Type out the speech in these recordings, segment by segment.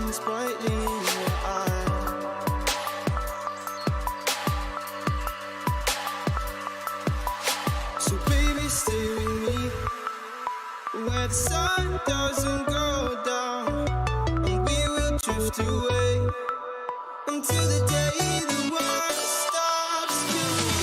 shines brightly in your eyes. So baby, stay with me where the sun doesn't go down, and we will drift away until the day the world stops spinning.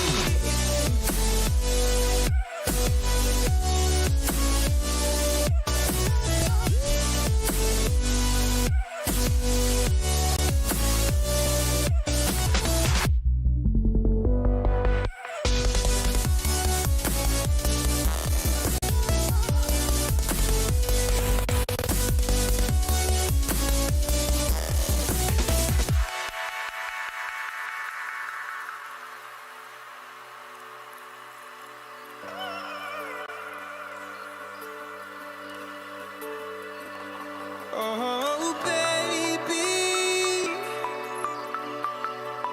Oh, baby.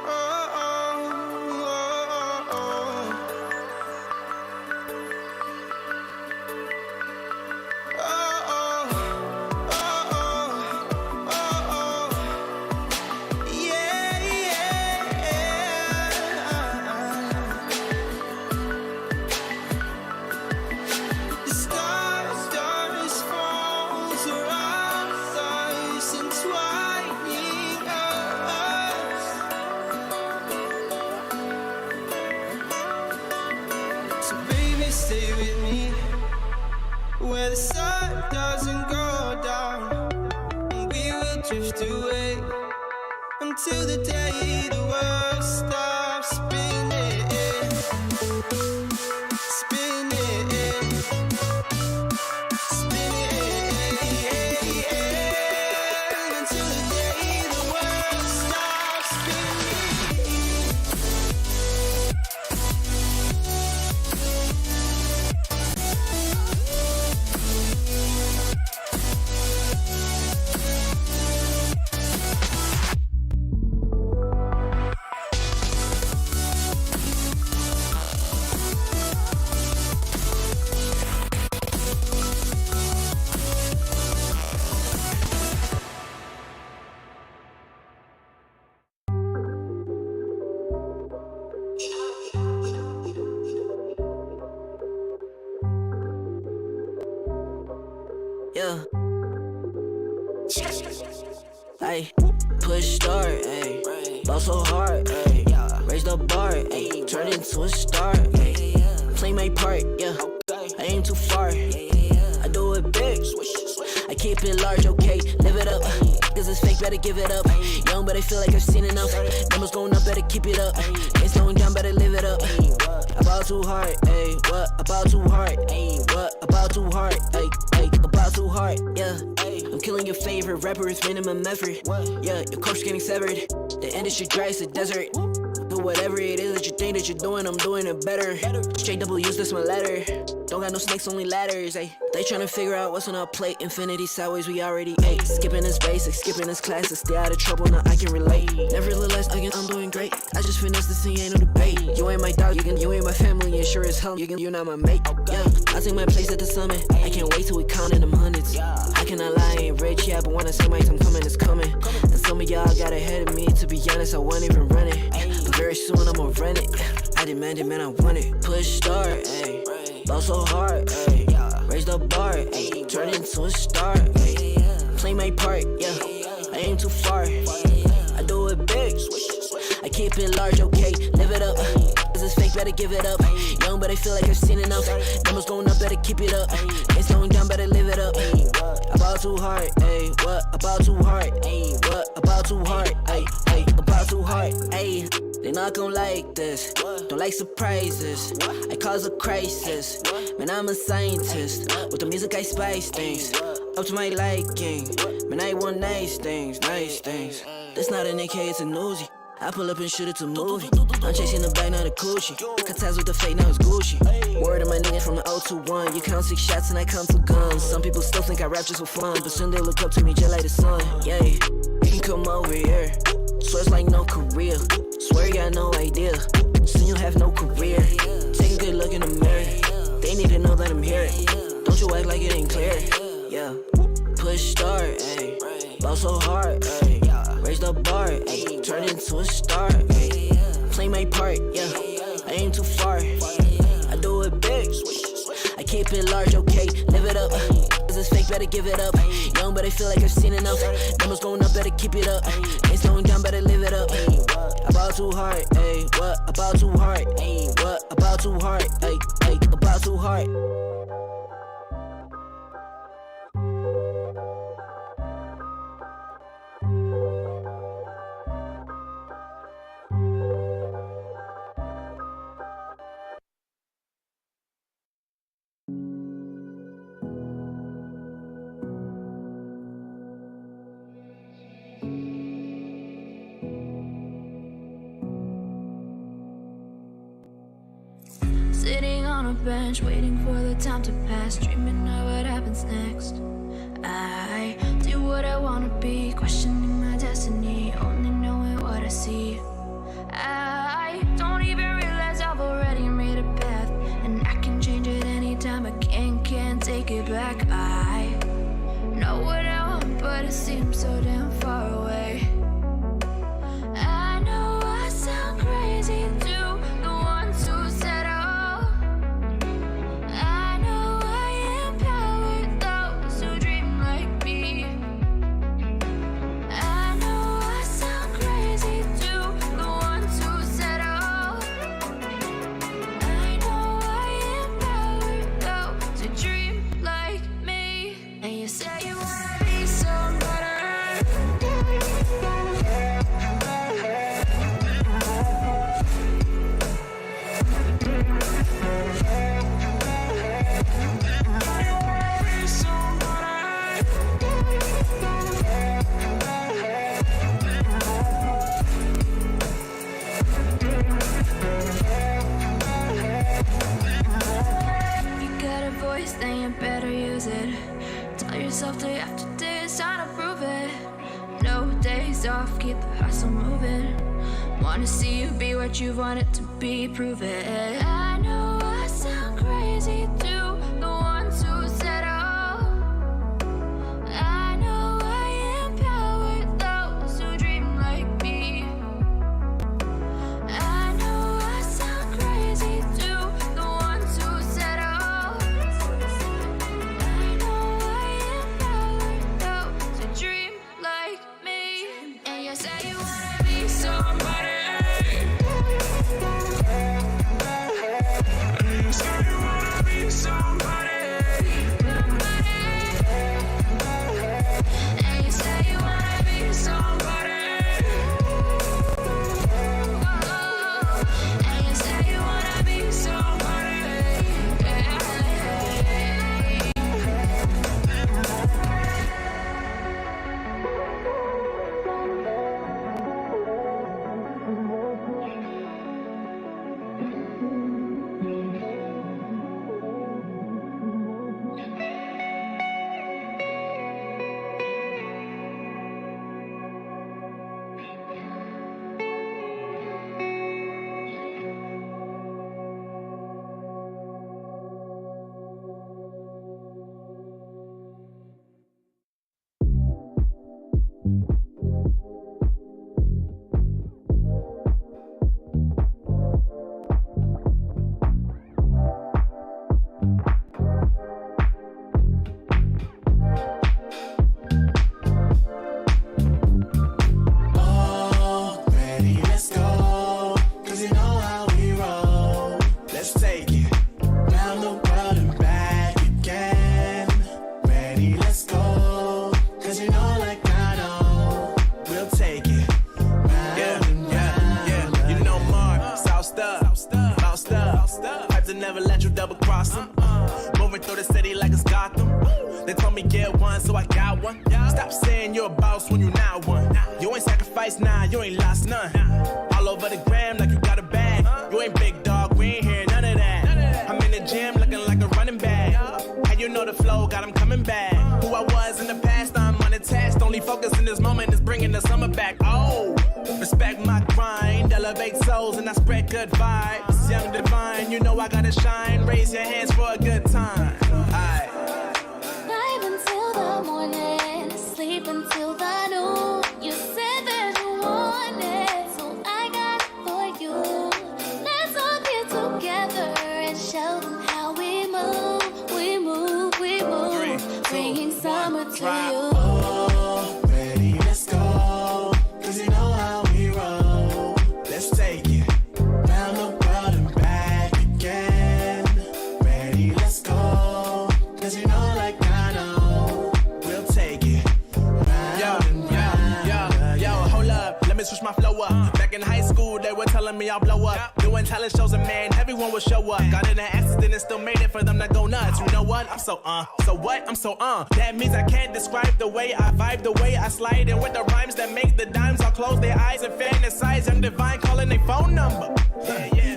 Oh, oh, oh, oh, oh, oh, oh, yeah, yeah. The stars fall around us, entwining us. So baby, stay with me where the sun doesn't go down, and we will drift away until the day the world stops spinning, spinning, spinning, until the day the world stops spinning. Yeah. Ay, push start, ayy. Ball so hard, ayy. Raise the bar, ayy. Turn into a star, ayy. Play my part, yeah. I aim too far. I do it big. I keep it large, okay. Live it up. Cause it's fake, better give it up. Young, but I feel like I've seen enough. Numbers going up, better keep it up. Ain't slowing down, better live it up. About too hard, ayy. What? About too hard, ayy. What? About too hard, ayy. About too hard, yeah. I'm killing your favorite rapper with minimum effort. Yeah, your corpse getting severed. The industry dry as a desert. Do whatever it is that you think that you're doing, I'm doing it better. Straight double use, that's my letter. Don't got no snakes, only ladders, ayy. They tryna figure out what's on our plate. Infinity sideways, we already ate. Skipping this basics, skipping this classes. Stay out of trouble, now I can relate. Nevertheless, again, I'm doing great. I just finished this thing, ain't no debate. You ain't my dog, you ain't my family, and sure as hell, you're not my mate. Yeah, I take my place at the summit. I can't wait till we countin' them hundreds. I cannot lie, I ain't rich, yeah, but when I say my time coming, it's coming. And some of y'all got ahead of me, to be honest, I wasn't even running. But very soon I'ma run it. I demand it, man, I want it. Push start, ayy. Ball so hard, ayy. Raise the bar, ayy. Turn into a star, ayy. Play my part, yeah. I aim too far. I do it big. I keep it large, okay. Live it up. Cause it's fake, better give it up. Young, but I feel like I've seen enough. Numbers going up, better keep it up. Ain't slowing down, better live it up. About too hard, ayy. What? About too hard, ayy. What? About too hard, ayy. About too hard, ayy. They not gon' like this. Don't like surprises. I cause a crisis. Man, I'm a scientist. With the music, I spice things up to my liking. Man, I want nice things, nice things. That's not an AK, it's a Uzi. I pull up and shoot it to movie. I'm chasing the bag, not a coochie. Cut ties with the fake, now it's Gucci. Word of my niggas from the 021. You count 6 shots and I count 2 guns. Some people still think I rap just for fun, but soon they look up to me just like the sun. Yeah, you can come over here. Swear it's like no career. Swear you got no idea. Soon you'll have no career. Take a good look in the mirror. They need to know that I'm here. Don't you act like it ain't clear. Yeah, push start, ayy. ball so hard, ayy. Raise the bar, ayy. Turn into a star, ayy. Play my part, yeah. I aim too far. I do it big. I keep it large, okay. Live it up. Cause it's fake, better give it up. Young, but I feel like I've seen enough. Numbers going up, better keep it up. Ain't slowing down, better live it up. About too hard, ayy. What? About too hard, ayy. What? About too hard, ayy. About too hard. Sitting on a bench, waiting for the time to pass, dreaming of what happens next. I do what I wanna be, questioning my destiny, only knowing what I see. I don't even realize I've already made a path, and I can change it anytime, but can't take it back. I know what I want, but it seems so damn far away. I know I sound crazy too, the ones who said then you better use it. Tell yourself day after day it's time to prove it. No days off, keep the hustle moving. Wanna see you be what you wanted to be, prove it. I know I sound crazy too, the ones who said oh. I know I empower those who dream like me. I know I sound crazy too, the ones who said oh. Say you wanna be somebody. You say you wanna be somebody. And you say you wanna be somebody. And you say you wanna be somebody. Never let you double cross them. Moving through the city like it's Gotham. They told me get one, so I got one. Stop saying you're a boss when you not one. You ain't sacrificed, nah, you ain't lost none. All over the gram like you got a bag. You ain't big dog, we ain't hear none of that. I'm in the gym looking like a running back. How you know the flow, got them coming back. Who I was in the past, I'm unattached. Only focus in this moment is bringing the summer back. Oh, respect my grind, elevate souls and I spread good vibes. Young divine, you know I gotta shine. Raise your hands for a good time. Aight. Vibe until the morning, sleep until the to switch my flow up. Back in high school, they were telling me I'll blow up. Doing talent shows and man, everyone would show up. Got in an accident and still made it for them to go nuts. You know what? I'm so so what? I'm so That means I can't describe the way I vibe, the way I slide. And with the rhymes that make the dimes, I'll close their eyes and fantasize. I'm divine calling their phone number.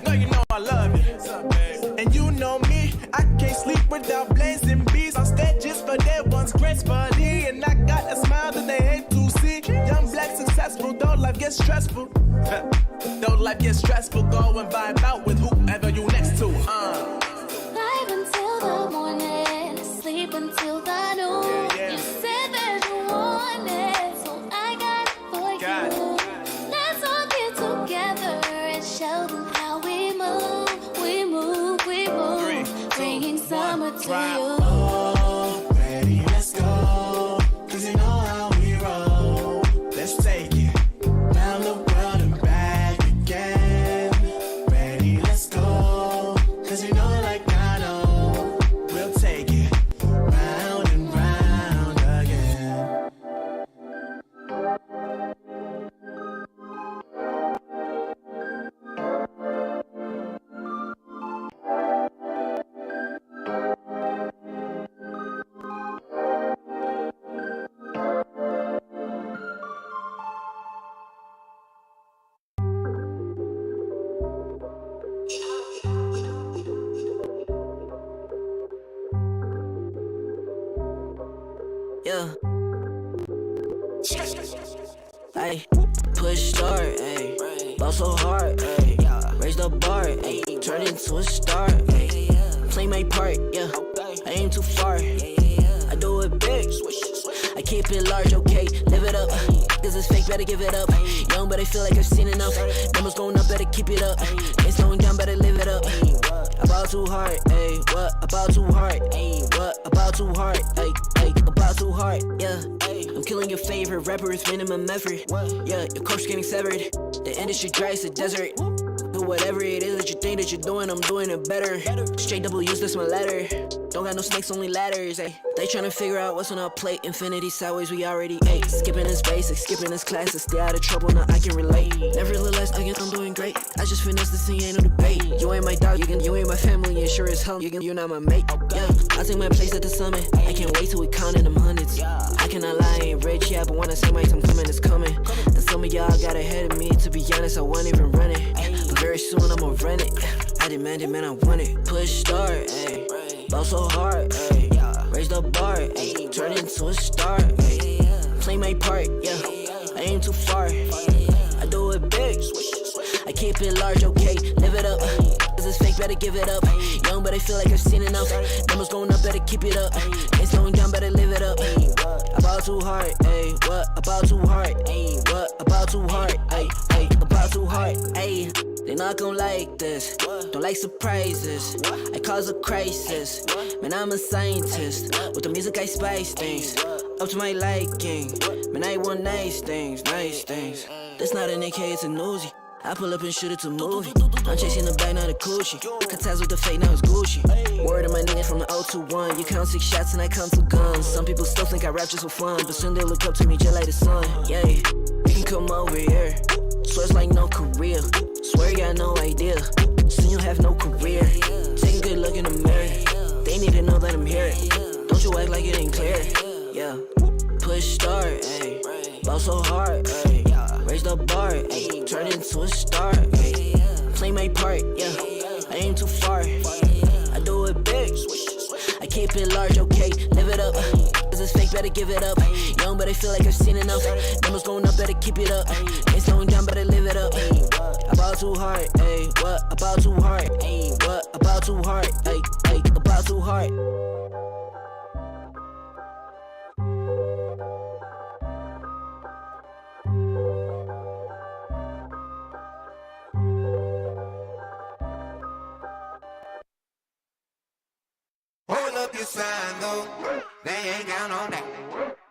No, you know I love it. And you know me, I can't sleep without blazing beats on stages for their ones gracefully. And I got a smile that they hate to see. Young, black, successful, though life gets stressful. Though life gets stressful, go and vibe out with whoever you next to. Live until the morning, sleep until the noon. You said that you want it, so I got it for you. Let's all get together and show them how we move. We move, we move. 3, 2, bringing summer to you. Oh, ready, let's go. 'Cause you know how we roll. Let's take it round the world and back again. Ready, let's go. 'Cause you know like I know. We'll take it round and round again. Yeah. Ay, push start, ayy. Ball so hard, ayy. Raise the bar, ayy. Turn into a star, ayy. Play my part, yeah. I aim too far. I do it big. I keep it large, okay. Live it up. Cause it's fake, better give it up. Young, but I feel like I've seen enough. Numbers going up, better keep it up. Ain't slowing down, better live it up. About too hard, ayy. What about too hard, ayy? What about too hard, ayy? About too hard, yeah. I'm killing your favorite rapper, it's minimum effort. Yeah, your corpse getting severed. The industry dry as a desert. Do whatever it is that you think that you're doing, I'm doing it better. Straight double use, that's my letter. Don't got no snakes, only ladders, ayy. They tryna figure out what's on our plate. Infinity sideways, we already ate. Skipping is basic, skipping is classic. Stay out of trouble, now I can relate. Nevertheless, again, I'm doing great. I just finished the scene, ain't no debate. You ain't my dog, you ain't my family, and sure as hell, you're not my mate. Yeah, I take my place at the summit. I can't wait till we countin' them hundreds. I cannot lie, I ain't rich, yeah, but when I say my time coming, it's coming. And some of y'all got ahead of me, to be honest, I wasn't even running. But very soon I'ma run it. I demand it, man, I want it. Push start, ayy. Ball so hard, ayy. Raise the bar, ayy. Turn into a star, ayy. Play my part, yeah. I aim too far. I do it big. I keep it large, okay. Live it up. Cause it's fake, better give it up. Young, but I feel like I've seen enough. Numbers going up, better keep it up. Ain't slowing down, better live it up. About too hard, ayy. What about too hard, ayy? What about too hard, ayy? About too hard, ayy. They not gon' like this, don't like surprises. I cause a crisis, man, I'm a scientist. With the music, I spice things up to my liking. Man, I want nice things, nice things. That's not an AK, it's a Uzi. I pull up and shoot it to movie. I'm chasing the bag, not a coochie. Cut ties with the fake, now it's Gucci. Word of my niggas from the 021. You count 6 shots and I count 2 guns. Some people still think I rap just for fun, but soon they look up to me just like the sun. Yeah, you can come over here. Swear it's like no career. Swear you got no idea. Soon you have no career. Take a good look in the mirror. They need to know that I'm here. Don't you act like it ain't clear. Yeah. Push start, ayy. Ball so hard, ayy. Raise the bar, ayy. Turn into a star, ayy. Play my part, yeah. I aim too far. I do it big. I keep it large, okay. Live it up. Cause it's fake, better give it up. Young, but I feel like I've seen enough. Numbers going up, better keep it up. Ain't slowing down, better live it up. About too hard, ayy. What about too hard, ayy? What about too hard, ayy? About too hard. Hold up your sign though. They ain't count on that.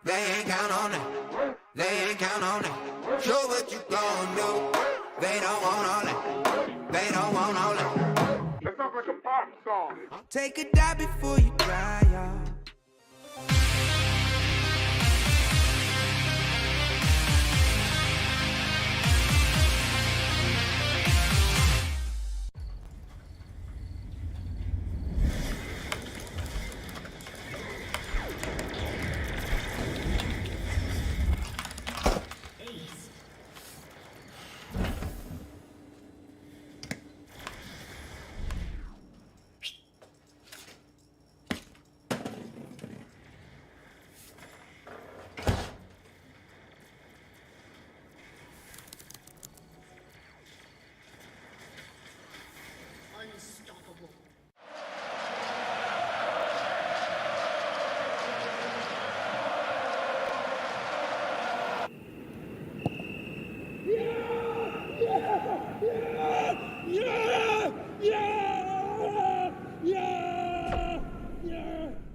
They ain't count on that. They ain't count on that. Show what you gon' do. They don't want all that. They don't want all that. That sounds like a pop song. Take a dive before you dry off.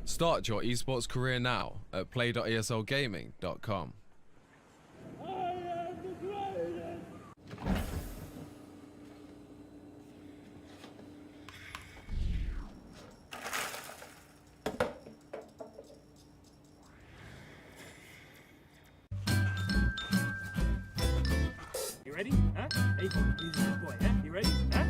Start your esports career now at play.eslgaming.com. You ready? Huh? Hey, he's a good boy, huh? You ready? Huh?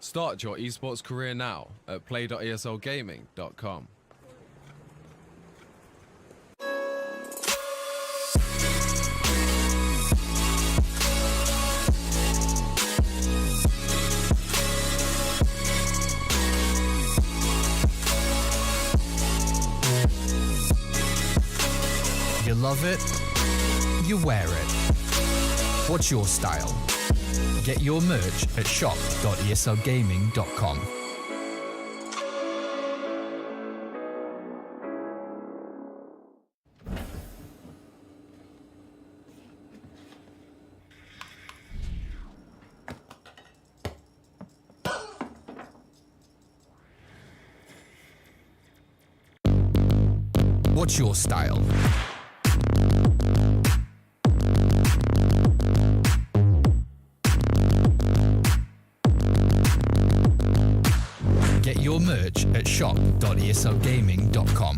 Start your esports career now at play.eslgaming.com. You love it, you wear it. What's your style? Get your merch at shop.eslgaming.com. What's your style? Get your merch at shop.eslgaming.com.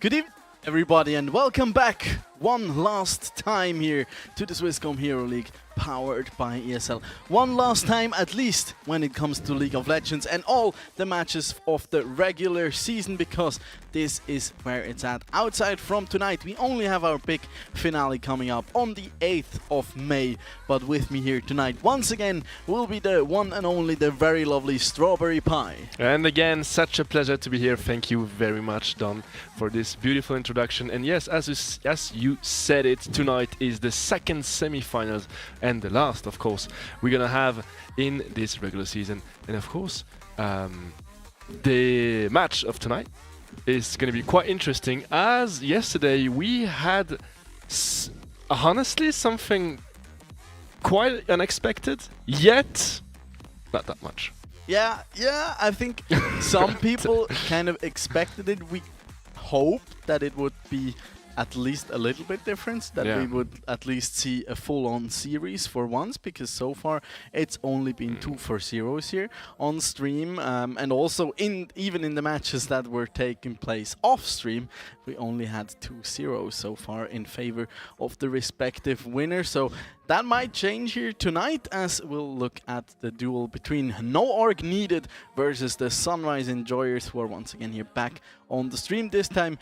Good evening, everybody, and welcome back one last time here to the Swisscom Hero League, powered by ESL. One last time, at least, when it comes to League of Legends and all the matches of the regular season, because this is where it's at. Outside from tonight, we only have our big finale coming up on the 8th of May, but with me here tonight, once again, will be the one and only, the very lovely Strawberry Pie. And again, such a pleasure to be here. Thank you very much, Don, for this beautiful introduction. And yes, as you said it, tonight is the second semi-finals and the last, of course, we're gonna have in this regular season. And of course, the match of tonight is gonna be quite interesting, as yesterday we had honestly something quite unexpected, yet not that much. Yeah, I think some people kind of expected it. We hoped that it would be at least a little bit different, that we would at least see a full-on series for once, because so far it's only been 2-0 here on stream, and also even in the matches that were taking place off stream, we only had 2-0 so far in favor of the respective winner. So that might change here tonight, as we'll look at the duel between No Org Needed versus the Sunrise Enjoyers, who are once again here back on the stream, this time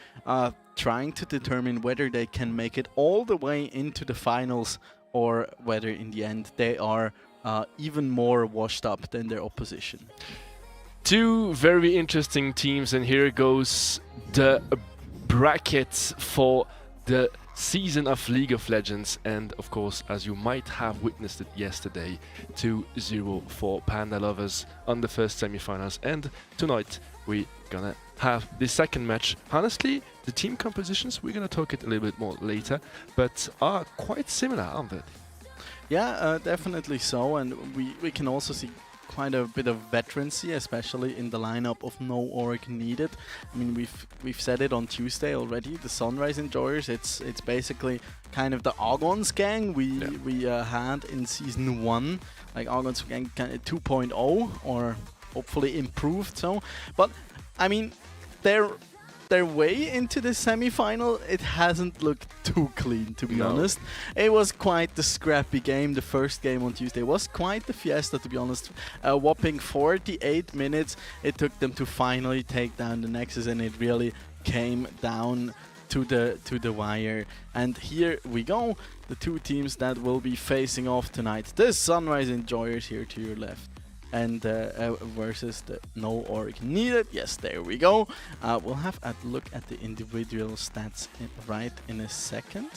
trying to determine whether they can make it all the way into the finals, or whether in the end they are even more washed up than their opposition. Two very interesting teams, and here goes the brackets for the season of League of Legends. And of course, as you might have witnessed it yesterday, 2-0 for Panda Lovers on the first semi-finals, and tonight we're gonna have the second match. Honestly, the team compositions, we're gonna talk it a little bit more later, but are quite similar, aren't they? Yeah, definitely so, and we can also see quite a bit of veterancy, especially in the lineup of no org needed. I mean, we've said it on Tuesday already. The Sunrise Enjoyers, it's basically kind of the Argon's gang we had in season 1, like Argon's gang kind of 2.0 or hopefully improved. So, but I mean, their way into the semi-final, it hasn't looked too clean, to be honest. It was quite the scrappy game. The first game on Tuesday was quite the fiesta, to be honest. A whopping 48 minutes it took them to finally take down the Nexus, and it really came down to the wire. And here we go, the two teams that will be facing off tonight. The Sunrise Enjoyers here to your left, and versus the no org needed. Yes, there we go. We'll have a look at the individual stats right in a second.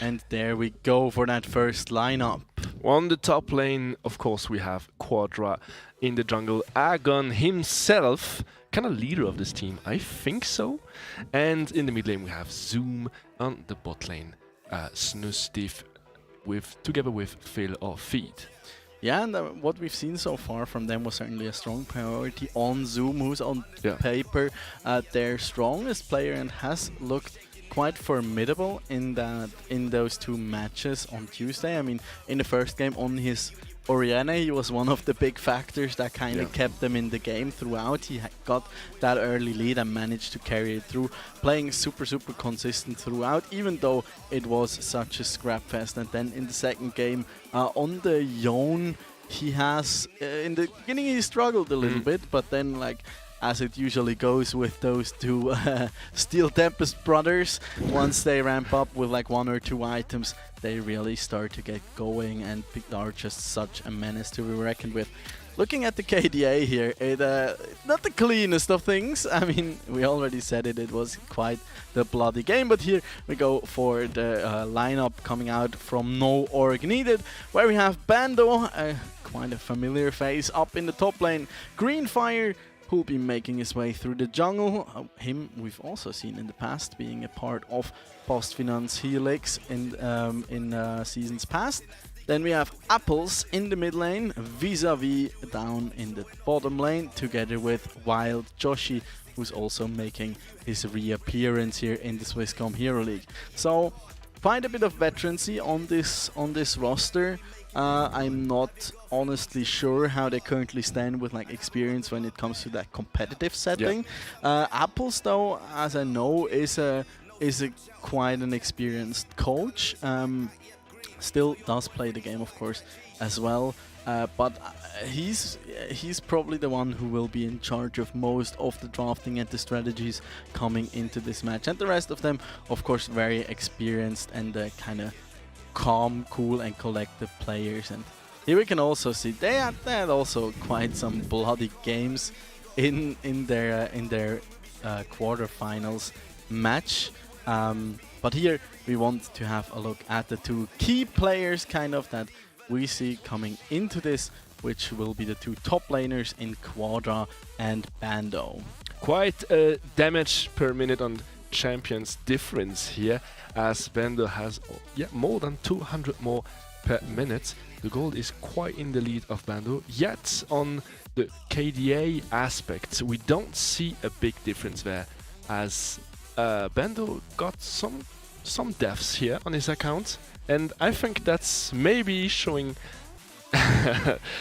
And there we go for that first lineup. On the top lane, of course, we have Quadra. In the jungle, Agon himself, kind of leader of this team, I think so. And in the mid lane, we have Zoom. On the bot lane, Snustif together with Phil or Feed. Yeah, and what we've seen so far from them was certainly a strong priority on Zoom, who's on paper their strongest player and has looked quite formidable in those two matches on Tuesday. I mean, in the first game on his Oriana, he was one of the big factors that kind of kept them in the game throughout. He got that early lead and managed to carry it through, playing super consistent throughout, even though it was such a scrap fest. And then in the second game on the Yone, he has in the beginning he struggled a little bit, but then, like as it usually goes with those two Steel Tempest brothers, once they ramp up with like 1 or 2 items, they really start to get going and are just such a menace to be reckoned with. Looking at the KDA here, not the cleanest of things. I mean, we already said it was quite the bloody game, but here we go for the lineup coming out from No Org Needed, where we have Bando, quite a familiar face, up in the top lane. Greenfire, who'll be making his way through the jungle. Him we've also seen in the past being a part of Postfinance Helix in seasons past. Then we have Apples in the mid lane, Vis-a-Vis down in the bottom lane, together with Wild Joshi, who's also making his reappearance here in the Swisscom Hero League. So quite a bit of veterancy on this roster. I'm not honestly sure how they currently stand with like experience when it comes to that competitive setting. Apples, though, as I know, is a quite an experienced coach. Still does play the game, of course, as well. But he's probably the one who will be in charge of most of the drafting and the strategies coming into this match. And the rest of them, of course, very experienced and kind of calm, cool, and collective players. And here we can also see they had also quite some bloody games in their quarterfinals match. But here we want to have a look at the two key players kind of that we see coming into this, which will be the two top laners in Quadra and Bando. Quite a damage per minute on champions difference here, as Bando has more than 200 more per minute. The gold is quite in the lead of Bando, yet on the KDA aspect we don't see a big difference there, as Bando got some deaths here on his account, and I think that's maybe showing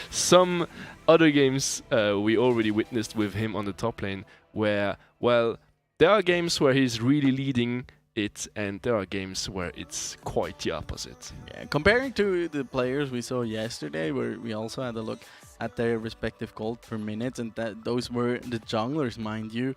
some other games we already witnessed with him on the top lane, where, well, there are games where he's really leading it, and there are games where it's quite the opposite. Yeah, comparing to the players we saw yesterday, where we also had a look at their respective gold per minute, and those were the junglers, mind you.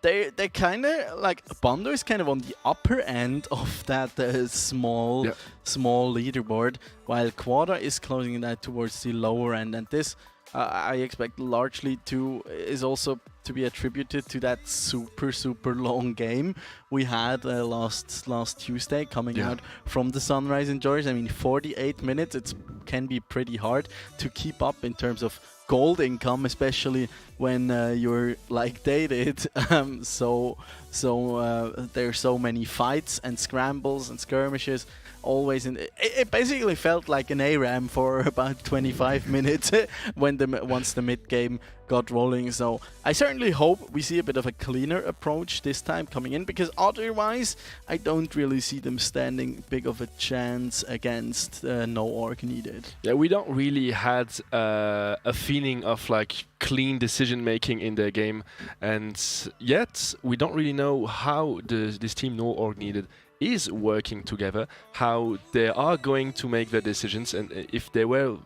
They kind of like Bando is kind of on the upper end of that small leaderboard, while Quadra is closing that towards the lower end, and this I expect largely is also to be attributed to that super long game we had last Tuesday coming out from the Sunrise Enjoyers. I mean, 48 minutes, it can be pretty hard to keep up in terms of gold income, especially when you're like they did. So there's so many fights and scrambles and skirmishes always in. It basically felt like an ARAM for about 25 minutes when once the mid game got rolling. So I certainly hope we see a bit of a cleaner approach this time coming in, because otherwise I don't really see them standing big of a chance against no org needed. Yeah, we don't really had a feeling of like clean decision making in the game, and yet we don't really know how this team no org needed is working together, how they are going to make their decisions, and if they will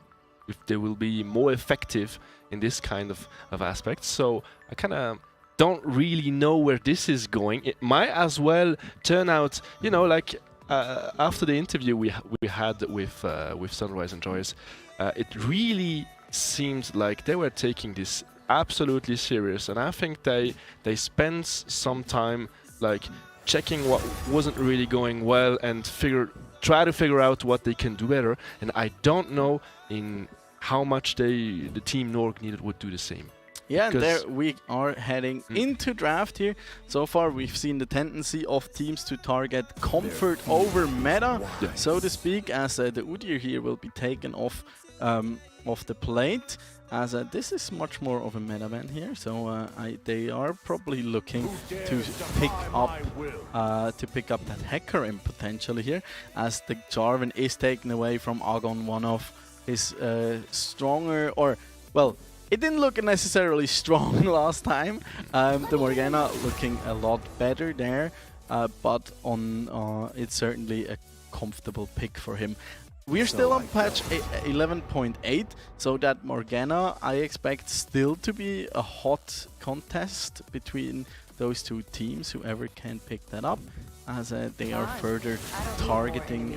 be more effective in this kind of aspects. So I kind of don't really know where this is going. It might as well turn out, you know, like after the interview we had with Sunrise and Joyous, it really seemed like they were taking this absolutely serious, and I think they spent some time like checking what wasn't really going well and try to figure out what they can do better. And I don't know in how much the team Norg needed would do the same. Yeah, and there we are heading into draft here. So far we've seen the tendency of teams to target comfort over meta, so to speak, as the Udyr here will be taken off the plate, as this is much more of a meta ban here. So they are probably looking to pick up that Hecarim potentially here, as the Jarvan is taken away from Agon, one of his stronger, or well, it didn't look necessarily strong last time. The Morgana looking a lot better there, but it's certainly a comfortable pick for him. We're still on patch 11.8, so that Morgana I expect still to be a hot contest between those two teams, whoever can pick that up, as they are further targeting,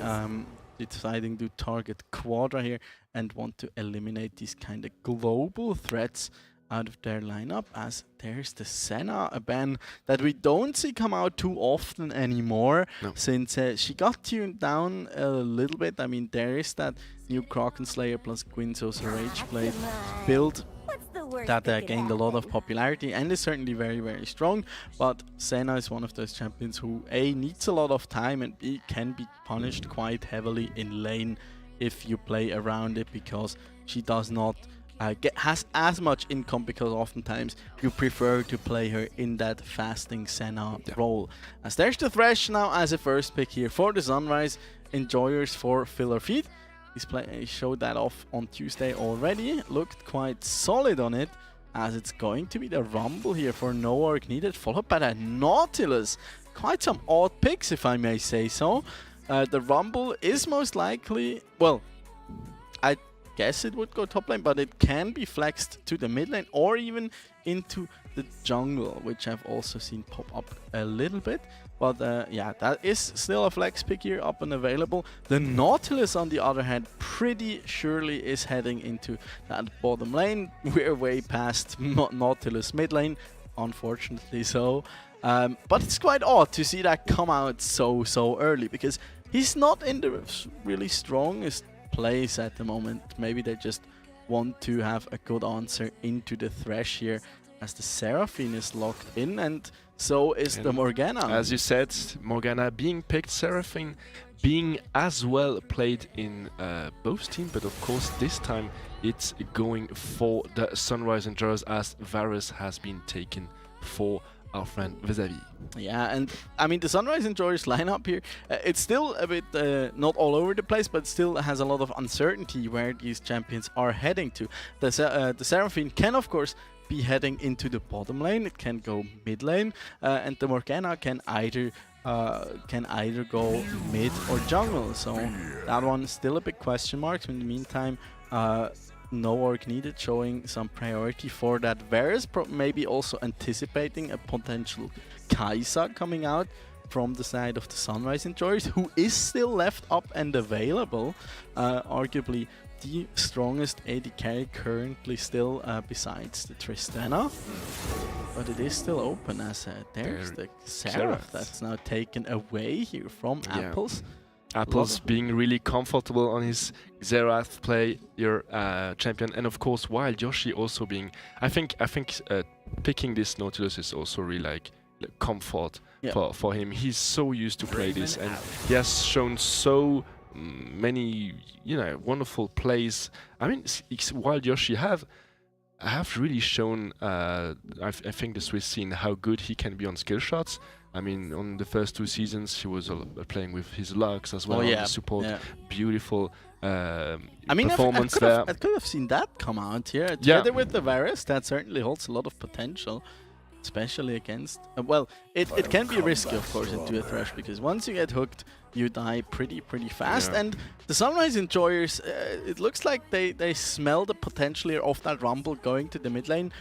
deciding to target Quadra here and want to eliminate these kind of global threats out of their lineup, as there's the Senna, a ban that we don't see come out too often anymore, since she got tuned down a little bit. I mean, there is that new Kraken Slayer plus Guinzo's Rage Blade build that gained a lot of popularity and is certainly very, very strong, but Senna is one of those champions who A, needs a lot of time, and B, can be punished quite heavily in lane if you play around it, because she does not has as much income, because oftentimes you prefer to play her in that fasting Senna role. As there's the Thresh now as a first pick here for the Sunrise Enjoyers for Filler Feed. He showed that off on Tuesday already, looked quite solid on it, as it's going to be the Rumble here for no org needed, followed by that Nautilus. Quite some odd picks, if I may say so. The Rumble is most likely, well, I guess it would go top lane, but it can be flexed to the mid lane or even into the jungle, which I've also seen pop up a little bit. But yeah, that is still a flex pick here, up and available. The Nautilus, on the other hand, pretty surely is heading into that bottom lane. We're way past Nautilus mid lane, unfortunately so. But it's quite odd to see that come out so early, because he's not in the really strongest place at the moment. Maybe they just want to have a good answer into the Thresh here, as the Seraphine is locked in, and so is the Morgana. As you said, Morgana being picked, Seraphine being as well played in both teams, but of course this time it's going for the Sunrise Enjoyers, as Varus has been taken for our friend Vis-a-vis. Yeah, and I mean the Sunrise Enjoyers lineup here, it's still a bit not all over the place, but still has a lot of uncertainty where these champions are heading to. The Seraphine can of course be heading into the bottom lane, it can go mid lane, and the Morgana can either go mid or jungle. So that one still a big question mark. In the meantime, no org needed, showing some priority for that Varus, maybe also anticipating a potential Kai'Sa coming out from the side of the Sunrise Enjoyers, who is still left up and available, arguably the strongest AD carry currently still, besides the Tristana. But it is still open, as there's the Seraph that's now taken away here from Apples. Apples being really comfortable on his Xerath play, your champion, and of course while Yoshi also being, I think picking this Nautilus is also really like comfort for him. He's so used to play this, and he has shown so many, wonderful plays. I mean, while Yoshi have really shown, I think the Swiss scene, how good he can be on skill shots. I mean, on the first 2 seasons, he was playing with his lugs as well on the support. Beautiful performance there. I could have seen that come out here. Together with the Varus, that certainly holds a lot of potential, especially against... well, it can be risky, of course, into a Thresh, because once you get hooked, you die pretty fast. And the Sunrise Enjoyers, it looks like they smell the potential here of that Rumble going to the mid lane.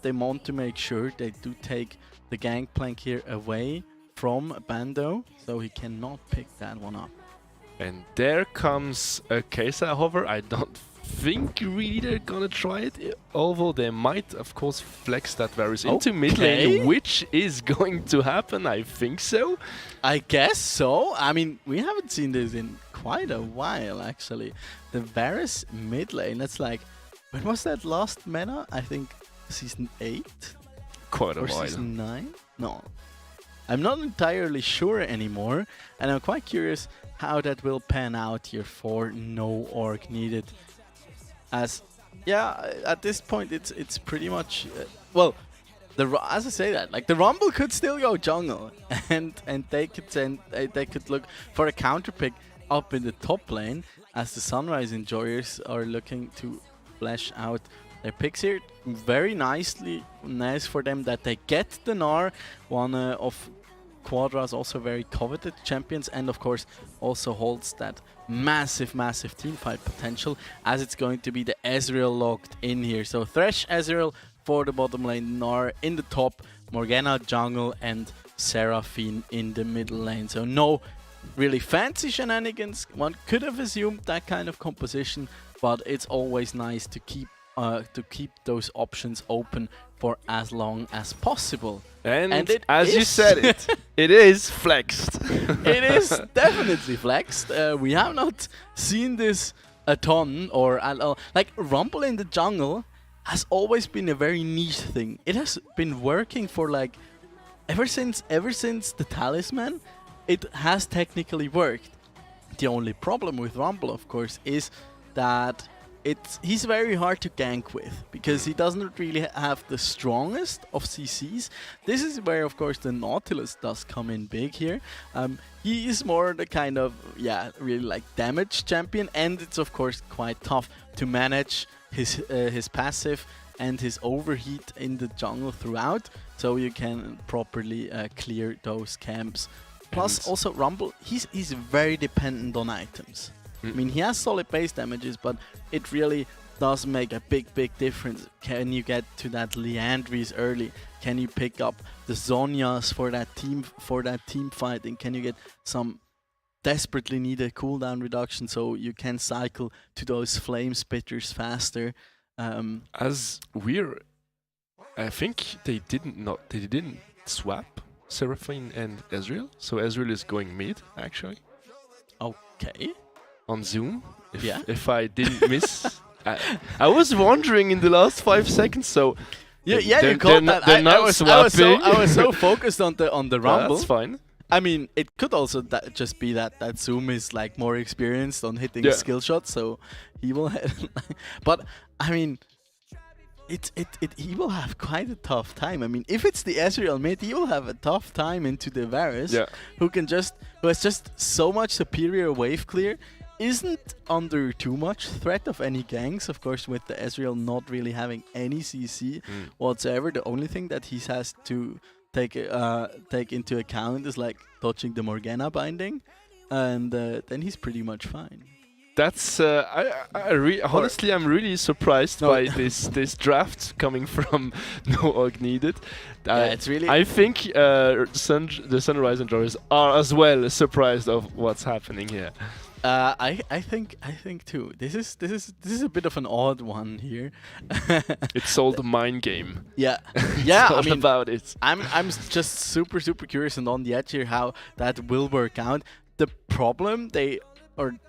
They want to make sure they do take the Gangplank here away from Bando, so he cannot pick that one up. And there comes a Kai'Sa hover. I don't think really they're gonna try it, although they might, of course, flex that Varus into mid lane, which is going to happen. I think so. I guess so. I mean, we haven't seen this in quite a while, actually. The Varus mid lane, that's like... When was that last meta? I think Season 8? Quite a or while. Season 9? No. I'm not entirely sure anymore, and I'm quite curious how that will pan out here for no orc needed. As, at this point it's pretty much well, as I say that, like, the Rumble could still go jungle, and they could look for a counter pick up in the top lane, as the Sunrise Enjoyers are looking to flesh out their picks here. Very nice for them that they get the Gnar, one of Quadra's also very coveted champions, and of course also holds that massive teamfight potential, as it's going to be the Ezreal locked in here. So Thresh, Ezreal for the bottom lane, Gnar in the top, Morgana jungle, and Seraphine in the middle lane. So no really fancy shenanigans. One could have assumed that kind of composition, but it's always nice to keep those options open for as long as possible. And as you said it, it is flexed. It is definitely flexed. We have not seen this a ton, or like, Rumble in the jungle has always been a very niche thing. It has been working for, like, ever since the Talisman. It has technically worked. The only problem with Rumble, of course, is that he's very hard to gank with, because he doesn't really have the strongest of CCs. This is where, of course, the Nautilus does come in big here. He is more the kind of, really like damage champion, and it's of course quite tough to manage his passive and his overheat in the jungle throughout, so you can properly clear those camps. Plus, also Rumble, he's very dependent on items. I mean, he has solid base damages, but it really does make a big difference. Can you get to that Liandry's early? Can you pick up the Zhonyas for that team fighting? Can you get some desperately needed cooldown reduction so you can cycle to those flame spitters faster? I think they didn't swap Seraphine and Ezreal, so Ezreal is going mid actually. Okay. On Zoom, if I didn't miss. I was wondering in the last 5 seconds, so you called that. I was so focused on the Rumble. That's fine. I mean, it could also just be that Zoom is, like, more experienced on hitting skill shots, so he will. But I mean, he will have quite a tough time. I mean, if it's the Ezreal mid, he will have a tough time into the Varus, who has just so much superior wave clear. Isn't under too much threat of any ganks, of course, with the Ezreal not really having any CC whatsoever. The only thing that he has to take into account is, like, dodging the Morgana binding, and then he's pretty much fine. That's honestly, I'm really surprised by this draft coming from No Org Needed. It's really. I think the Sunrise Enjoyers are as well surprised of what's happening here. I think too. This is a bit of an odd one here. It's all the mind game. Yeah, it's all about it. I'm just super curious and on the edge here how that will work out. The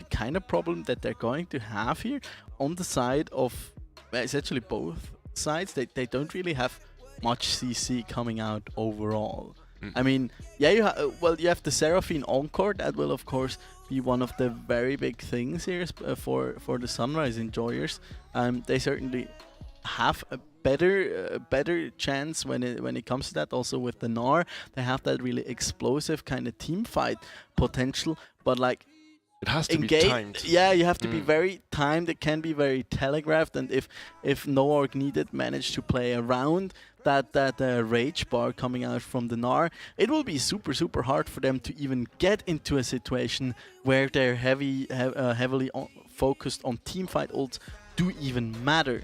kind of problem that they're going to have here on the side of, it's actually both sides. They don't really have much CC coming out overall. I mean, yeah, you have the Seraphine Encore. That will of course be one of the very big things here for the Sunrise enjoyers. They certainly have a better chance when it comes to that. Also with the Gnar, they have that really explosive kind of team fight potential, but like it has to be timed. Yeah, you have to be very timed. It can be very telegraphed, and if no org needed manage to play around that rage bar coming out from the Gnar, it will be super hard for them to even get into a situation where they're heavily focused on team fight ults do even matter,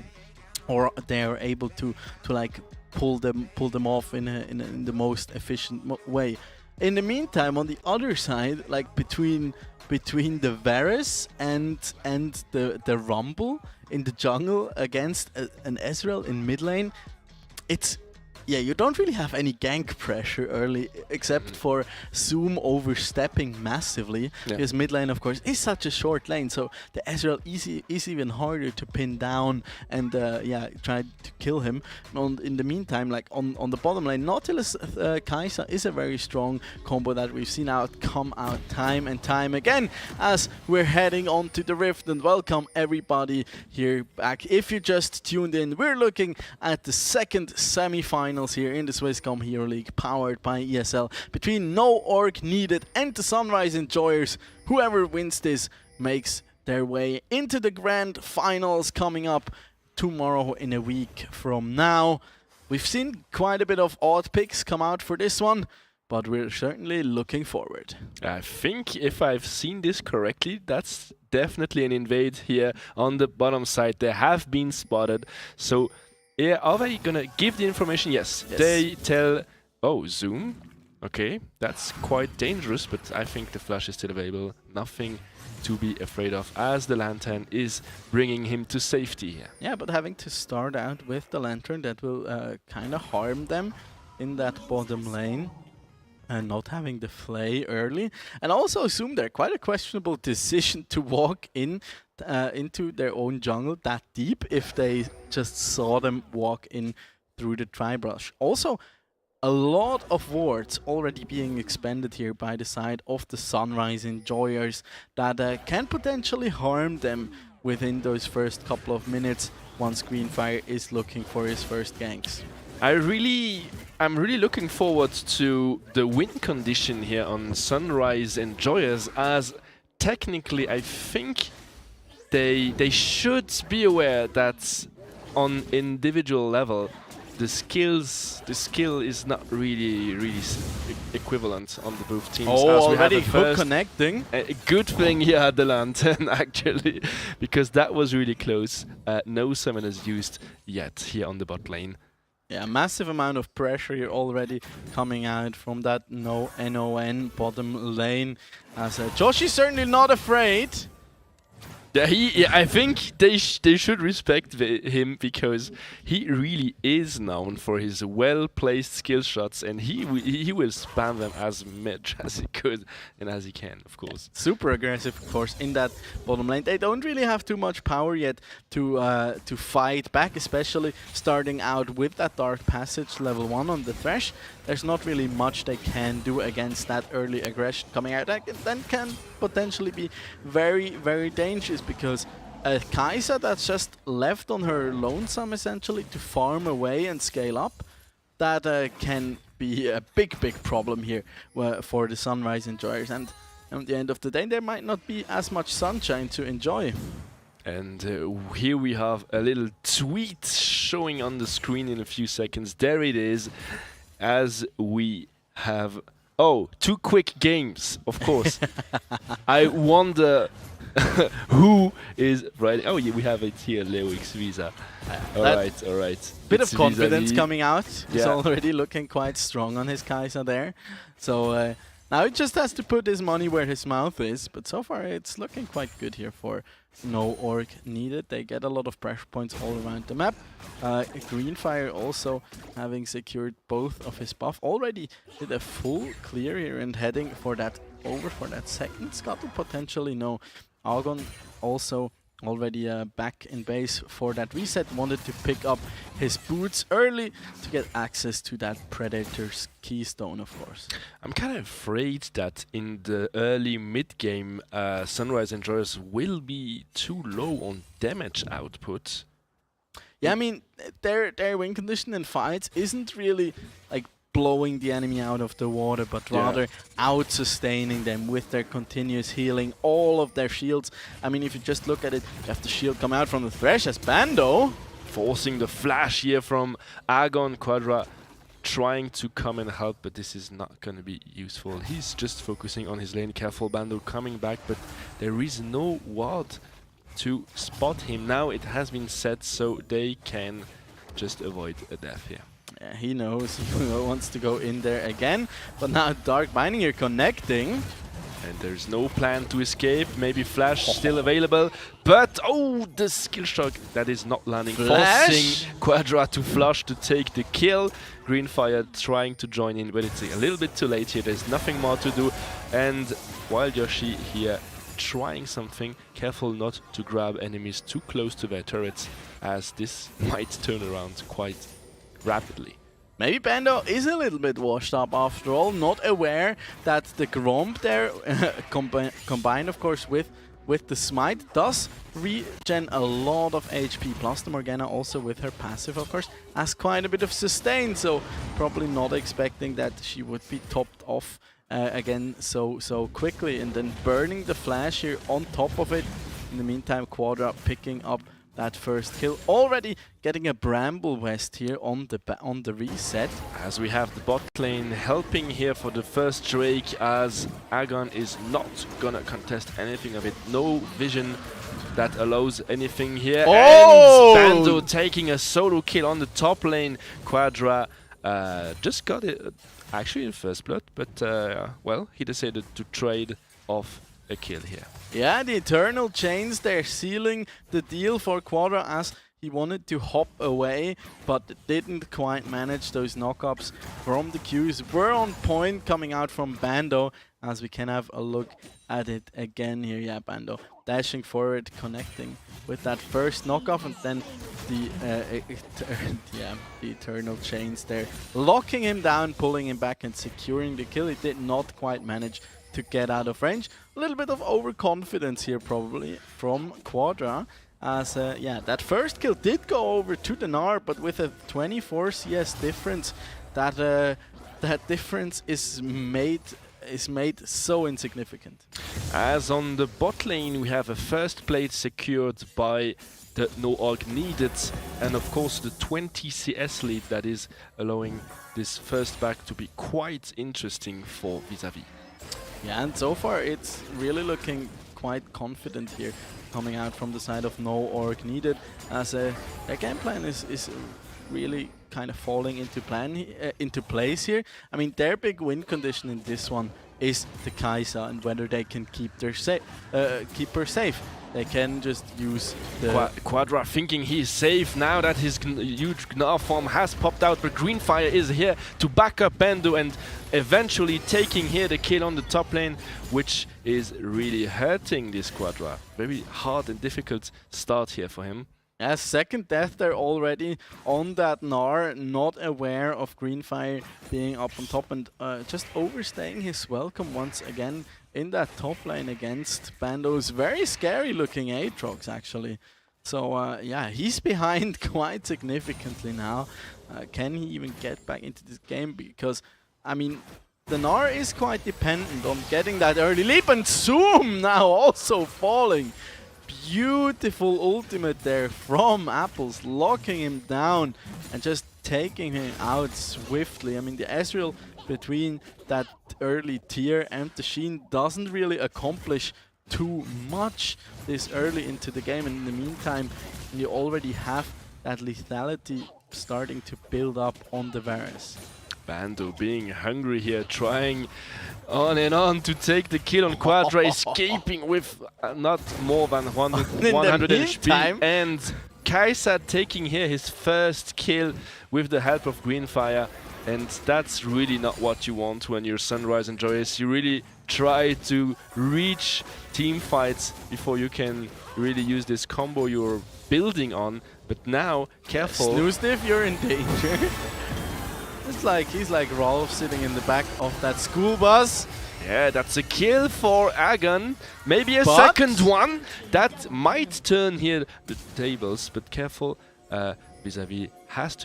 or they are able to like pull them off in the most efficient way. In the meantime, on the other side, like between the Varus and the Rumble in the jungle against an Ezreal in mid lane, it's you don't really have any gank pressure early, except for Zoom overstepping massively. Because mid lane, of course, is such a short lane, so the Ezreal is even harder to pin down and try to kill him. In the meantime, like on the bottom lane, Nautilus Kai'Sa is a very strong combo that we've seen come out time and time again as we're heading on to the Rift. And welcome everybody here back. If you just tuned in, we're looking at the second semi-final here in the Swisscom Hero League, powered by ESL, between No Org Needed and the Sunrise enjoyers. Whoever wins this makes their way into the grand finals coming up tomorrow in a week from now. We've seen quite a bit of odd picks come out for this one, but we're certainly looking forward. I think if I've seen this correctly, that's definitely an invade here on the bottom side. They have been spotted, so yeah, are they gonna give the information? Yes. They tell... Oh, Zoom? Okay, that's quite dangerous, but I think the flash is still available. Nothing to be afraid of, as the Lantern is bringing him to safety. Yeah, but having to start out with the Lantern, that will kind of harm them in that bottom lane. And not having the Flay early. And also assume they're quite a questionable decision to walk into their own jungle that deep if they just saw them walk in through the Tri-Brush. Also, a lot of wards already being expended here by the side of the Sunrise enjoyers that can potentially harm them within those first couple of minutes once Greenfire is looking for his first ganks. I'm really looking forward to the win condition here on Sunrise Enjoyers, as technically I think they should be aware that on individual level the skill is not really equivalent on the both teams. Oh, already hook connecting. A good thing he had the Lantern actually, because that was really close. No summoners used yet here on the bot lane. Yeah, massive amount of pressure here already coming out from that NON bottom lane. As Josh is certainly not afraid. Yeah, I think they should respect him, because he really is known for his well-placed skill shots, and he will spam them as much as he could and as he can, of course. Super aggressive, of course, in that bottom lane. They don't really have too much power yet to fight back, especially starting out with that Dark Passage level 1 on the Thresh. There's not really much they can do against that early aggression coming out. That then can potentially be very dangerous, because a Kai'Sa that's just left on her lonesome essentially to farm away and scale up, that can be a big problem here for the Sunrise enjoyers. And at the end of the day, there might not be as much sunshine to enjoy. And here we have a little tweet showing on the screen in a few seconds. There it is, as we have... Oh, 2 quick games, of course. I wonder who is right. Oh, yeah, we have it here, Leo X Visa. All right. Bit of confidence coming out. He's already looking quite strong on his Kai'Sa there. So now he just has to put his money where his mouth is. But so far, it's looking quite good here for No Org Needed. They get a lot of pressure points all around the map. Greenfire also having secured both of his buff. Already did a full clear here and heading for that second scuttle potentially. No, Argon also already back in base for that reset. Wanted to pick up his boots early to get access to that Predator's keystone, of course. I'm kind of afraid that in the early mid-game, Sunrise Enjoyers will be too low on damage output. Yeah, I mean, their win condition in fights isn't really like blowing the enemy out of the water, but rather out-sustaining them with their continuous healing, all of their shields. I mean, if you just look at it, you have the shield come out from the Thresh as Bando. Forcing the flash here from Agon. Quadra trying to come and help, but this is not going to be useful. He's just focusing on his lane. Careful, Bando coming back, but there is no ward to spot him. Now it has been set, so they can just avoid a death here. Yeah, he knows he wants to go in there again, but now Dark Binding here connecting. And there's no plan to escape. Maybe Flash still available, but oh, the skill shock that is not landing. Flash. Forcing Quadra to flush to take the kill. Greenfire trying to join in, but it's a little bit too late here. There's nothing more to do. And Wild Yoshi here trying something. Careful not to grab enemies too close to their turrets, as this might turn around quite rapidly. Maybe Bando is a little bit washed up after all, not aware that the Gromp there, combined of course with the Smite, does regen a lot of HP, plus the Morgana also with her passive of course has quite a bit of sustain, so probably not expecting that she would be topped off again so quickly, and then burning the flash here on top of it. In the meantime, Quadra picking up that first kill, already getting a Bramble West here on the reset. As we have the bot lane helping here for the first Drake, as Agon is not gonna contest anything of it. No vision that allows anything here. Oh! And Bando taking a solo kill on the top lane. Quadra just got it actually in first blood, but well, he decided to trade off a kill here. Yeah, the Eternal Chains, they're sealing the deal for Quadra as he wanted to hop away, but didn't quite manage. Those knockups from the Qs were on point coming out from Bando, as we can have a look at it again here. Yeah, Bando dashing forward, connecting with that first knockoff, and then the Eternal Chains there, locking him down, pulling him back and securing the kill. He did not quite manage to get out of range. A little bit of overconfidence here probably from Quadra, as yeah, that first kill did go over to the Gnar, but with a 24 CS difference, that difference is made so insignificant. As on the bot lane, we have a first plate secured by the no org needed, and of course the 20 CS lead that is allowing this first back to be quite interesting for Vis-a-Vis. Yeah, and so far it's really looking quite confident here, coming out from the side of no org needed, as their game plan is really kind of falling into place here. I mean, their big win condition in this one is the Kai'Sa, and whether they can keep her safe. They can just use the... Quadra thinking he's safe now that his huge Gnar form has popped out, but Greenfire is here to back up Bando and eventually taking here the kill on the top lane, which is really hurting this Quadra. Very hard and difficult start here for him. Yeah, second death there already on that Gnar, not aware of Greenfire being up on top, and just overstaying his welcome once again in that top lane against Bando's very scary looking Aatrox actually. So yeah, he's behind quite significantly now. Can he even get back into this game? Because, I mean, the Gnar is quite dependent on getting that early leap, and Zoom now also falling. Beautiful ultimate there from Apples, locking him down and just taking him out swiftly. I mean, the Ezreal between that early tier and the Sheen doesn't really accomplish too much this early into the game, and in the meantime you already have that lethality starting to build up on the Varus. Bando being hungry here, trying on and on to take the kill on Quadra, escaping with not more than 100 HP, and Kai'Sa taking here his first kill with the help of Greenfire, and that's really not what you want when you're Sunrise Enjoyers. You really try to reach team fights before you can really use this combo you're building on. But now, careful. Snoostiff, you're in danger. It's like he's like Rolf sitting in the back of that school bus. Yeah, that's a kill for Agon. Maybe a But second one. That might turn here the tables, but careful. Vis-a-vis has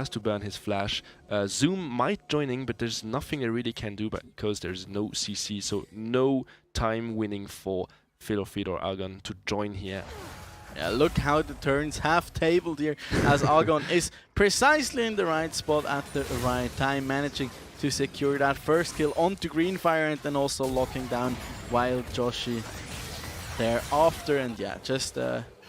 to burn his flash. Zoom might join in, but there's nothing they really can do because there's no CC, so no time winning for Philofeed or Agon to join here. Yeah, look how the turns have tabled here as Agon is precisely in the right spot at the right time, managing to secure that first kill onto Greenfire and then also locking down Wild Joshi thereafter. And yeah, just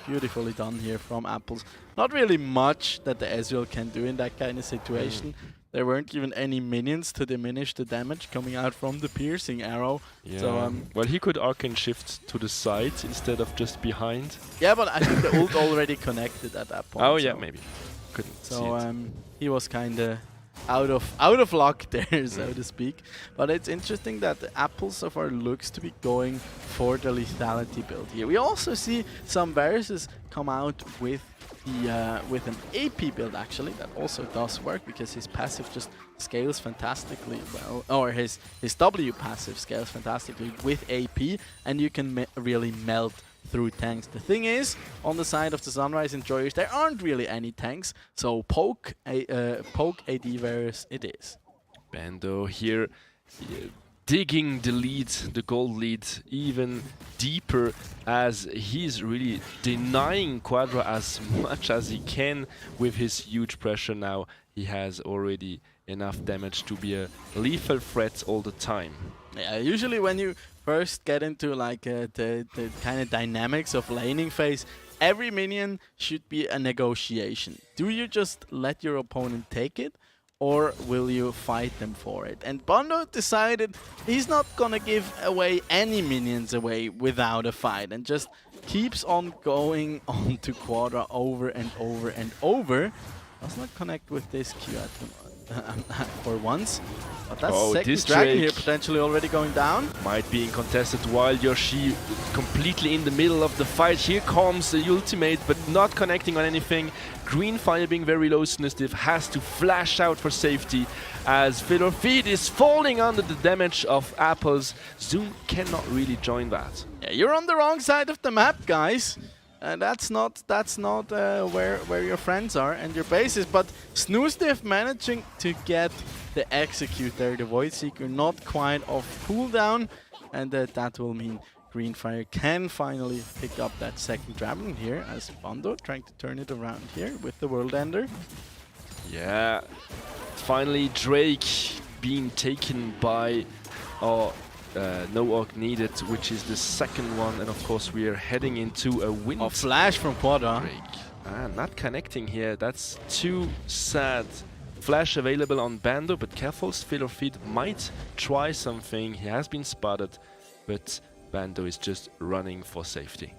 beautifully done here from Apples. Not really much that the Ezreal can do in that kind of situation. There weren't even any minions to diminish the damage coming out from the piercing arrow. Yeah. So, well, he could arcane shift to the side instead of just behind. yeah, but I think the ult already connected at that point. Oh yeah, so. maybe. Couldn't see So it. he was kind of out of luck there, so to speak. But it's interesting that the Apple so far looks to be going for the lethality build here. We also see some Varus come out with the with an AP build actually that also does work because his passive just scales fantastically well, or his W passive scales fantastically with AP, and you can really melt through tanks. The thing is, on the side of the Sunrise Enjoyers, there aren't really any tanks, so poke AD Varus it is. Bando here digging the lead, the gold lead, even deeper as he's really denying Quadra as much as he can with his huge pressure now. He has already enough damage to be a lethal threat all the time. Yeah, usually when you first get into like the kind of dynamics of laning phase, every minion should be a negotiation. Do you just let your opponent take it, or will you fight them for it? And Bando decided he's not gonna give away any minions away without a fight, and just keeps on going on to Quadra over and over and over. Does not connect with this Q at the for once. But that's second dragon here potentially already going down. Might be in contested while Yoshi completely in the middle of the fight. Here comes the ultimate, but not connecting on anything. Greenfire being very low, Snoostiff has to flash out for safety as Philofeed is falling under the damage of Apples. Zoom cannot really join that. Yeah, you're on the wrong side of the map, guys. That's not where your friends are and your base is. But Snoostiff managing to get the execute there, the Void Seeker not quite off cooldown, and that will mean Greenfire can finally pick up that second dragon here as Bando trying to turn it around here with the World Ender. Yeah, finally Drake being taken by no orc needed, which is the second one, and of course we are heading into a win. A flash from Quadra. Drake. Not connecting here, that's too sad. Flash available on Bando, but careful, Philofeed might try something. He has been spotted, but Bando is just running for safety.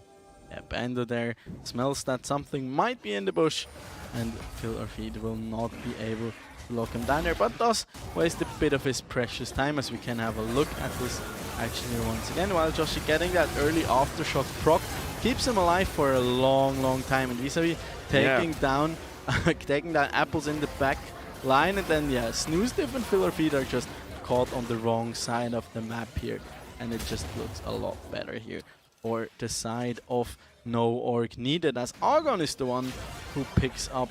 Yeah, Bando there smells that something might be in the bush, and Philofeed will not be able to lock him down there, but does waste a bit of his precious time as we can have a look at this action here once again. While Joshi getting that early aftershock proc keeps him alive for a long time, and Vis-a-vis taking down Apples in the back line, and then yeah, Snoostiff and Philofeed are just caught on the wrong side of the map here, and it just looks a lot better here for the side of no orc needed, as Argon is the one who picks up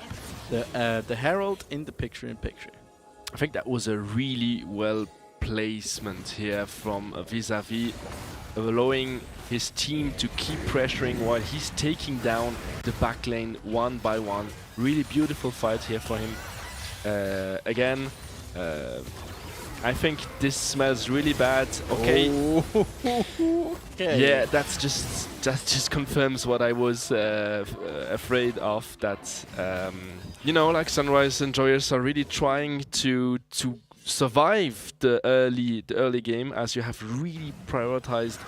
the Herald in the picture-in-picture. I think that was a really well placement here from Vis-a-vis, allowing his team to keep pressuring while he's taking down the back lane one by one. Really beautiful fight here for him. Again, I think this smells really bad. Okay. Okay. Yeah, that just confirms what I was afraid of. That you know, like Sunrise Enjoyers are really trying to survive the early game, as you have really prioritized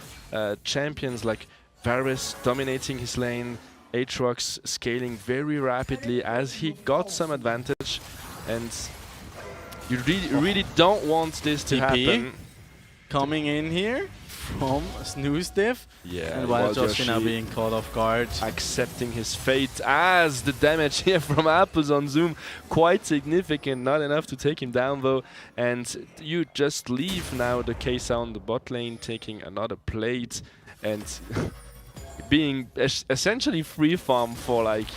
champions like Varus dominating his lane, Aatrox scaling very rapidly as he got some advantage, and you really don't want this to happen. coming in here from Snoostiff. Yeah, and Wild Joshi now Joshi being caught off guard. accepting his fate, as the damage here from Apples on Zoom quite significant, not enough to take him down though, and you just leave now the case on the bot lane, taking another plate and being essentially free farm for like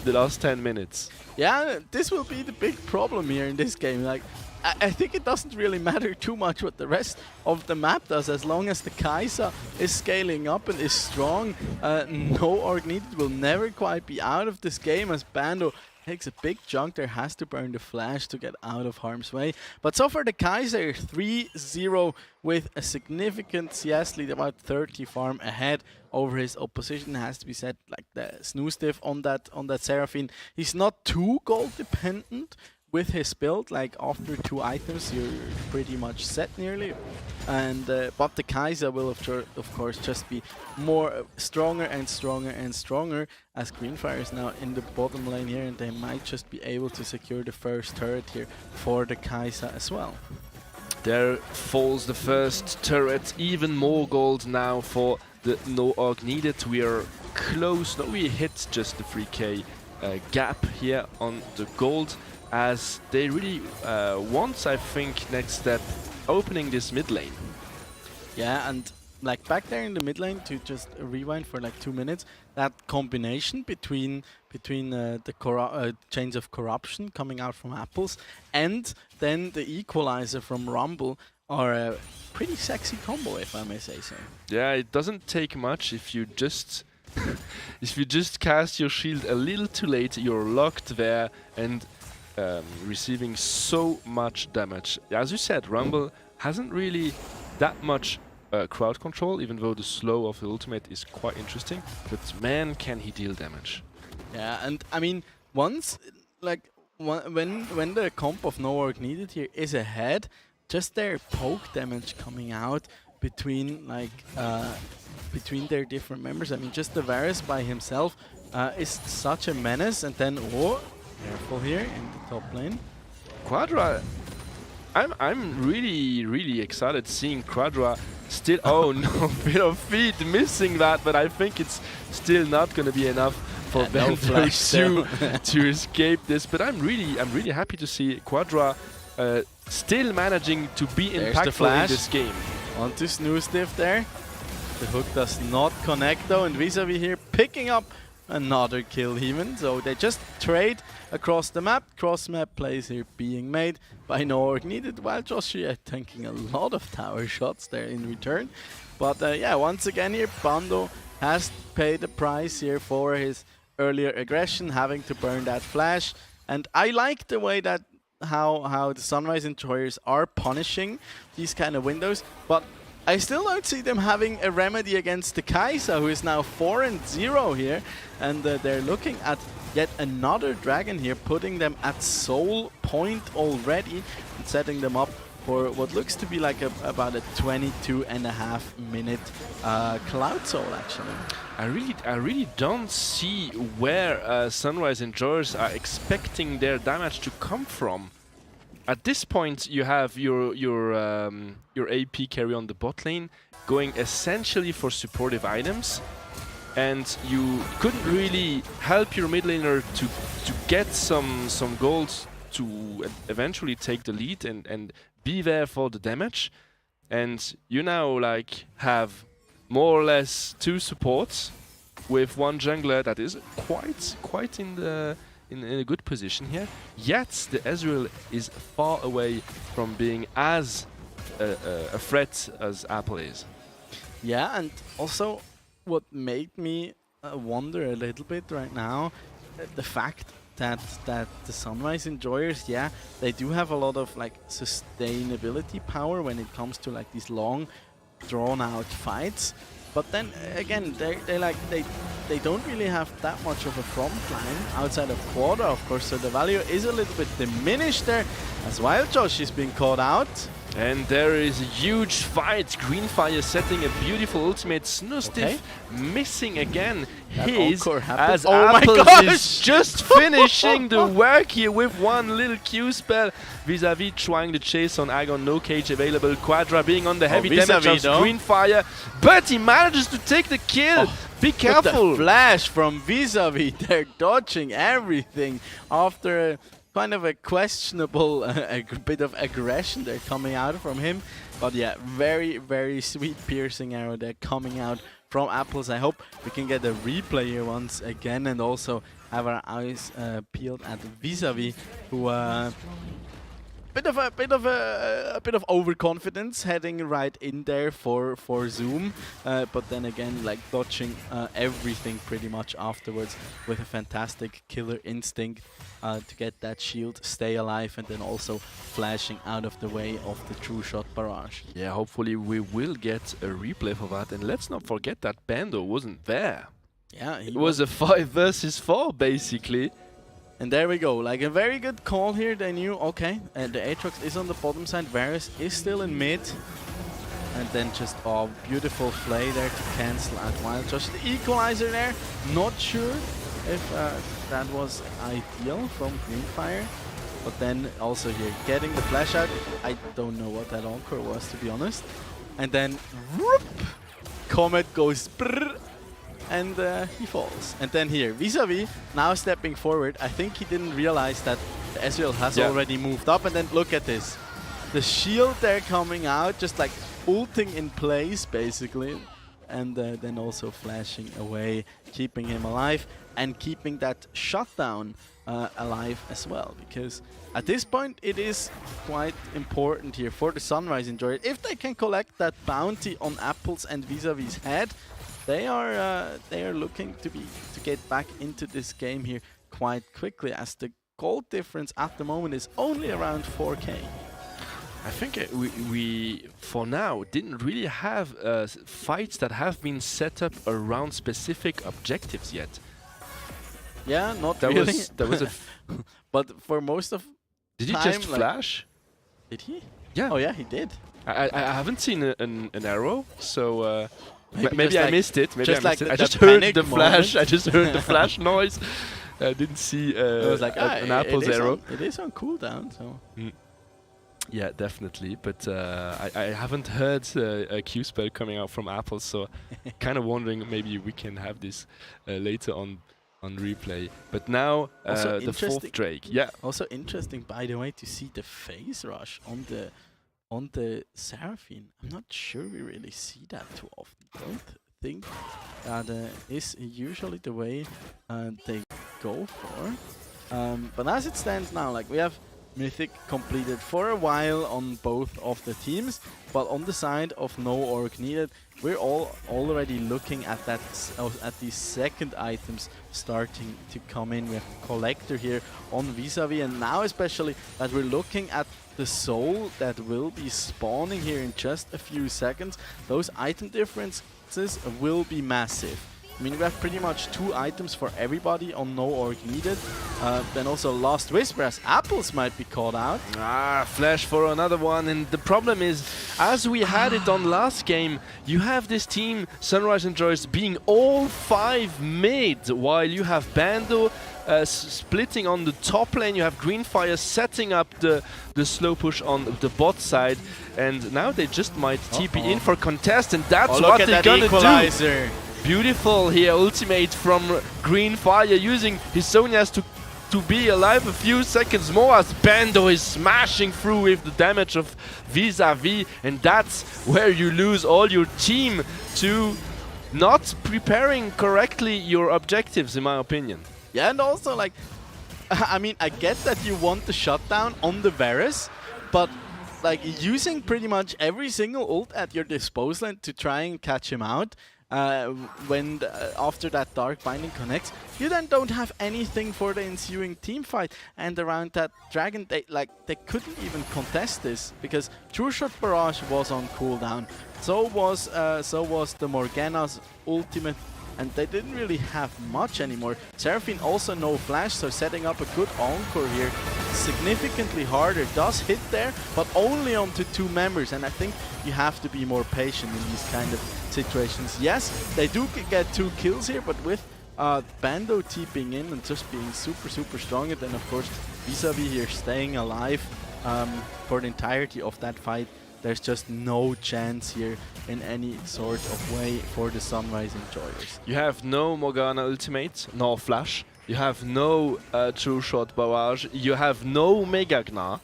the last 10 minutes. Yeah, this will be the big problem here in this game. Like, I think it doesn't really matter too much what the rest of the map does, as long as the Kai'Sa is scaling up and is strong. No Org needed will never quite be out of this game, as Bando takes a big chunk there, has to burn the flash to get out of harm's way. But so far the Kai'Sa 3-0 with a significant CS lead, about 30 farm ahead over his opposition. Has to be said, like the Snoostiff on that Seraphine, he's not too gold dependent with his build. Like after 2 items you're pretty much set nearly, and but the Kai'Sa will of course just be more stronger and stronger and stronger, as Greenfire is now in the bottom lane here, and they might just be able to secure the first turret here for the Kai'Sa as well. There falls the first turret, even more gold now for the no Org needed. We are close, no, we hit just the 3k gap here on the gold, as they really want, I think, next step, opening this mid lane. Yeah, and like back there in the mid lane, to just rewind for like 2 minutes, that combination between the chains of corruption coming out from Apples and then the equalizer from Rumble are a pretty sexy combo, if I may say so. Yeah, it doesn't take much if you just if you just cast your shield a little too late, you're locked there and receiving so much damage. As you said, Rumble hasn't really that much crowd control, even though the slow of the ultimate is quite interesting, but man, can he deal damage. Yeah, and I mean, once, like, when the comp of no Org needed here is ahead, just their poke damage coming out between, like, between their different members. I mean, just the Varus by himself is such a menace, and then, oh, careful here in the top lane. Quadra, I'm really excited seeing Quadra still. Oh no, bit of feet missing that, but I think it's still not going to be enough for them to escape this. But I'm really happy to see Quadra still managing to be impactful in this game. Onto Snoostiff there. The hook does not connect though, and Vis-a-Vis here picking up another kill even. So they just trade across the map. Cross-map plays here being made by no Org needed, while Joshi taking a lot of tower shots there in return. But yeah, once again here, Bando has paid the price here for his earlier aggression, having to burn that flash. And I like the way that how the Sunrise Enjoyers are punishing these kind of windows, but I still don't see them having a remedy against the Kai'Sa, who is now 4-0 here, and they're looking at yet another dragon here, putting them at soul point already and setting them up for what looks to be like about a 22.5-minute Cloud Soul actually. I really don't see where Sunrise Enjoyers are expecting their damage to come from. At this point, you have your AP carry on the bot lane going essentially for supportive items, and you couldn't really help your mid laner to get some gold to eventually take the lead and be there for the damage. And you now like have more or less 2 supports with 1 jungler that is quite in a good position here. Yet the Ezreal is far away from being as a threat as Apple is. Yeah, and also what made me wonder a little bit right now, the fact that the Sunrise Enjoyers, yeah, they do have a lot of like sustainability power when it comes to like these long drawn out fights. But then again, they don't really have that much of a front line outside of Quadra, of course, so the value is a little bit diminished there, as Wild Josh is being caught out. And there is a huge fight. Greenfire setting a beautiful ultimate. Snustif missing again his, as Apples is just finishing the work here with one little Q spell. Vis-a-vis trying to chase on Agon, no cage available. Quadra being on the heavy damage of Greenfire, but he manages to take the kill. Be careful. The flash from Vis-a-vis, they're dodging everything after a kind of a questionable a bit of aggression they're coming out from him. But yeah, very, very sweet piercing arrow there coming out from Apples. I hope we can get a replay here once again and also have our eyes peeled at Vis-a-vis, who a bit of overconfidence heading right in there for Zoom, but then again like dodging everything pretty much afterwards with a fantastic killer instinct to get that shield, stay alive, and then also flashing out of the way of the true shot barrage. Yeah, hopefully we will get a replay for that, and let's not forget that Bando wasn't there. Yeah, it was a 5 versus 4 basically. And there we go, like a very good call here. They knew, okay, the Aatrox is on the bottom side, Varus is still in mid. And then just, oh, beautiful play there to cancel out Wild. Just the equalizer there, not sure if that was ideal from Greenfire. But then also here, getting the flash out, I don't know what that encore was, to be honest. And then, whoop, Comet goes brrr, and he falls. And then here, Vis-a-vis now stepping forward. I think he didn't realize that the Ezreal has already moved up. And then look at this. The shield there coming out, just like ulting in place basically. And then also flashing away, keeping him alive and keeping that shutdown alive as well. Because at this point it is quite important here for the Sunrise Enjoyer. If they can collect that bounty on Apples and Vis-a-vis head, they are looking to get back into this game here quite quickly, as the gold difference at the moment is only around 4k. I think we for now didn't really have fights that have been set up around specific objectives yet. Yeah, not really. There was a but for most of did he just flash? Did he? Yeah. Oh yeah, he did. I haven't seen an arrow, so. Maybe I missed it. Maybe I missed it. I just heard the flash. I just heard the flash noise. I didn't see it was like, an Apple's arrow. It is on cooldown, so. Yeah, definitely. But I haven't heard a Q spell coming out from Apple, so kind of wondering maybe we can have this later on replay. But now the fourth Drake. Yeah. Also interesting, by the way, to see the phase rush on the Seraphine. I'm not sure we really see that too often. Don't think that is usually the way they go for. But as it stands now, like we have Mythic completed for a while on both of the teams, but on the side of no orc needed, we're all already looking at that at these second items starting to come in. We have Collector here on Vis-a-vis, and now especially that we're looking at the soul that will be spawning here in just a few seconds. Those item differences will be massive. I mean, we have pretty much 2 items for everybody on no orc needed. Then also Last Whisper, as Apples might be called out. Flash for another one. And the problem is, as we had it on last game, you have this team, Sunrise Enjoyers, being all 5 mid, while you have Bando splitting on the top lane. You have Greenfire setting up the slow push on the bot side. And now they just might TP in for contest, and that's what they're gonna do. Beautiful here, ultimate from Greenfire, using his Sonias to be alive a few seconds more, as Bando is smashing through with the damage of Vis-a-vis, and that's where you lose all your team to not preparing correctly your objectives, in my opinion. Yeah, and also like, I mean, I get that you want the shutdown on the Varus, but like using pretty much every single ult at your disposal to try and catch him out, when after that Dark Binding connects, you then don't have anything for the ensuing team fight. And around that Dragon, they couldn't even contest this, because True Shot Barrage was on cooldown. So was the Morgana's ultimate and they didn't really have much anymore. Seraphine also no flash, so setting up a good encore here, significantly harder. Does hit there, but only onto 2 members, and I think you have to be more patient in these kind of situations. Yes, they do get 2 kills here, but with Bando TPing in and just being super strong, and then of course Vis-a-Vis here staying alive for the entirety of that fight. There's just no chance here in any sort of way for the Sunrise Enjoyers. You have no Morgana ultimate, no flash. You have no true shot barrage. You have no Mega Gna.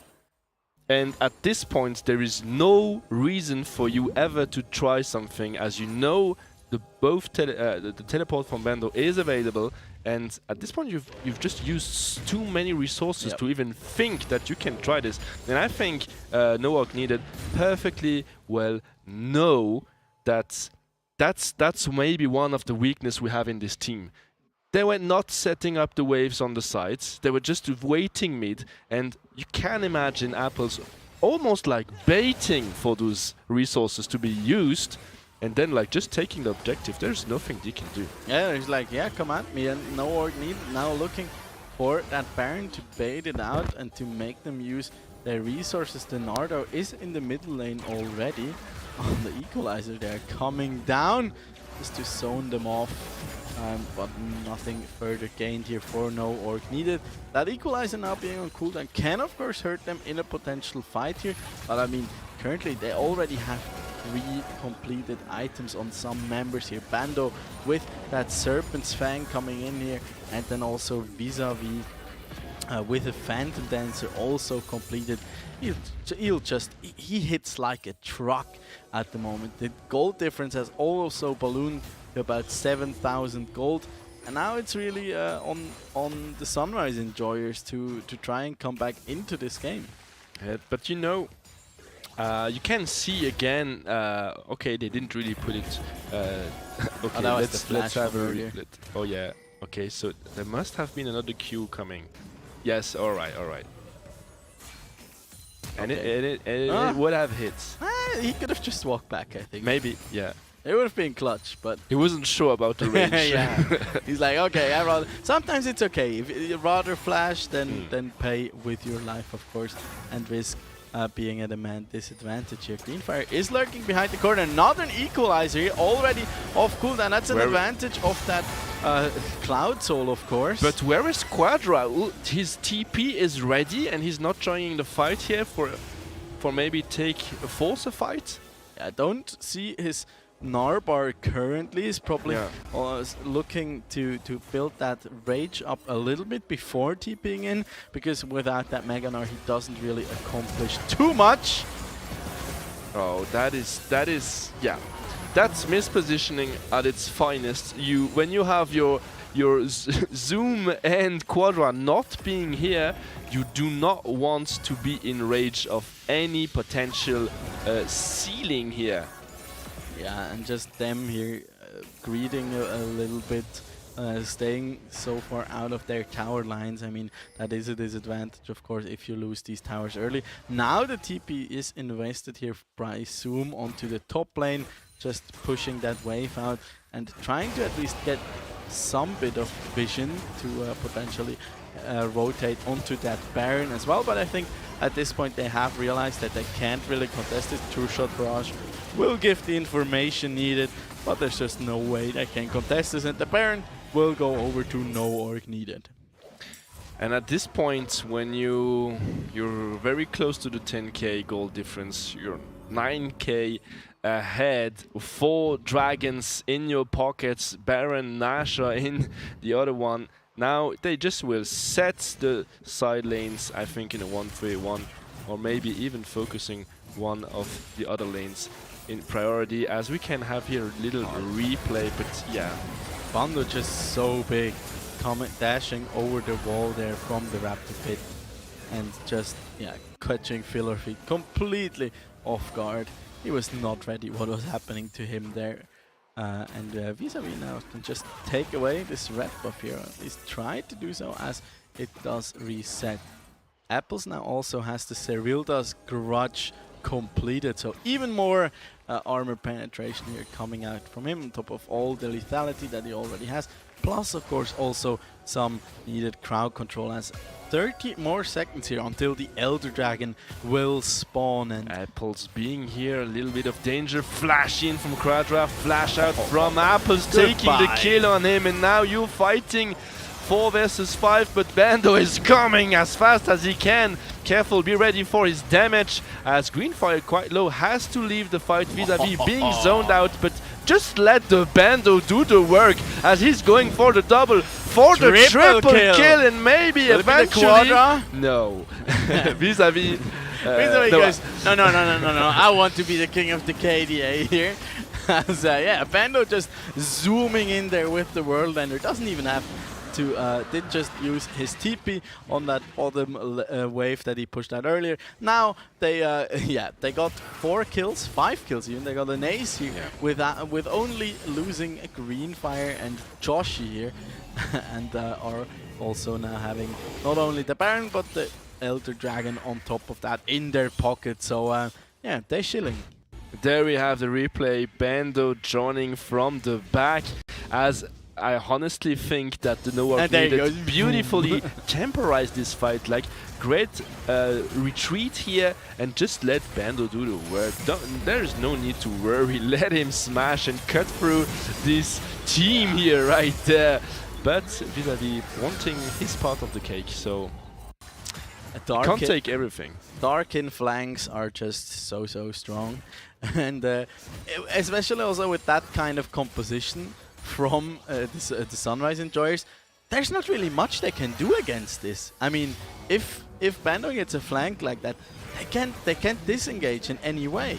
And at this point, there is no reason for you ever to try something, as you know the teleport from Bando is available, and at this point you've just used too many resources to even think that you can try this. And I think No Work Needed perfectly well know that that's maybe one of the weaknesses we have in this team. They were not setting up the waves on the sides, they were just waiting mid, and you can imagine Apples almost like baiting for those resources to be used, and then like just taking the objective. There's nothing they can do. Yeah, he's like, yeah, come at me, and No Work Needed now looking for that Baron to bait it out and to make them use their resources. The Nardo is in the middle lane already on the equalizer. They're coming down just to zone them off, but nothing further gained here for No Work Needed. That equalizer now being on cooldown can of course hurt them in a potential fight here, but I mean currently they already have 3 completed items on some members here. Bando with that Serpent's Fang coming in here, and then also Vis-a-Vis with a Phantom Dancer also completed. He hits like a truck at the moment. The gold difference has also ballooned to about 7,000 gold, and now it's really on the Sunrise Enjoyers to try and come back into this game. But you know, you can see again. Okay, they didn't really put it. Okay, let's have a replay. Oh yeah. Okay, so there must have been another Q coming. Yes. All right. And it would have hit. He could have just walked back, I think. Maybe. Yeah. It would have been clutch, but he wasn't sure about the range. Yeah. He's like, okay, sometimes it's okay. If you'd rather flash than pay with your life, of course, and risk being at a man disadvantage here. Greenfire is lurking behind the corner. Not an equalizer here, already off cooldown. That's an advantage of that Cloud Soul, of course. But where is Quadra? His TP is ready, and he's not joining the fight here for maybe force a fight. I don't see his Narbar currently. Is probably looking to build that rage up a little bit before TPing in, because without that Mega Gnar he doesn't really accomplish too much. Oh, that is yeah. That's mispositioning at its finest. When you have your Zoom and Quadra not being here, you do not want to be in rage of any potential ceiling here. Yeah, and just them here greeting a little bit, staying so far out of their tower lines. I mean, that is a disadvantage, of course, if you lose these towers early. Now the TP is invested here by Zoom onto the top lane, just pushing that wave out and trying to at least get some bit of vision to potentially rotate onto that Baron as well. But I think at this point they have realized that they can't really contest this. True Shot Barrage will give the information needed, but there's just no way they can contest this, and the Baron will go over to No Work Needed. And at this point, when you're very close to the 10k gold difference, you're 9k ahead, 4 dragons in your pockets, Baron, Nasha in the other one. Now they just will set the side lanes, I think, in a 1-3-1, or maybe even focusing one of the other lanes in priority, as we can have here a little replay. But yeah, Bando just so big, dashing over the wall there from the Raptor pit, and just catching Filler Feet completely off guard. He was not ready what was happening to him there. And Vis-a-Vis now can just take away this red buff here, at least try to do so, as it does reset. Apples now also has the Serilda's Grudge completed, so even more armor penetration here coming out from him on top of all the lethality that he already has. Plus, of course, also some needed crowd control, as 30 more seconds here until the Elder Dragon will spawn. And Apples being here, a little bit of danger. Flash in from Quadra, flash out from Apples, taking the kill on him, and now you're fighting 4 versus 5, but Bando is coming as fast as he can. Careful, be ready for his damage, as Greenfire quite low, has to leave the fight vis-a-vis being zoned out, but just let the Bando do the work, as he's going for the double, for the triple kill, and maybe eventually... No. Vis-a-vis... goes, no, I want to be the king of the KDA here. As, yeah, Bando just zooming in there with the World Ender, doesn't even have to did just use his TP on that bottom wave that he pushed out earlier. Now they yeah, they got 4 kills, 5 kills even. They got an ace here with only losing a Greenfire and Joshi here, and are also now having not only the Baron but the Elder Dragon on top of that in their pocket. So yeah, they're chilling. There we have the replay. Bando joining from the back, as I honestly think that the Noah needed beautifully temporize this fight. Like, great retreat here, and just let Bando do the work. There is no need to worry. Let him smash and cut through this team here right there. But vis-a-vis wanting his part of the cake, so can't take everything. Darkin flanks are just so strong, and especially also with that kind of composition from the Sunrise Enjoyers, there's not really much they can do against this. I mean, if Bando gets a flank like that, they can't disengage in any way.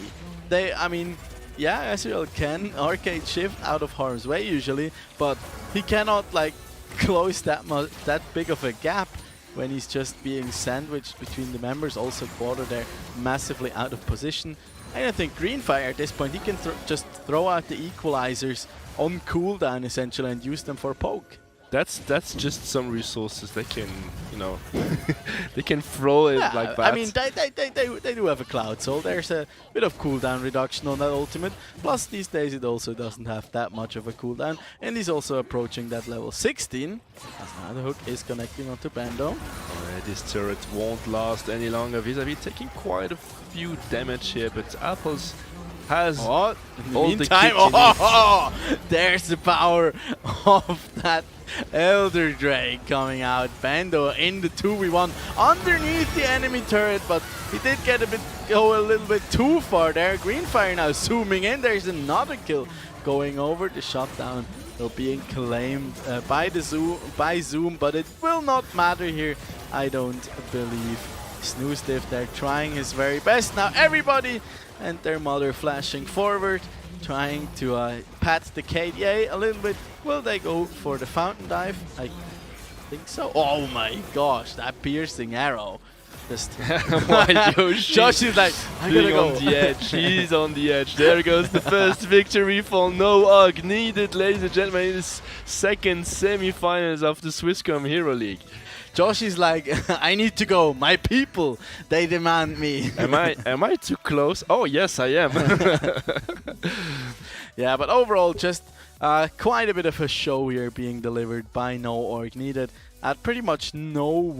I mean, yeah, SRE can arcade shift out of harm's way usually, but he cannot like close that big of a gap when he's just being sandwiched between the members. Also, Quarter there massively out of position. I think Greenfire at this point, he can just throw out the equalizers on cooldown essentially and use them for poke. That's just some resources they can, you know, they can throw it like that. I mean, they do have a Cloud Soul. There's a bit of cooldown reduction on that ultimate. Plus, these days it also doesn't have that much of a cooldown, and he's also approaching that level 16. As now the hook is connecting onto Bando. This turret won't last any longer. Vis-a-vis taking quite a few damage here, but Apples has all the kit there's the power of that Elder Drake coming out. Bando in the 2v1 underneath the enemy turret, but he did go a little bit too far there. Greenfire now zooming in. There's another kill going over the shutdown, though being claimed by Zoom, but it will not matter here, I don't believe. Snoostiff there trying his very best. Now everybody and their mother flashing forward, trying to pat the KDA a little bit. Will they go for the fountain dive? I think so. Oh my gosh, that piercing arrow. Just Josh is like, I gotta go. On the edge. He's on the edge. There goes the first victory for No Ugg. Needed, ladies and gentlemen, in this second semi-finals of the Swisscom Hero League. Josh is like, I need to go. My people, they demand me. Am I too close? Oh yes, I am. Yeah, but overall, just quite a bit of a show here being delivered by No Org Needed. At pretty much no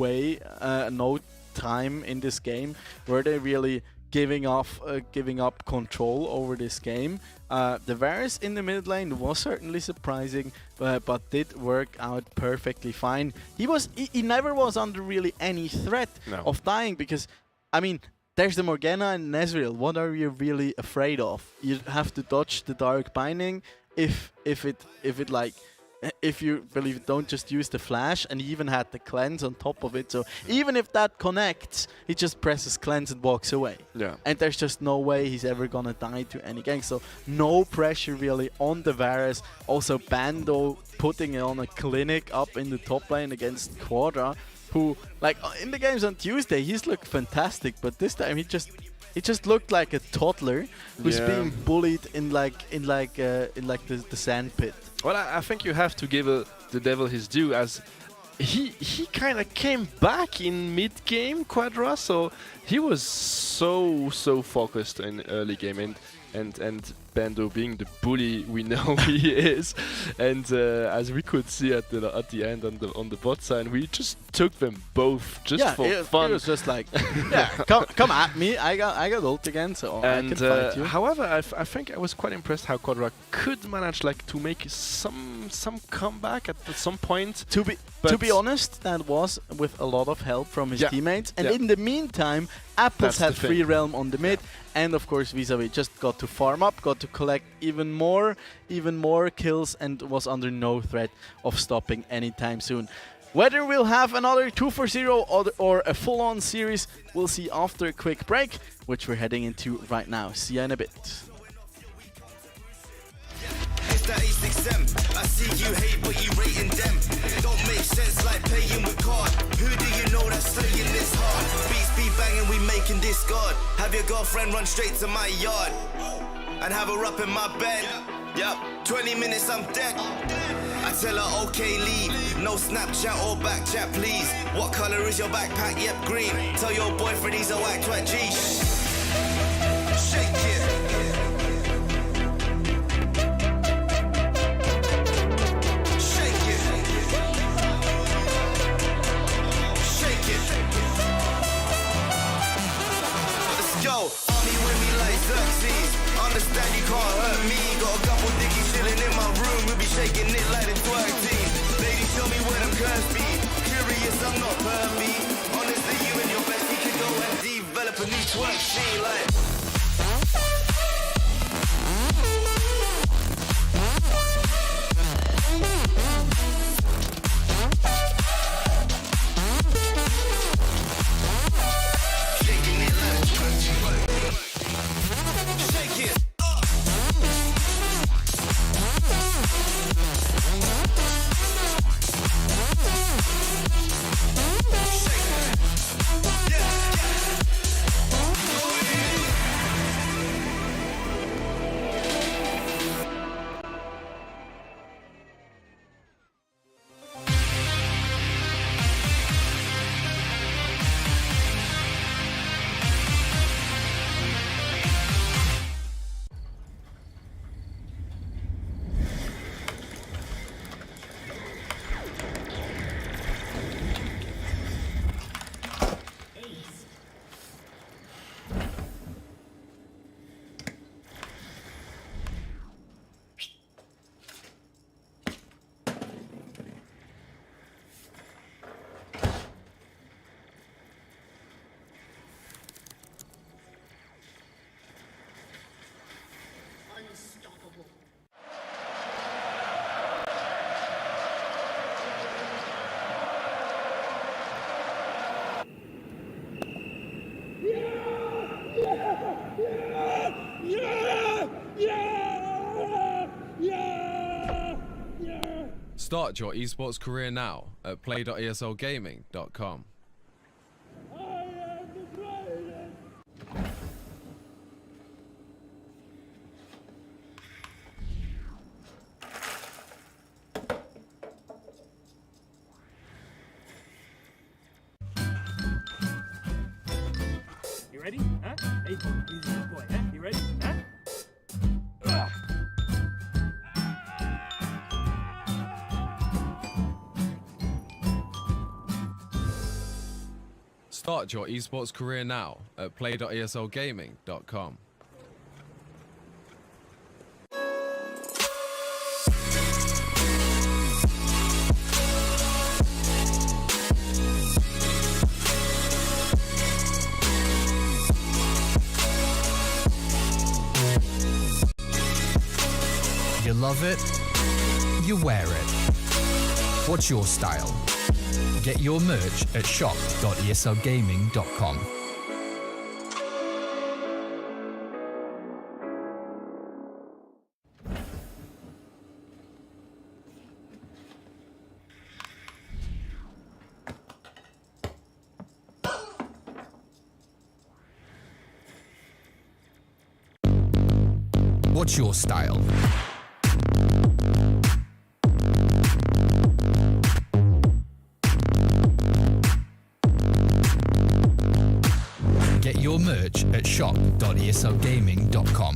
time in this game were they really giving up control over this game. The Varus in the mid lane was certainly surprising, but did work out perfectly fine. He never was under really any threat of dying, because I mean, there's the Morgana and Nezreal. What are you really afraid of? You have to dodge the Dark Binding if you believe it, don't just use the flash, and he even had the cleanse on top of it. So even if that connects, he just presses cleanse and walks away. Yeah. And there's just no way he's ever gonna die to any gank. So no pressure really on the Varus. Also Bando putting it on a clinic up in the top lane against Quadra, who, like, in the games on Tuesday, he's looked fantastic, but this time he just looked like a toddler who's being bullied in the sand pit. Well, I think you have to give the devil his due, as he kind of came back in mid-game, Quadra, so he was so focused in early game, and Bando being the bully we know he is, and as we could see at the end on the bot side, we just took them both just for fun. It was just like, yeah, come at me. I got ult again, so I can fight you. However, I think I was quite impressed how Quadra could manage like to make some comeback at some point. To be honest, that was with a lot of help from his teammates, and in the meantime, Apples had free realm on the mid, and of course Vis-a-Vis just got to farm up, got to collect even more kills, and was under no threat of stopping anytime soon. Whether we'll have another 2-4-0 or a full-on series, we'll see after a quick break, which we're heading into right now. See ya in a bit. That A6M. I see you hate, but you rating them. Don't make sense like paying with card. Who do you know that's slaying this hard? Beats be banging, we making this god. Have your girlfriend run straight to my yard and have her up in my bed. Yup, 20 minutes I'm dead. I tell her okay, leave. No Snapchat or back chat, please. What color is your backpack? Yep, green. Tell your boyfriend he's a whack twat G. Shake it. Understand you can't hurt me. Got a couple dickies chilling in my room. We'll be shaking it like the twerk team. Ladies, tell me where them curves be. Curious, I'm not pervy. Honestly, you and your bestie could go and develop a new twerk scene like. Start your esports career now at play.eslgaming.com. You ready? Huh? Hey, he's a good boy, huh? You ready? Huh? Start your esports career now at play.eslgaming.com. You love it, you wear it. What's your style? Get your merch at shop.eslgaming.com. What's your style? Get your merch at shop.esogaming.com.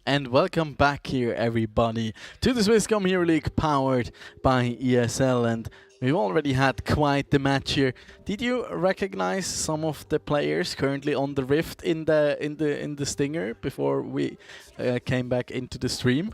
And welcome back here, everybody, to the Swisscom Hero League powered by ESL. And we've already had quite the match here. Did you recognize some of the players currently on the Rift in the Stinger before we came back into the stream?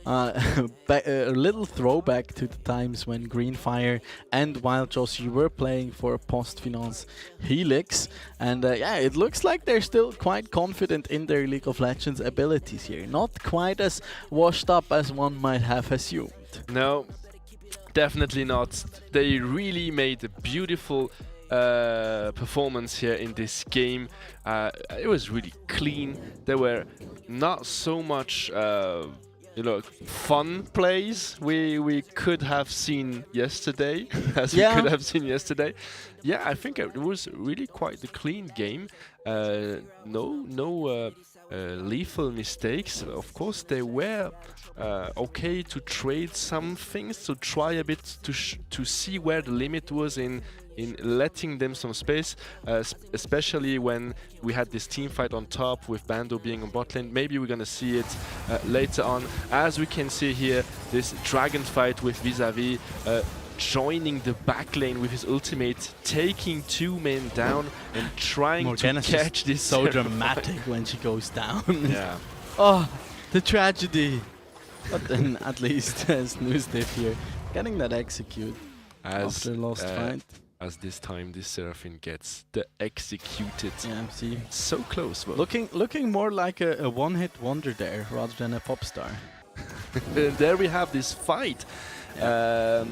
A little throwback to the times when Greenfire and Wild Josie were playing for Postfinance Helix, and yeah, it looks like they're still quite confident in their League of Legends abilities here. Not quite as washed up as one might have assumed. No, definitely not. They really made a beautiful performance here in this game. It was really clean. There were not so much fun plays we could have seen yesterday, as we could have seen yesterday. Yeah, I think it was really quite a clean game. No lethal mistakes. Of course, they were okay to trade some things, to try a bit to see where the limit was in letting them some space, especially when we had this team fight on top with Bando being on bot lane. Maybe we're gonna see it later on. As we can see here, this dragon fight with Vis-a-Vis joining the back lane with his ultimate, taking 2 men down and trying Morgana's to catch this. So dramatic when she goes down. Yeah. Oh, the tragedy. But then at least Snoostiff here getting that execute after lost fight. As this time this Seraphine gets the executed. Yeah, see. So close. Well. Looking more like a one-hit wonder there rather than a pop star. And there we have this fight. Where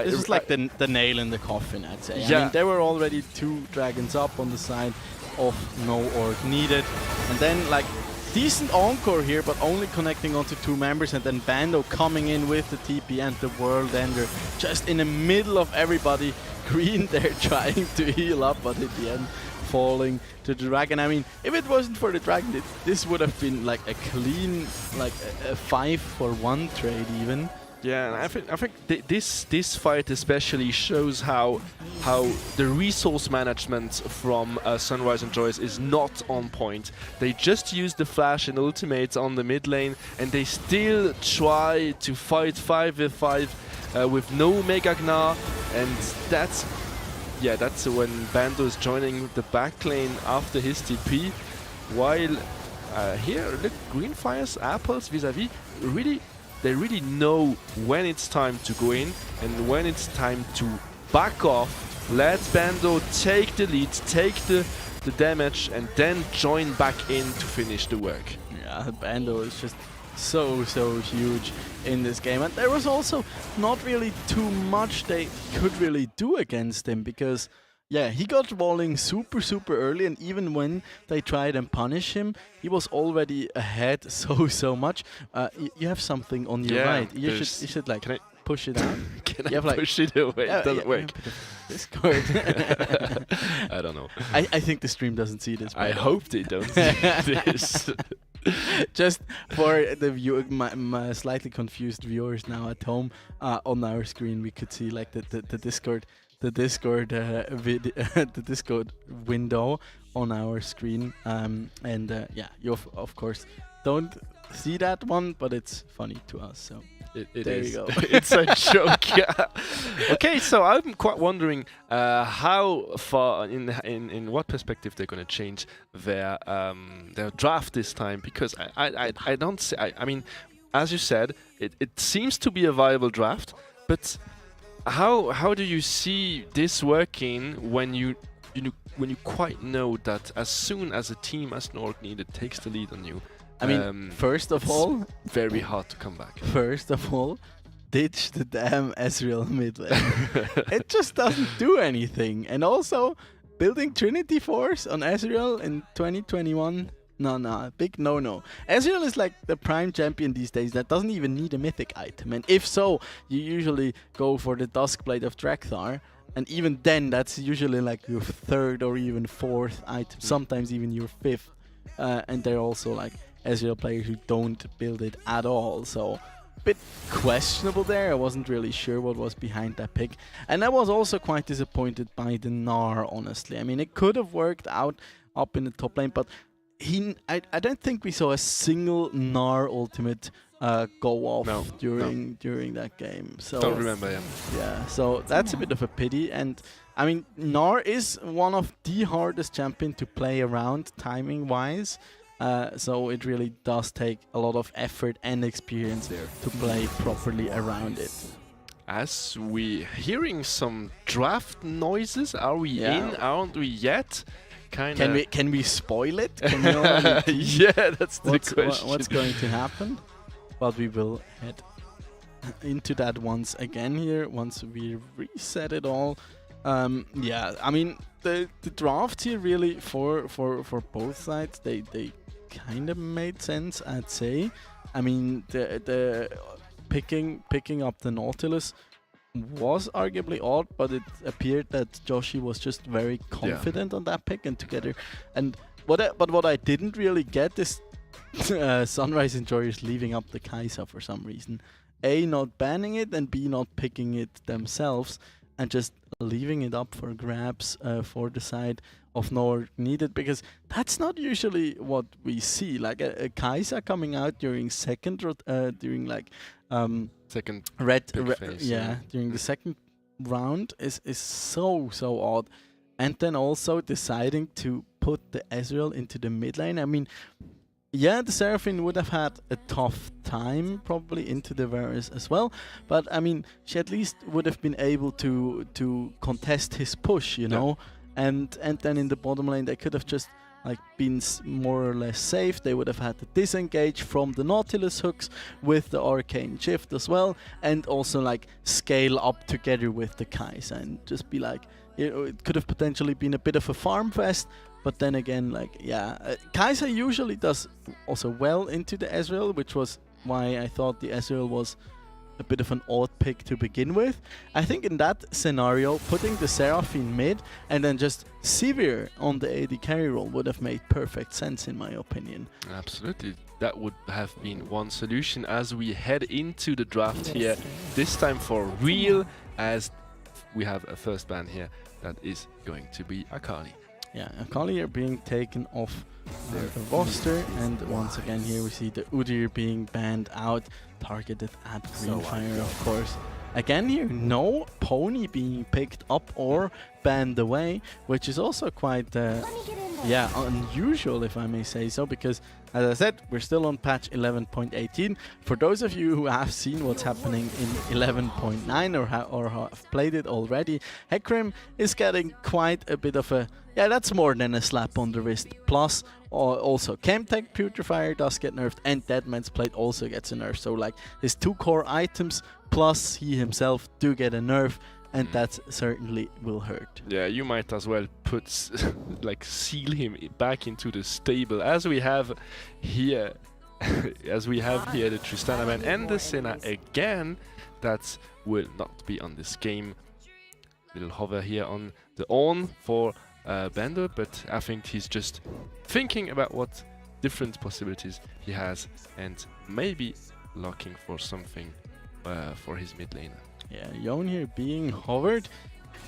this is like the nail in the coffin, I'd say. Yeah. I mean, there were already 2 dragons up on the side of no org needed, and then like decent encore here, but only connecting onto 2 members, and then Bando coming in with the TP and the World Ender just in the middle of everybody. Green there trying to heal up, but at the end falling to the dragon. I mean, if it wasn't for the dragon, this would have been like a clean, like a 5-for-1 trade even. Yeah, and I think this fight especially shows how the resource management from Sunrise and Joyce is not on point. They just use the flash and ultimates on the mid lane, and they still try to fight 5v5 with no Mega Gnar, and that's when Bando is joining the back lane after his TP, while here look, Greenfire's apples Vis-a-Vis they really know when it's time to go in and when it's time to back off, let Bando take the lead, take the damage, and then join back in to finish the work. Yeah, Bando is just so huge in this game, and there was also not really too much they could really do against him, because yeah, he got walling super early, and even when they tried and punish him, he was already ahead so much. You have something on your right. You should like push it out. Can I push it away? It doesn't work. Discord. I don't know. I think the stream doesn't see this. I hope they don't see this. Just for the my slightly confused viewers now at home, on our screen we could see like the Discord. The Discord window on our screen, and yeah, you of course don't see that one, but it's funny to us. So It there is. you go. It's a joke. Yeah. Okay, so I'm quite wondering how far, in what perspective, they're going to change their draft this time, because I don't see. I mean, as you said, it seems to be a viable draft, but how do you see this working when you quite know that as soon as a team as Norg Needed takes the lead on you? I mean, first of all, very hard to come back. First of all, ditch the damn Ezreal mid lane. It just doesn't do anything. And also, building Trinity Force on Ezreal in 2021, no, big no-no. Ezreal is like the prime champion these days that doesn't even need a mythic item. And if so, you usually go for the Duskblade of Drekthar. And even then, that's usually like your third or even fourth item, sometimes even your fifth. And they're also like Ezreal players who don't build it at all, so a bit questionable there. I wasn't really sure what was behind that pick, and I was also quite disappointed by the Gnar, honestly. I mean, it could have worked out up in the top lane, but I don't think we saw a single Gnar ultimate go off during that game. So don't remember him. Yeah, so that's a bit of a pity. And I mean, Gnar is one of the hardest champion to play around timing wise. So it really does take a lot of effort and experience there to play properly around it. As we hearing some draft noises, are we in? Aren't we yet? Kinda. Can we spoil it? Can we already yeah, that's the question. What's going to happen? But we will head into that once again here once we reset it all. Yeah, I mean the draft here really for both sides they kind of made sense, I'd say. I mean the picking up the Nautilus was arguably odd, but it appeared that Joshi was just very confident on that pick and together. And what I didn't really get is Sunrise Enjoyers leaving up the Kai'Sa for some reason. A, not banning it, and B, not picking it themselves and just leaving it up for grabs for the side of Norg Needed, because that's not usually what we see. Like a Kai'Sa coming out during second during the second round is so odd. And then also deciding to put the Ezreal into the mid lane. I mean, yeah, the Seraphine would have had a tough time probably into the Varus as well, but I mean, she at least would have been able to contest his push, you know, and then in the bottom lane they could have just like been more or less safe. They would have had to disengage from the Nautilus hooks with the Arcane Shift as well, and also like scale up together with the Kai'Sa and just be like, you know, it could have potentially been a bit of a farm fest. But then again, like, Kai'Sa usually does also well into the Ezreal, which was why I thought the Ezreal was a bit of an odd pick to begin with. I think in that scenario, putting the Seraphine mid and then just Sivir on the AD carry role would have made perfect sense in my opinion. Absolutely. That would have been one solution as we head into the draft here, this time for real, as we have a first ban here that is going to be Akali. Yeah, Akali are being taken off the roster, and once again here we see the Udyr being banned out, targeted at Greenfire, of course. Again here, no pony being picked up or banned away, which is also quite unusual, if I may say so, because as I said, we're still on patch 11.18. For those of you who have seen what's happening in 11.9 or have played it already, Hecarim is getting quite a bit of a, that's more than a slap on the wrist. Plus, also Chemtech Putrefier does get nerfed, and Deadman's Plate also gets a nerf. So like his two core items plus he himself do get a nerf, and that certainly will hurt. Yeah, you might as well put seal him back into the stable, as we have here the Tristana man and the Senna again. That will not be on this game. Little hover here on the on for Bando, but I think he's just thinking about what different possibilities he has and maybe looking for something for his mid lane. Yeah, Yone here being hovered.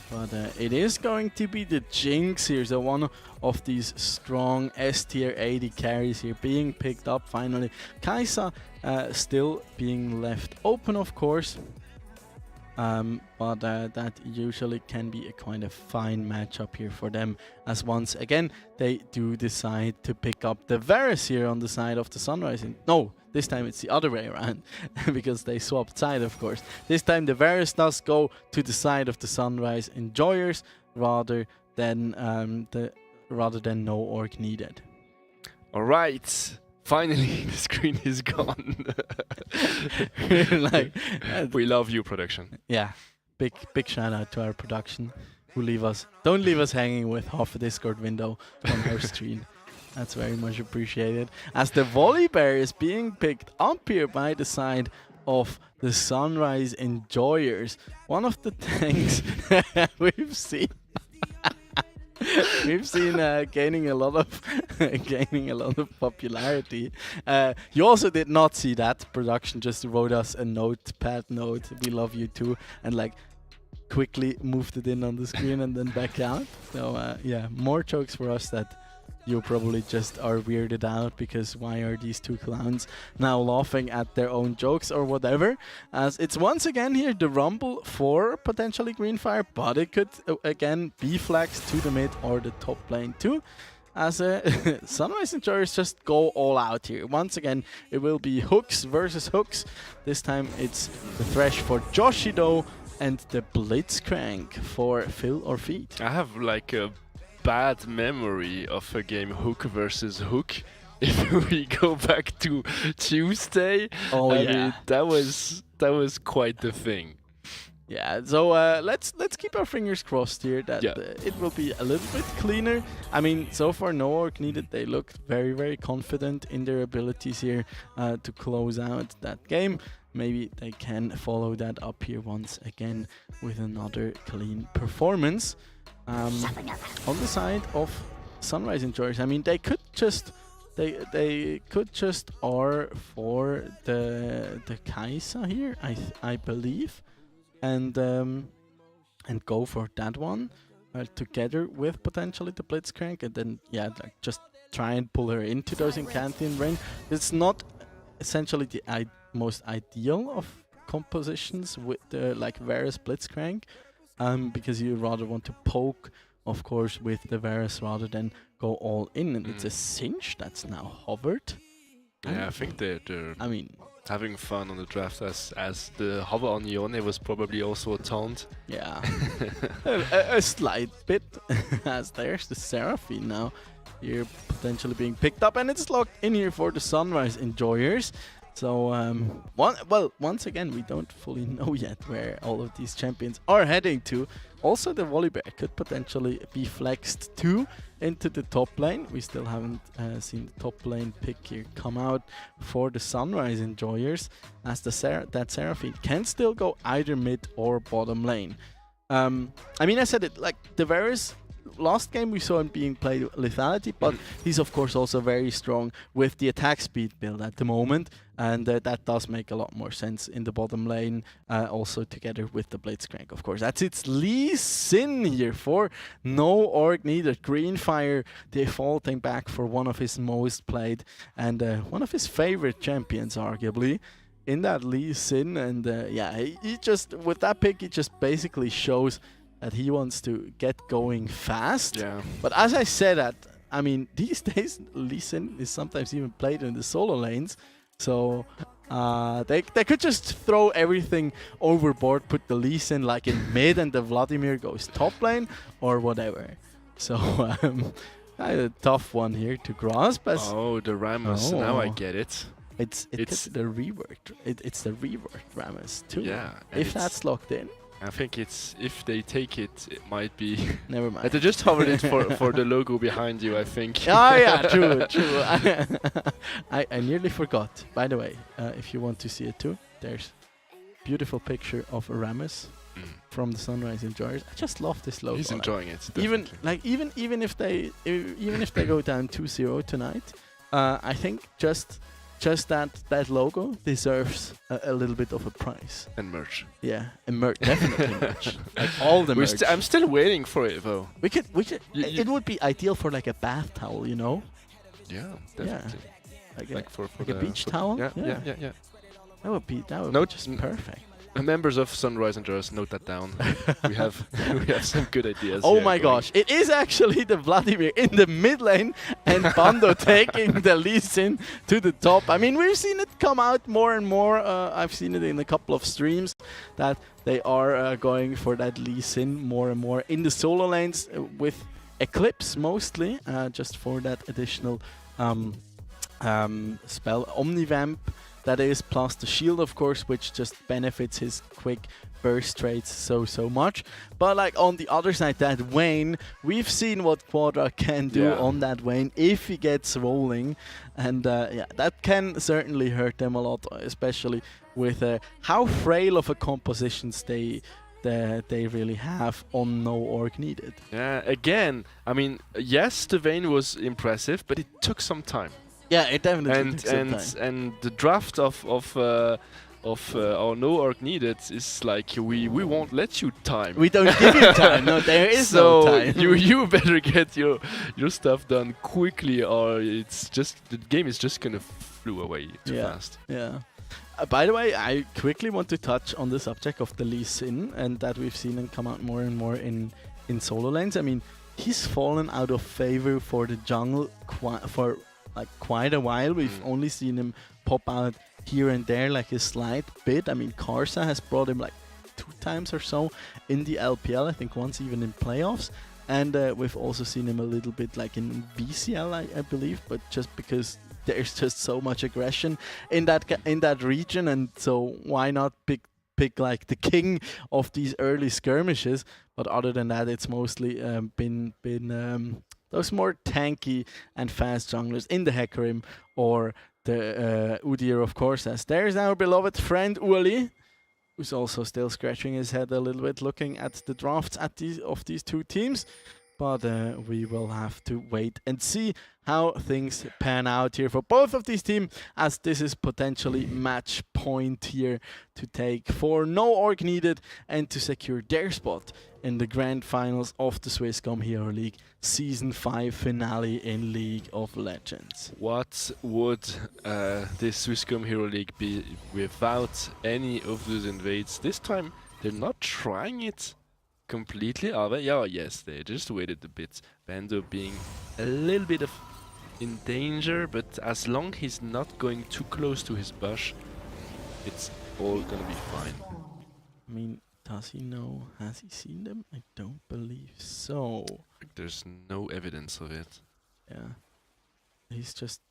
But it is going to be the Jinx here, so one of these strong S-tier 80 carries here being picked up finally. Kai'Sa still being left open, of course. But that usually can be a kind of fine matchup here for them, as once again they do decide to pick up the Varus here on the side of the Sunrise. No, this time it's the other way around, because they swapped side, of course. This time the Varus does go to the side of the Sunrise Enjoyers rather than no orc needed. All right. Finally, the screen is gone. We love you, production. Yeah, big shout out to our production, who don't leave us hanging with half a Discord window on our screen. That's very much appreciated. As the Volibear is being picked up here by the side of the Sunrise Enjoyers, one of the tanks we've seen. We've seen gaining a lot of popularity. You also did not see that. Production just wrote us a notepad note. We love you too, and like quickly moved it in on the screen and then back out. So yeah, more jokes for us that you probably just are weirded out because why are these two clowns now laughing at their own jokes or whatever. As it's once again here the rumble for potentially Greenfire, but it could again be flexed to the mid or the top lane too. As Sunrise Enjoyers just go all out here. Once again, it will be hooks versus hooks. This time it's the Thresh for Joshido and the Blitzcrank for Phil or Feed. I have like a bad memory of a game Hook versus Hook. If we go back to Tuesday, I mean, that was quite the thing. Yeah, so let's keep our fingers crossed here that it will be a little bit cleaner. I mean, so far no orc needed. They looked very, very confident in their abilities here to close out that game. Maybe they can follow that up here once again with another clean performance. On the side of Sunrise Enjoyers, I mean, they could just R for the Kai'Sa here, I believe, and go for that one together with potentially the Blitzcrank, and then like just try and pull her into those incanting range. It's not essentially the most ideal of compositions with the like Varus Blitzcrank. Because you rather want to poke, of course, with the Varus rather than go all in. And it's a cinch that's now hovered. Yeah, I think they're having fun on the draft as the hover on Yone was probably also a taunt. Yeah, a slight bit, as there's the Seraphine now here potentially being picked up, and it's locked in here for the Sunrise Enjoyers. So, once again, we don't fully know yet where all of these champions are heading to. Also, the Volibear could potentially be flexed too into the top lane. We still haven't seen the top lane pick here come out for the Sunrise Enjoyers, as that Seraphine can still go either mid or bottom lane. I mean, I said it, like, the Varus last game we saw him being played with lethality, but he's of course also very strong with the attack speed build at the moment, and that does make a lot more sense in the bottom lane, also together with the Blitzcrank, of course. That's its Lee Sin here for no orc needed. Greenfire defaulting back for one of his most played and one of his favorite champions, arguably, in that Lee Sin. And he just, with that pick, he just basically shows that he wants to get going fast. Yeah. But as I said, I mean, these days Lee Sin is sometimes even played in the solo lanes, so they could just throw everything overboard, put the Lee Sin like in mid, and the Vladimir goes top lane or whatever. So a tough one here to grasp. As the Rammus. Now I get it. It's the rework. It's the rework Rammus too. Yeah. If that's locked in. I think it's, if they take it, it might be... Never mind. They just hovered it for the logo behind you, I think. Oh yeah, true. I nearly forgot. By the way, if you want to see it too, there's a beautiful picture of Rammus from the Sunrise Enjoyers. I just love this logo. He's enjoying it. Even if they go down 2-0 tonight, I think just just that logo deserves a little bit of a price. And merch. Yeah, and merch, definitely merch. Like all the merch. I'm still waiting for it though. We could. It You- would be ideal for like a bath towel, you know? Yeah, definitely. Like For a beach for- towel. Yeah. That would be No, just perfect. Members of Sunrise Endurance, note that down. we have some good ideas. Oh here my going. gosh! It is actually the Vladimir in the mid lane and Bando taking the Lee Sin to the top. I mean, we've seen it come out more and more. I've seen it in a couple of streams that they are going for that Lee Sin more and more in the solo lanes with Eclipse mostly, just for that additional spell Omnivamp. That is, plus the shield, of course, which just benefits his quick burst rates so much. But like on the other side, that Vayne, we've seen what Quadra can do on that Vayne if he gets rolling, and that can certainly hurt them a lot, especially with how frail of a compositions they really have on no org needed. Yeah, again, I mean, yes, the Vayne was impressive, but it took some time. Yeah, it definitely took some time. And the draft of our no org needed is like we won't let you time. We don't give you time. No, there is no time. you better get your stuff done quickly, or it's just the game is just gonna flew away too fast. Yeah. By the way, I quickly want to touch on the subject of the Lee Sin, and that we've seen him come out more and more in solo lanes. I mean, he's fallen out of favor for the jungle for like quite a while. We've only seen him pop out here and there like a slight bit. I mean, Karsa has brought him like 2 times or so in the LPL, I think once even in playoffs. And we've also seen him a little bit like in VCL, I believe, but just because there's just so much aggression in that region, and so why not pick like the king of these early skirmishes? But other than that, it's mostly been those more tanky and fast junglers in the Hecarim or the Udyr, of course, as there's our beloved friend Uali, who's also still scratching his head a little bit looking at the drafts of these two teams. But we will have to wait and see how things pan out here for both of these teams, as this is potentially match point here to take for no org needed and to secure their spot in the grand finals of the Swisscom Hero League Season 5 finale in League of Legends. What would this Swisscom Hero League be without any of those invades? This time they're not trying it completely, are they? Yeah, yes, they just waited a bit. Bando being a little bit in danger, but as long he's not going too close to his bush, it's all gonna be fine. I mean, does he know? Has he seen them? I don't believe so. There's no evidence of it. Yeah. He's just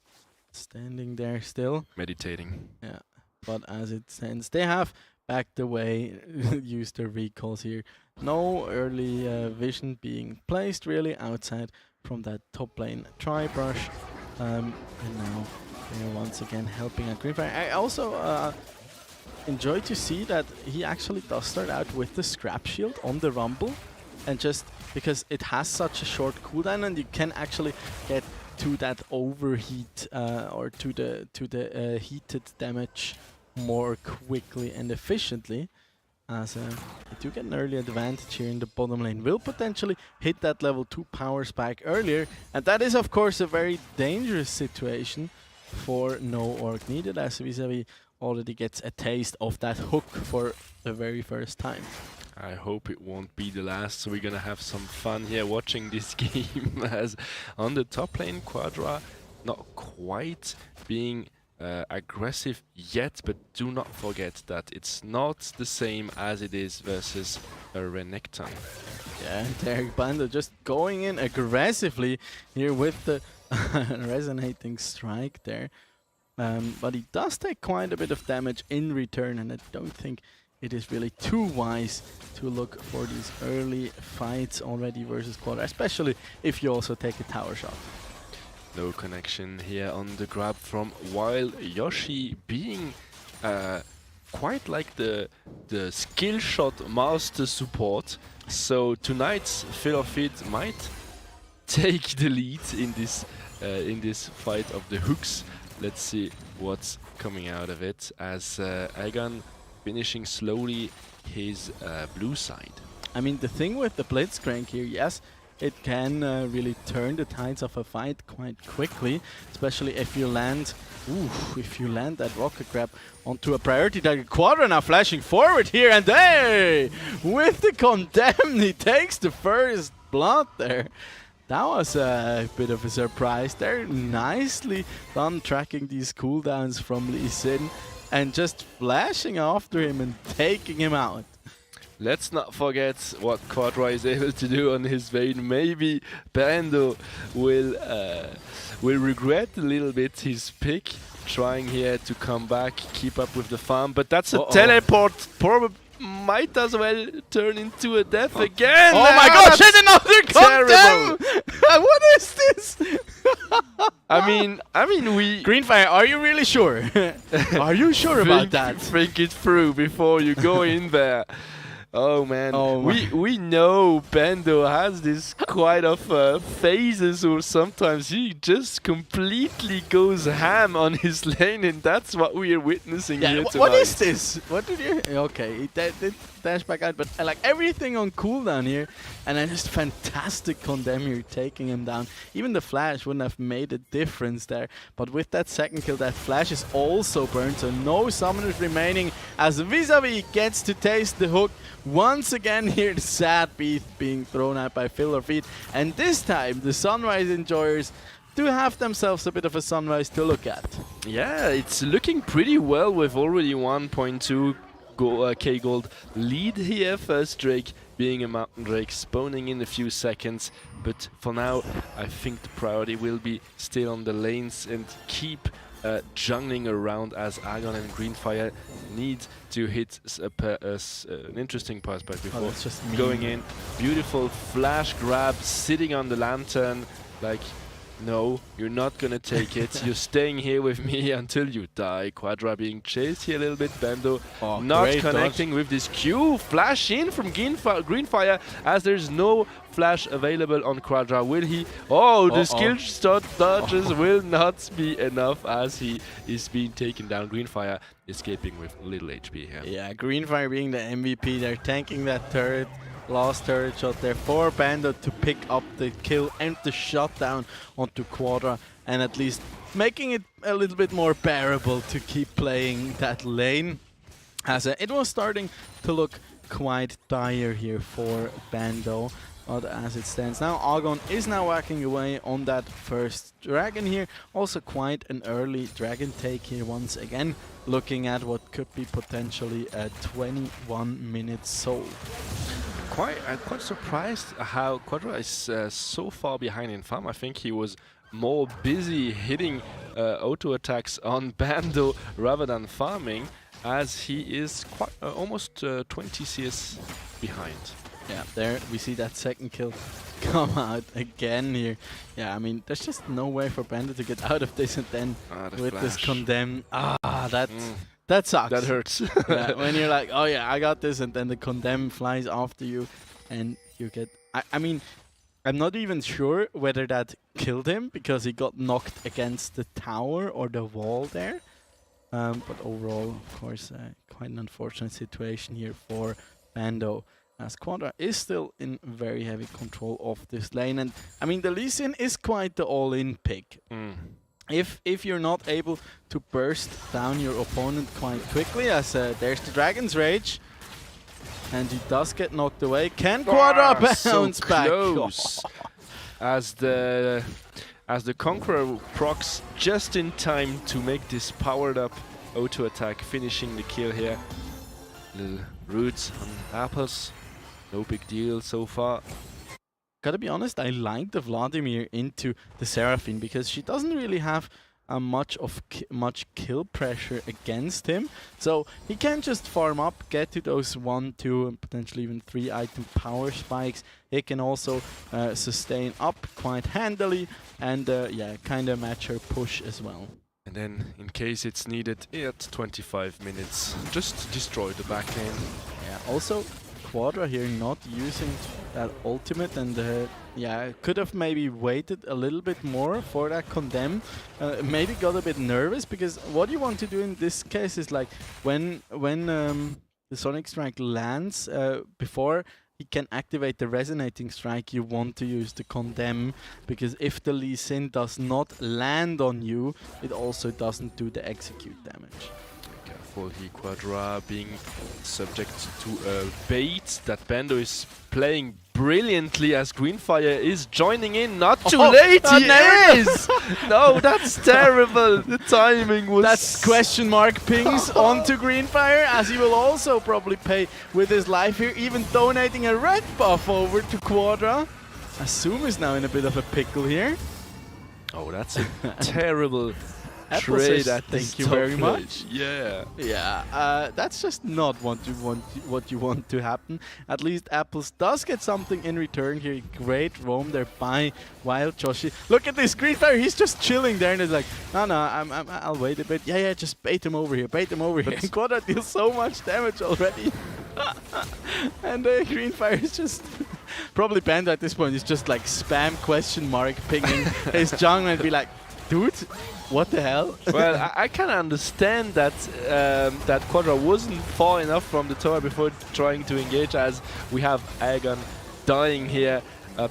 standing there still. Meditating. Yeah. But as it stands, they have backed away, used their recalls here. No early vision being placed really outside from that top lane tri-brush. And now they're once again helping out Greenfire. I also enjoy to see that he actually does start out with the scrap shield on the Rumble, and just because it has such a short cooldown and you can actually get to that overheat or to the heated damage more quickly and efficiently, as they do get an early advantage here in the bottom lane. Will potentially hit that level 2 power spike earlier, and that is of course a very dangerous situation for no org needed, as Vis-a-Vis already gets a taste of that hook for the very first time. I hope it won't be the last, so we're gonna have some fun here watching this game, as on the top lane Quadra not quite being aggressive yet, but do not forget that it's not the same as it is versus a Renekton. Yeah, Derek Bando just going in aggressively here with the resonating strike there. But he does take quite a bit of damage in return, and I don't think it is really too wise to look for these early fights already versus Quadra, especially if you also take a tower shot. No connection here on the grab from Wild Yoshi, being quite like the skill shot master support. So tonight's Fill of It might take the lead in this fight of the hooks, let's see what's coming out of it as Aegon finishing slowly his blue side. I mean, the thing with the Blitzcrank here, yes, it can really turn the tides of a fight quite quickly, especially if you land, that rocket grab onto a priority target. Quadra now flashing forward here, and hey, with the condemn, he takes the first blood there. That was a bit of a surprise there. Nicely done tracking these cooldowns from Lee Sin and just flashing after him and taking him out. Let's not forget what Quadra is able to do on his Vayne. Maybe Bando will regret a little bit his pick, trying here to come back, keep up with the farm, but that's a teleport. Probably might as well turn into a death again. Oh my gosh, shit, another terrible. What is this? I mean, we Greenfire, are you really sure? Are you sure about that? Think it through before you go in there. Oh man, we know Bando has this quite of phases where sometimes he just completely goes ham on his lane, and that's what we are witnessing here tonight. What is this? What did you? Okay, he did dash back out, but I like everything on cooldown here, and then just fantastic condemn here taking him down. Even the flash wouldn't have made a difference there, but with that second kill, that flash is also burned, so no summoners remaining as Vis-a-Vis gets to taste the hook. Once again here, the sad beat being thrown out by Phil or Feet, and this time the Sunrise enjoyers do have themselves a bit of a sunrise to look at. Yeah, it's looking pretty well with already 1.2 K gold lead here. First Drake being a Mountain Drake, spawning in a few seconds, but for now I think the priority will be still on the lanes and keep jungling around, as Aegon and Greenfire need to hit an interesting pass back before going in. Beautiful flash grab, sitting on the lantern, like, no, you're not gonna take it. You're staying here with me until you die. Quadra being chased here a little bit. Bando not connecting with this Q. Flash in from Greenfire as there's no flash available on Quadra. Will he? Oh, the skill shot dodges will not be enough as he is being taken down. Greenfire escaping with little HP here. Yeah, Greenfire being the MVP. They're tanking that turret. Last turret shot there for Bando to pick up the kill and the shutdown onto Quadra, and at least making it a little bit more bearable to keep playing that lane, as it was starting to look quite dire here for Bando. But as it stands now, Aegon is now whacking away on that first dragon here. Also quite an early dragon take here once again, looking at what could be potentially a 21-minute soul. I'm quite surprised how Quadra is so far behind in farm. I think he was more busy hitting auto attacks on Bando rather than farming, as he is quite almost 20 CS behind. Yeah, there we see that second kill come out again here. Yeah, I mean, there's just no way for Bando to get out of this, and then with flash. this condemn, that sucks. That hurts. Yeah, when you're like, oh yeah, I got this, and then the condemn flies after you, and you get... I mean, I'm not even sure whether that killed him, because he got knocked against the tower or the wall there. But overall, of course, quite an unfortunate situation here for Bando, as Quadra is still in very heavy control of this lane. And I mean, the Lee Sin is quite the all-in pick. If you're not able to burst down your opponent quite quickly, as there's the Dragon's Rage, and he does get knocked away. Can Quadra bounce back? Close. As the Conqueror procs just in time to make this powered up auto attack, finishing the kill here. Little roots on apples, no big deal so far. Gotta be honest, I like the Vladimir into the Seraphine, because she doesn't really have much kill pressure against him, so he can just farm up, get to those 1, 2, and potentially even 3 item power spikes. He can also sustain up quite handily, and yeah, kind of match her push as well. And then, in case it's needed at 25 minutes, just destroy the back lane. Yeah, also Quadra here not using that ultimate, and Yeah, could have maybe waited a little bit more for that condemn. Maybe got a bit nervous, because what you want to do in this case is like when the Sonic Strike lands, before he can activate the Resonating Strike, you want to use the condemn, because if the Lee Sin does not land on you, it also doesn't do the execute damage. Careful here, Quadra being subject to a bait that Bando is playing brilliantly as Greenfire is joining in. Not too late, he is! No, that's terrible. The timing was... That's question mark pings onto Greenfire, as he will also probably pay with his life here, even donating a red buff over to Quadra. Assume is now in a bit of a pickle here. Oh, that's a terrible Apple trade says, at thank this you very top much. lane. Yeah. Yeah, that's just not what you want to happen. At least Apples does get something in return here. Great roam there by Wild Joshi. Look at this Greenfire, he's just chilling there and is like, no, I'll wait a bit. Yeah, just bait him over here, And Quadra deals so much damage already. And Greenfire is just probably banned at this point. He's just like spam question mark pinging his jungle and be like, dude, what the hell? Well, I can understand that that Quadra wasn't far enough from the tower before trying to engage, as we have Aegon dying here up,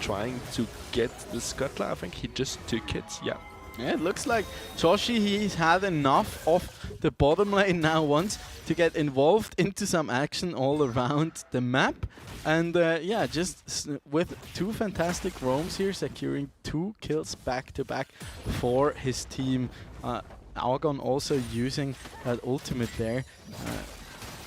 trying to get the Scuttler. I think he just took it, yeah. Yeah, it looks like Joshi, he's had enough of the bottom lane now once to get involved into some action all around the map. And yeah, just with two fantastic roams here, securing 2 kills back to back for his team. Aegon also using that ultimate there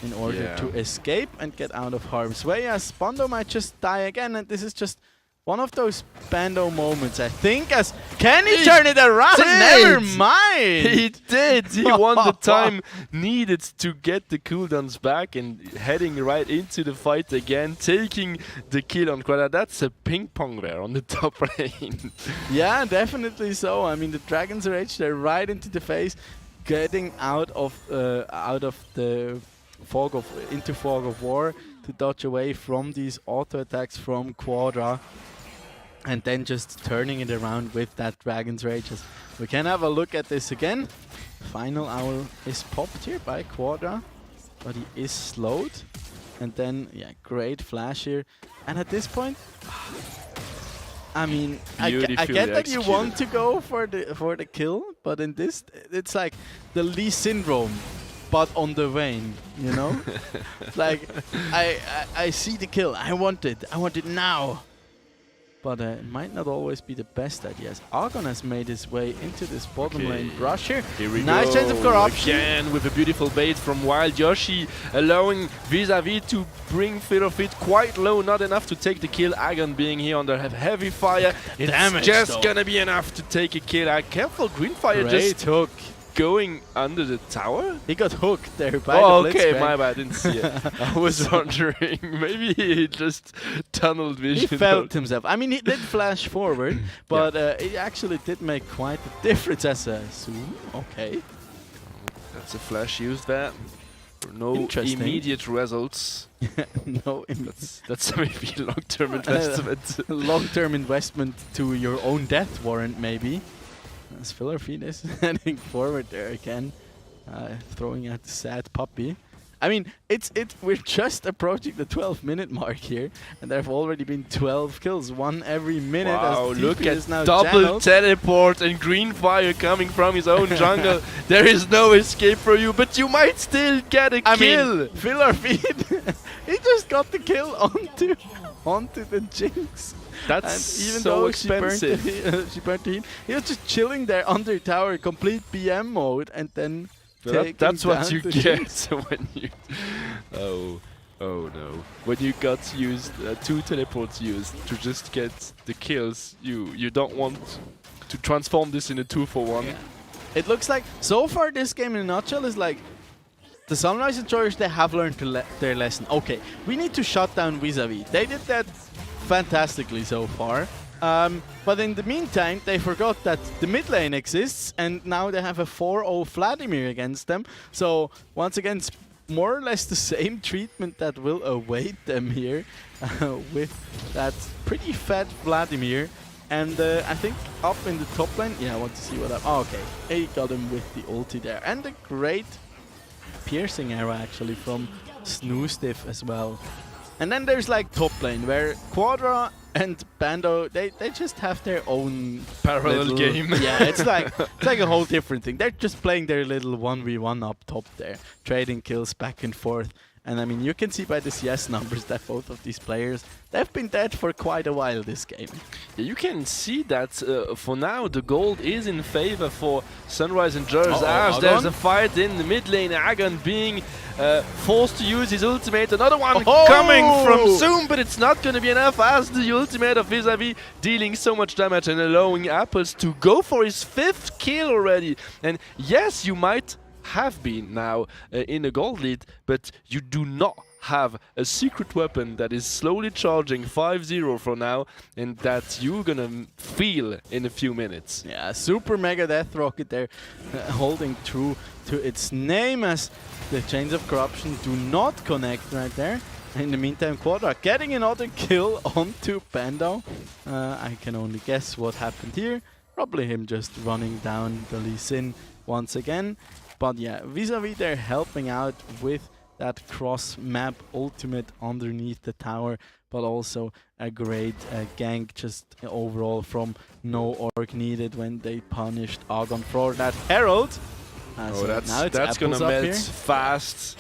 in order to escape and get out of harm's way, as Bando might just die again. And this is just one of those Bando moments, I think, as can he turn it around? Never mind! He did! He won the time needed to get the cooldowns back and heading right into the fight again, taking the kill on Quadra. That's a ping pong there on the top lane. Yeah, definitely so. I mean, the Dragon's Rage, they're right into the face, getting out of the fog of war to dodge away from these auto attacks from Quadra. And then just turning it around with that Dragon's Rage. We can have a look at this again. Final hour is popped here by Quadra, but he is slowed. And then, yeah, great flash here. And at this point, I mean, I get that you want to go for the kill, but in this, it's like the Lee syndrome, but on the vein, you know? Like, I see the kill, I want it now. But it might not always be the best ideas. Aegon has made his way into this bottom lane brush here. Nice chance of corruption. Again with a beautiful bait from Wild Yoshi, allowing Vis-a-Vis to bring Fear of It quite low, not enough to take the kill. Aegon being here under heavy fire. It's damage just gonna be enough to take a kill. Careful, Greenfire just hook. Going under the tower? He got hooked there by the okay, Blitzcrank. my bad, I didn't see it. I was wondering, maybe he just tunneled vision. He felt himself. I mean, he did flash forward, but it actually did make quite a difference as a zoom. Okay. That's a flash used there. No immediate results. No, that's maybe long-term investment. Long-term investment to your own death warrant, maybe. As Filler Feed is heading forward there again, throwing out the sad puppy. I mean, we're just approaching the 12-minute mark here, and there have already been 12 kills, one every minute. Wow, as look is at now double channeled. Teleport and Greenfire coming from his own jungle. There is no escape for you, but you might still get a kill. Mean, Filler Feed, he just got the kill onto the Jinx. That's and even so though expensive. She burnt the heat, he was just chilling there under tower, complete BM mode, and then that's what you get when you... Oh no. When you got used, 2 teleports used to just get the kills, you don't want to transform this in a 2-for-1. Yeah. It looks like, so far this game in a nutshell is like, the Sunrise Enjoyers, they have learned their lesson. Okay, we need to shut down Vis-a-Vis. They did that fantastically so far. But in the meantime, they forgot that the mid lane exists, and now they have a 4-0 Vladimir against them. So once again, more or less the same treatment that will await them here with that pretty fat Vladimir. And I think up in the top lane, yeah, I want to see what up. Oh, okay, he got him with the ulti there. And a great piercing arrow actually from Snoostiff as well. And then there's like top lane where Quadra and Bando, they just have their own parallel game. Yeah, it's like a whole different thing. They're just playing their little 1v1 up top there, trading kills back and forth. And I mean, you can see by the CS numbers that both of these players, they've been dead for quite a while this game. Yeah, you can see that for now the gold is in favor for Sunrise and Jers as there's a fight in the mid lane. Agon being forced to use his ultimate. Another one coming from Zoom, but it's not going to be enough as the ultimate of Vis-a-Vis dealing so much damage and allowing Apples to go for his 5th kill already. And yes, you might have been now in a gold lead, but you do not have a secret weapon that is slowly charging 5-0 for now, and that you're gonna feel in a few minutes. Yeah, super mega death rocket there, holding true to its name as the chains of corruption do not connect right there. In the meantime, Quadra getting another kill onto Bando. I can only guess what happened here. Probably him just running down the Lee Sin once again. But yeah, Vis-a-Vis they're helping out with that cross-map ultimate underneath the tower, but also a great gank just overall from no orc needed when they punished Agon for that Herald. That's gonna melt fast,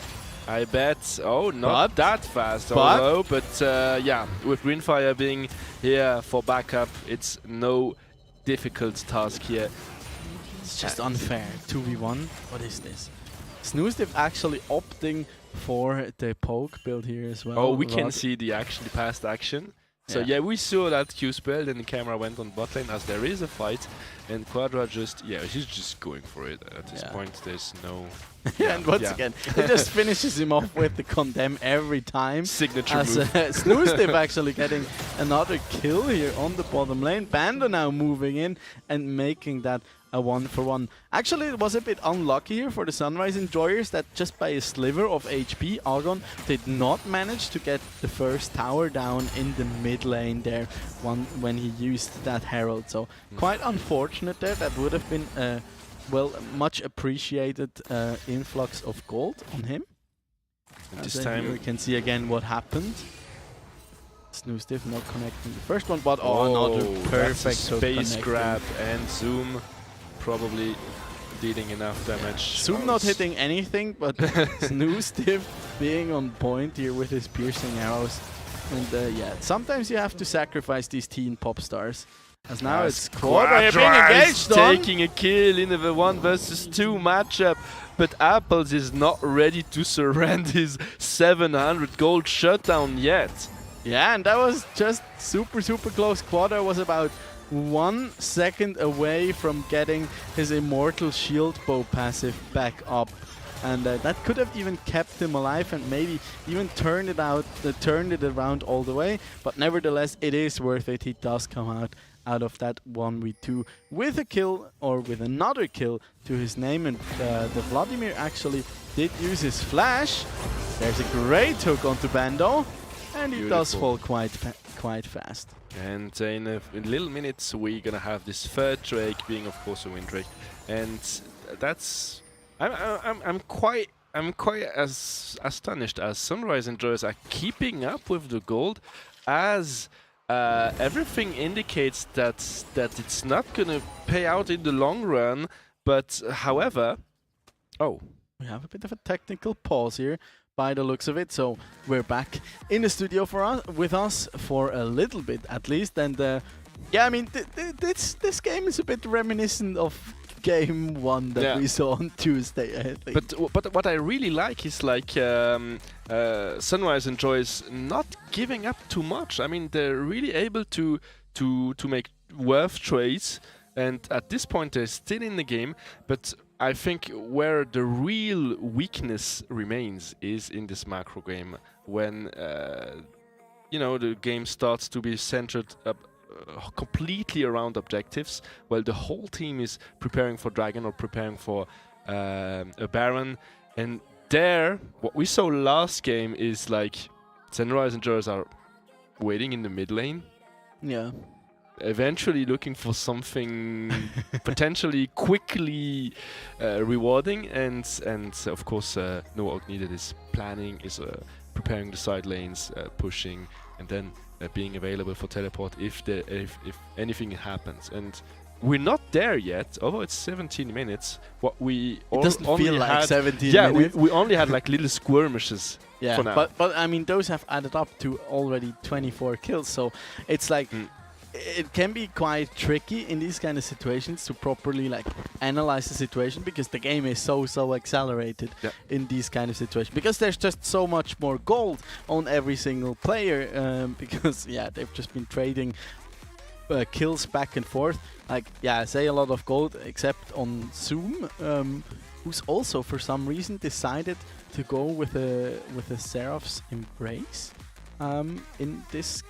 I bet. Oh, not that fast, although, but yeah, with Greenfire being here for backup, it's no difficult task here. It's just unfair. 2v1. What is this? Snoostiff actually opting for the poke build here as well. Oh, we can see the actually past action. So yeah, we saw that Q spell, then the camera went on bot lane as there is a fight, and Quadra just, he's just going for it at this point. There's no... and once again, he just finishes him off with the condemn every time. Signature move. Snoostiff actually getting another kill here on the bottom lane. Bando now moving in and making that a 1-for-1. Actually, it was a bit unlucky here for the Sunrise Enjoyers that just by a sliver of HP, Agon did not manage to get the first tower down in the mid lane there when he used that Herald. So quite unfortunate there. That would have been a much appreciated influx of gold on him. This time we can see again what happened. Snoostiff not connecting the first one, but another perfect space grab, and Zoom probably dealing enough damage. Zoom not hitting anything, but Snoostiff being on point here with his piercing arrows. And yeah, sometimes you have to sacrifice these teen pop stars. As now it's Quadra being engaged on. Taking a kill in the 1 versus 2 matchup, but Apples is not ready to surrender his 700 gold shutdown yet. Yeah, and that was just super close. Quadra was about 1 second away from getting his Immortal Shield Bow passive back up. And that could have even kept him alive and maybe even turned it around all the way. But nevertheless, it is worth it. He does come out of that 1v2 with a kill, or with another kill to his name. And the Vladimir actually did use his flash. There's a great hook onto Bando, and he does fall quite fast. And in little minutes we're gonna have this third Drake being, of course, a win Drake, and that's I'm quite as astonished as Sunrise Enjoyers are keeping up with the gold, as everything indicates that it's not gonna pay out in the long run. But however, we have a bit of a technical pause here by the looks of it, so we're back in the studio with us for a little bit at least. And yeah, I mean this game is a bit reminiscent of game 1 that we saw on Tuesday, I think. But what I really like is like Sunrise Enjoys not giving up too much. I mean, they're really able to make worth trades, and at this point they're still in the game. But I think where the real weakness remains is in this macro game, when the game starts to be centered completely around objectives, while the whole team is preparing for Dragon or preparing for a Baron, and there, what we saw last game is like Sunrise and Jurors are waiting in the mid lane, Yeah. eventually looking for something potentially quickly rewarding, and of course no org needed is planning, is preparing the side lanes, pushing, and then being available for teleport if anything happens. And we're not there yet, although it's 17 minutes. What we It doesn't only feel like had, 17 yeah, minutes. we only had like little skirmishes Yeah, for now. but I mean those have added up to already 24 kills, so it's like it can be quite tricky in these kind of situations to properly like analyze the situation, because the game is so accelerated in these kind of situations, because there's just so much more gold on every single player, because they've just been trading kills back and forth, like say a lot of gold, except on Zoom, who's also for some reason decided to go with a Seraph's Embrace in this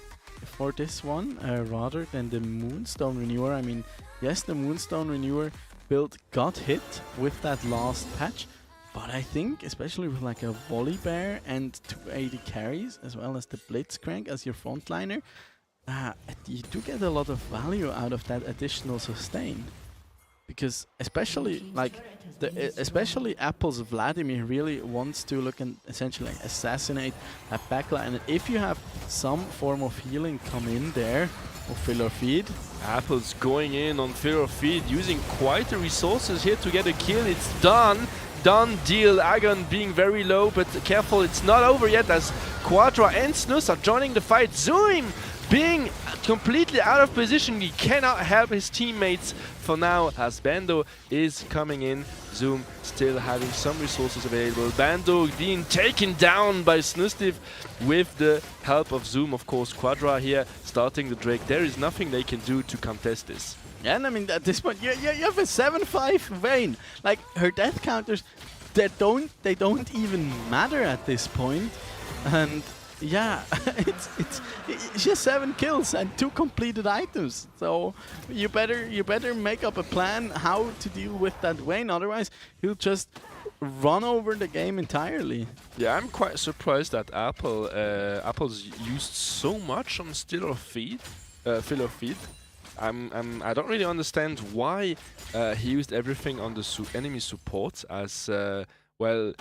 for this one rather than the Moonstone Renewer. I mean, yes, the Moonstone Renewer build got hit with that last patch, but I think especially with like a Volibear and 280 carries as well as the Blitzcrank as your frontliner, you do get a lot of value out of that additional sustain. Because especially especially Apple's Vladimir really wants to look and essentially assassinate that backline, and if you have some form of healing come in there or fill or feed. Apple's going in on Fear of Feed, using quite the resources here to get a kill. It's done. Done deal. Agon being very low, but careful, it's not over yet as Quadra and Snus are joining the fight. Zoom being completely out of position. He cannot help his teammates for now as Bando is coming in. Zoom still having some resources available. Bando being taken down by Snustiv with the help of Zoom, of course. Quadra here starting the Drake. There is nothing they can do to contest this. Yeah, and I mean at this point you have a 7-5 Vayne. Like her death counters, they don't even matter at this point. And yeah, she has 7 kills and 2 completed items. So you better make up a plan how to deal with that Vayne, otherwise he'll just run over the game entirely. Yeah, I'm quite surprised that Apple's used so much on Fill or Feed. I don't really understand why he used everything on the enemy support, as well.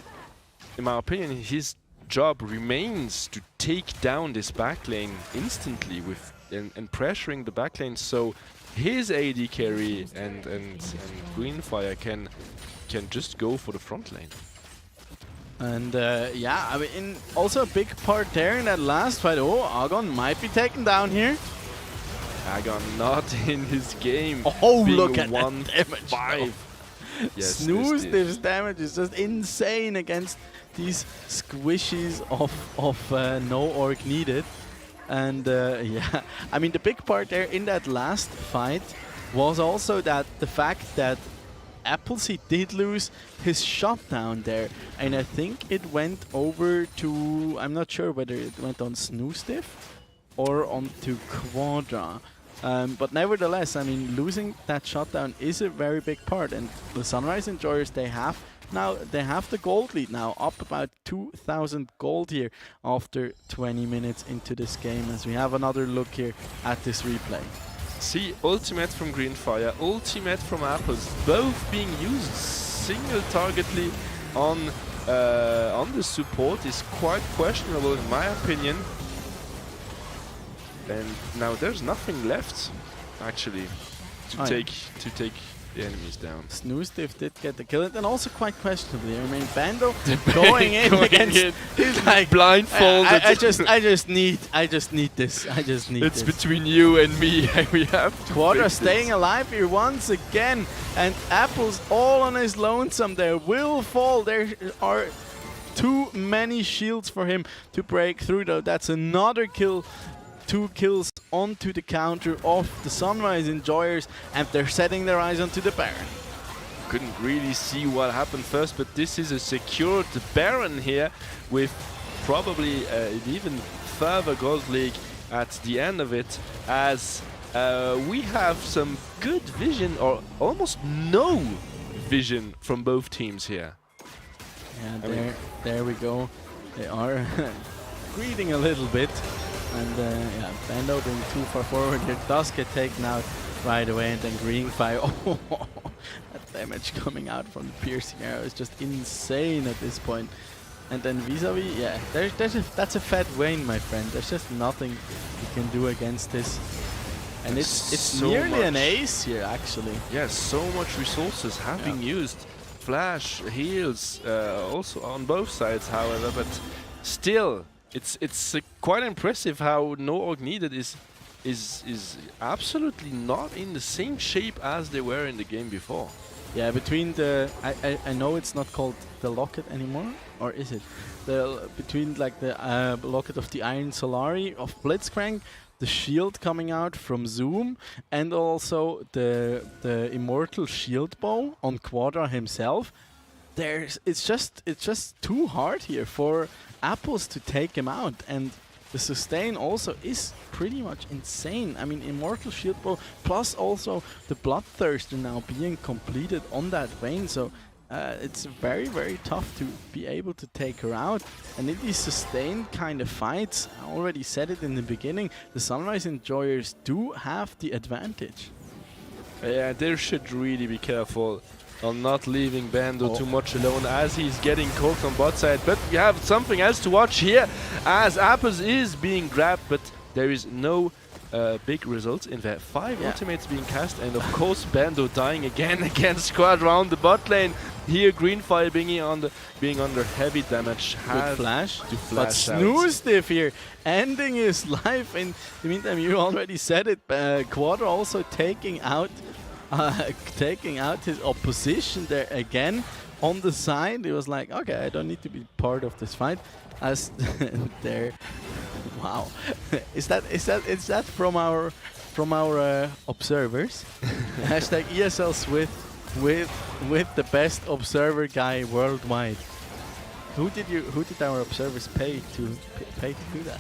In my opinion, his job remains to take down this backlane instantly with and pressuring the backlane, so his AD carry and Greenfire can just go for the front lane. And yeah, I mean, also a big part there in that last fight. Oh, Agon might be taken down here. Agon not in his game. Oh, look at that damage. 5. Yes, Snoozev's damage is just insane against these squishies of no orc needed. And yeah, I mean, the big part there in that last fight was also that the fact that Appleseed did lose his shutdown there, and I think it went over to, I'm not sure whether it went on Snoostiff or onto Quadra. But nevertheless, I mean, losing that shutdown is a very big part, and the Sunrise Enjoyers, they have the gold lead now, up about 2,000 gold here after 20 minutes into this game, as we have another look here at this replay. See, ultimate from Greenfire, ultimate from Apples, both being used single-targetly on the support is quite questionable in my opinion. And now there's nothing left, actually, to take the enemies down. Snoostiff did get the kill, and also quite questionably. I mean, Bando going in against. He's like blindfolded. I just need this. It's between you and me. We have Quadra staying alive here once again, and Apple's all on his lonesome there. Will fall. There are too many shields for him to break through, though. That's another kill. 2 kills onto the counter of the Sunrise Enjoyers, and they're setting their eyes onto the Baron. Couldn't really see what happened first, but this is a secured Baron here with probably an even further gold league at the end of it, as we have some good vision, or almost no vision, from both teams here. Yeah, there we go. They are greeting a little bit. And yeah, Bando being too far forward here does get taken out right away, and then Green Fire. Oh, that damage coming out from the piercing arrow is just insane at this point. And then vis-a-vis, yeah, that's a fat Vayne, my friend. There's just nothing you can do against this. And it's so nearly an much. ace here, actually. Yeah, so much resources have been used. Flash, heals, also on both sides, however, but still, it's quite impressive how No Org Needed is absolutely not in the same shape as they were in the game before. Yeah, between the I know it's not called the Locket anymore, or is it? Between like the Locket of the Iron Solari of Blitzcrank, the shield coming out from Zoom, and also the Immortal Shield Bow on Quadra himself. It's just too hard here for Apples to take him out, and the sustain also is pretty much insane. I mean, Immortal Shield Bow plus also the Bloodthirster now being completed on that Vayne, so it's very, very tough to be able to take her out. And in these sustained kind of fights, I already said it in the beginning, the Sunrise Enjoyers do have the advantage. Yeah, they should really be careful on not leaving Bando too much alone as he's getting caught on bot side. But we have something else to watch here as Apples is being grabbed, but there is no big results in there. 5 ultimates being cast, and of course Bando dying again against Quadra on the bot lane. Here Greenfire being under heavy damage. Good flash, but out. Snooze Diff here ending his life. In the meantime, you already said it, Quadra also taking out his opposition there again on the side. It was like, okay, I don't need to be part of this fight. As there, wow, is that from our observers? Hashtag ESL Swift with the best observer guy worldwide. Who did our observers pay to do that?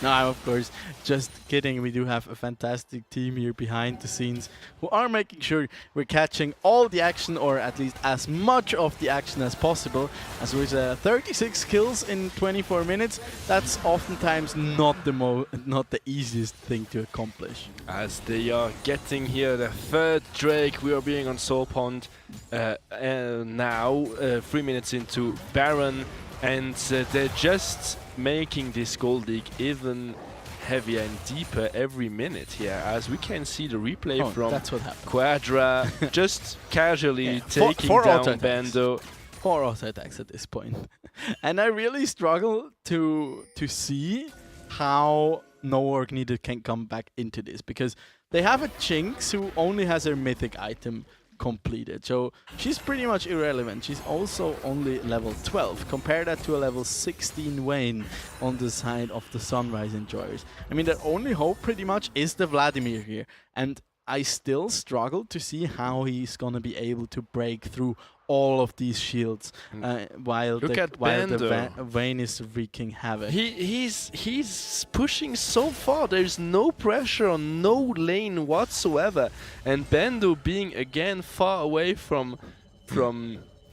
No, I'm of course just kidding. We do have a fantastic team here behind the scenes who are making sure we're catching all the action, or at least as much of the action as possible. As with 36 kills in 24 minutes, that's oftentimes not the easiest thing to accomplish. As they are getting here the third Drake, we are being on Soul Pond now, 3 minutes into Baron, and they're just making this gold league even heavier and deeper every minute here, as we can see the replay from Quadra just casually taking down Bando. 4 auto attacks at this point. And I really struggle to see how No Org Needed can come back into this, because they have a Jinx who only has her mythic item completed, so she's pretty much irrelevant. She's also only level 12. Compare that to a level 16 Vayne on the side of the Sunrise Enjoyers. I mean, their only hope pretty much is the Vladimir here, and I still struggle to see how he's gonna be able to break through all of these shields while the Vayne is wreaking havoc. He's pushing so far. There's no pressure on no lane whatsoever, and Bando being again far away from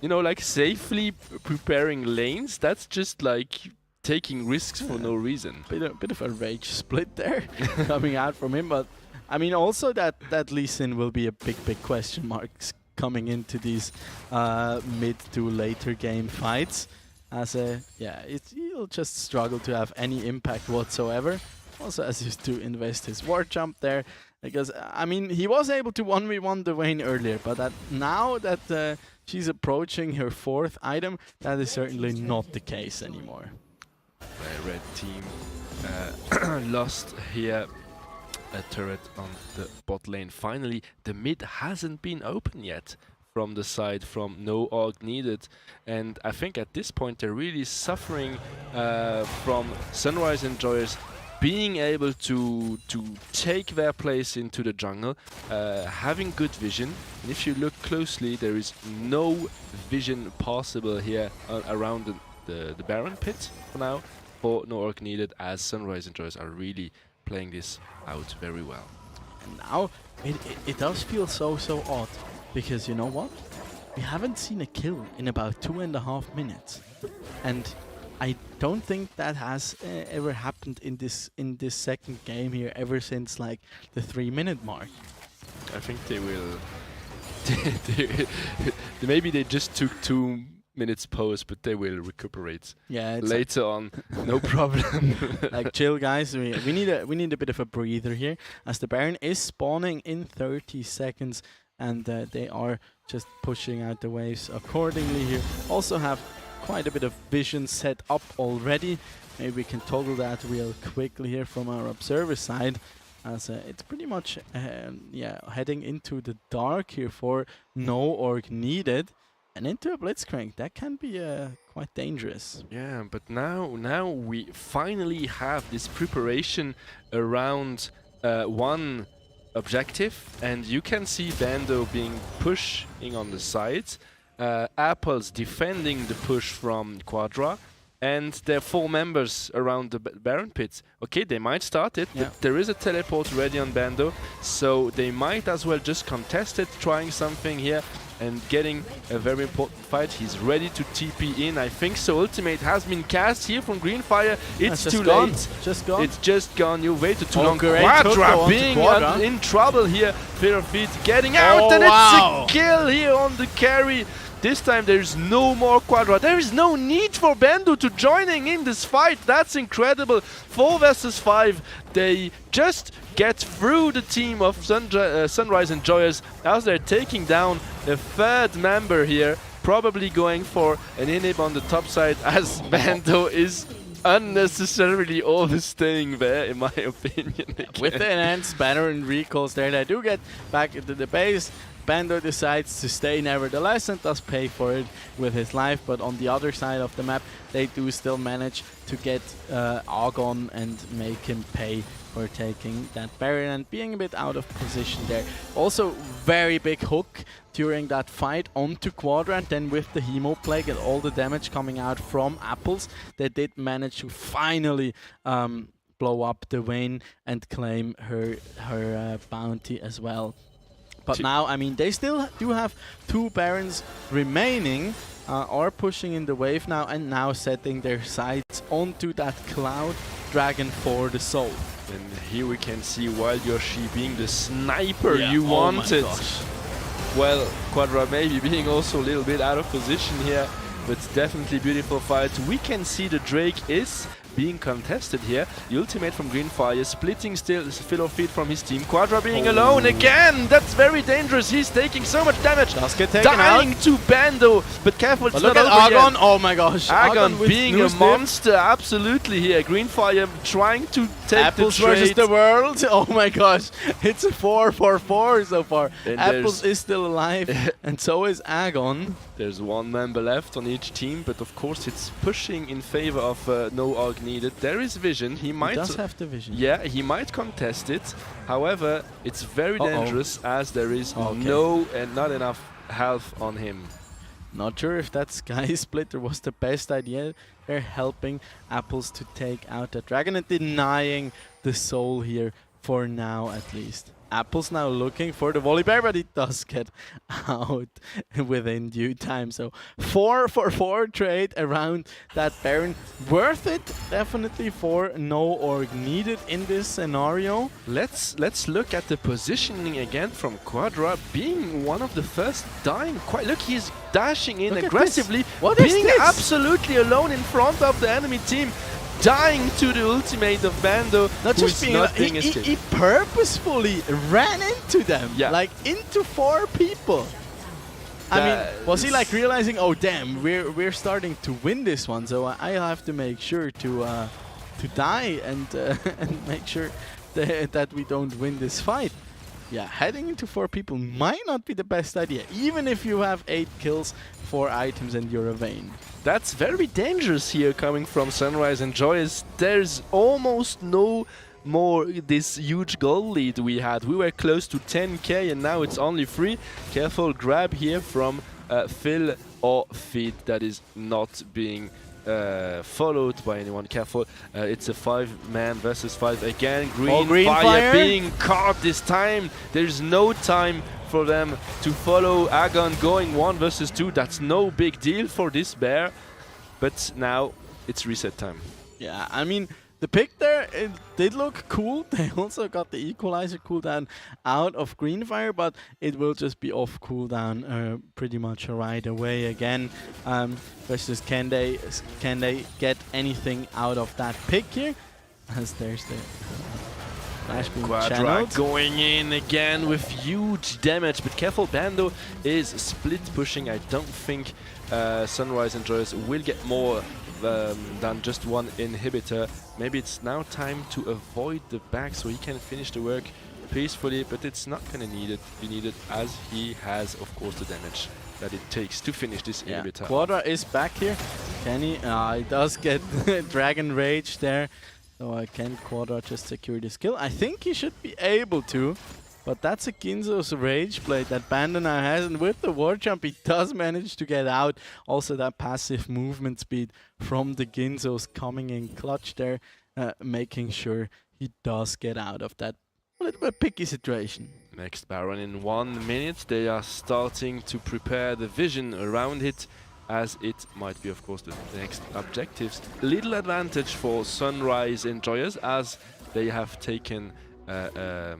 you know, like safely preparing lanes. That's just like taking risks for no reason. Bit of a rage split there coming out from him, but I mean also that Lee Sin will be a big question mark coming into these mid to later game fights, as he'll just struggle to have any impact whatsoever. Also, as he's to invest his ward jump there, because I mean he was able to 1v1 the Vayne earlier, but now that she's approaching her 4th item, that is certainly not the case anymore. The red team lost here a turret on the bot lane. Finally, the mid hasn't been open yet from the side from No Org Needed, and I think at this point they're really suffering from Sunrise Enjoyers being able to take their place into the jungle, having good vision. And if you look closely, there is no vision possible here around the Baron pit for now for No Org Needed, as Sunrise Enjoyers are really playing this out very well. And now it does feel so odd, because you know what? we haven't seen a kill in about 2.5 minutes, and I don't think that has ever happened in this second game here ever since like the 3-minute mark. I think they will. Maybe they just took 2 minutes pause, but they will recuperate. Yeah, it's later on, no problem. like chill, guys. We need a bit of a breather here, as the Baron is spawning in 30 seconds, and they are just pushing out the waves accordingly here. Also have quite a bit of vision set up already. Maybe we can toggle that real quickly here from our observer side, as it's pretty much heading into the dark here for no org needed, and into a blitzcrank. That can be quite dangerous. Yeah, but now we finally have this preparation around one objective, and you can see Bando being pushing on the sides, Apples defending the push from Quadra, and there are 4 members around the Baron pits. Okay, they might start it, but there is a teleport ready on Bando, so they might as well just contest it, trying something here and getting a very important fight. He's ready to TP in, I think so. Ultimate has been cast here from Greenfire. It's too late. Just gone. It's just gone. You waited too long. Quadra being in trouble here. Fear of Feet getting out, and it's a kill here on the carry. This time there's no more Quadra. There is no need for Bando to joining in this fight. That's incredible. 4 versus 5. They just get through the team of Sunrise and Joyous as they're taking down a 3rd member here. Probably going for an inhib on the top side, as Bando is unnecessarily overstaying there, in my opinion. With the enhanced banner and recalls there, they do get back into the base. Bando decides to stay nevertheless and does pay for it with his life, but on the other side of the map they do still manage to get Argon and make him pay for taking that Baron and being a bit out of position there. Also very big hook during that fight onto Quadra, and then with the Hemo Plague and all the damage coming out from Apples, they did manage to finally blow up the Vayne and claim her bounty as well. But now, I mean, they still do have 2 Barons remaining, are pushing in the wave now, and now setting their sights onto that Cloud Dragon for the soul. And here we can see Wild Yoshi being the sniper you wanted. Well, Quadra maybe being also a little bit out of position here, but definitely beautiful fight. We can see the Drake is being contested here. The ultimate from Greenfire splitting still Phil of Feet from his team. Quadra being alone again. That's very dangerous. He's taking so much damage. Just get taken Dying out. to Bando, but careful, it's look not at over Argon. yet. Oh my gosh. Argon being a monster, absolutely here. Greenfire trying to take Apples the trade. versus the world. Oh my gosh. It's a 4-4-4 so far. And Apples is still alive, and so is Argon. There's 1 member left on each team, but of course it's pushing in favor of no ARG needed. There is vision. He does have the vision. Yeah, he might contest it. However, it's very dangerous, as there is not enough health on him. Not sure if that Sky Splitter was the best idea. They're helping Apples to take out the dragon and denying the soul here for now, at least. Apples now looking for the volley bear, but it does get out within due time. So 4-for-4 trade around that Baron. Worth it, definitely, for no org needed in this scenario. Let's look at the positioning again from Quadra, being one of the first dying. Look, he's dashing in aggressively, being absolutely alone in front of the enemy team. Dying to the ultimate of Bando, not just being he purposefully ran into them, like into 4 people. I mean, was he like realizing, oh damn, we're starting to win this one, so I have to make sure to die and make sure that we don't win this fight. Yeah, heading into 4 people might not be the best idea, even if you have 8 kills, 4 items, and you're a Vayne. That's very dangerous here, coming from Sunrise and Joyous. There's almost no more this huge goal lead we had. We were close to 10k and now it's only 3. Careful grab here from Phil or Feet that is not being followed by anyone. Careful, it's a 5-man versus 5 again. Greenfire being caught this time. There's no time for them to follow Agon going 1 versus 2. That's no big deal for this bear. But now it's reset time. Yeah, I mean, the pick there, it did look cool. They also got the equalizer cooldown out of Greenfire, but it will just be off cooldown pretty much right away again. Versus can they get anything out of that pick here? As there's the flash being channeled. Going in again with huge damage, but careful, Bando is split pushing. I don't think Sunrise Enjoyers will get more than just one inhibitor. Maybe it's now time to avoid the back so he can finish the work peacefully, but it's not gonna be needed as he has, of course, the damage that it takes to finish this inhibitor. Quadra is back here. Can he? He does get Dragon Rage there. So can Quadra just secure this kill? I think he should be able to. But that's a Ginzo's Rage Blade that Bando now has, and with the War Jump he does manage to get out. Also that passive movement speed from the Ginzos coming in clutch there, making sure he does get out of that little bit picky situation. Next Baron in 1 minute. They are starting to prepare the vision around it, as it might be, of course, the next objectives. Little advantage for Sunrise Enjoyers, as they have taken a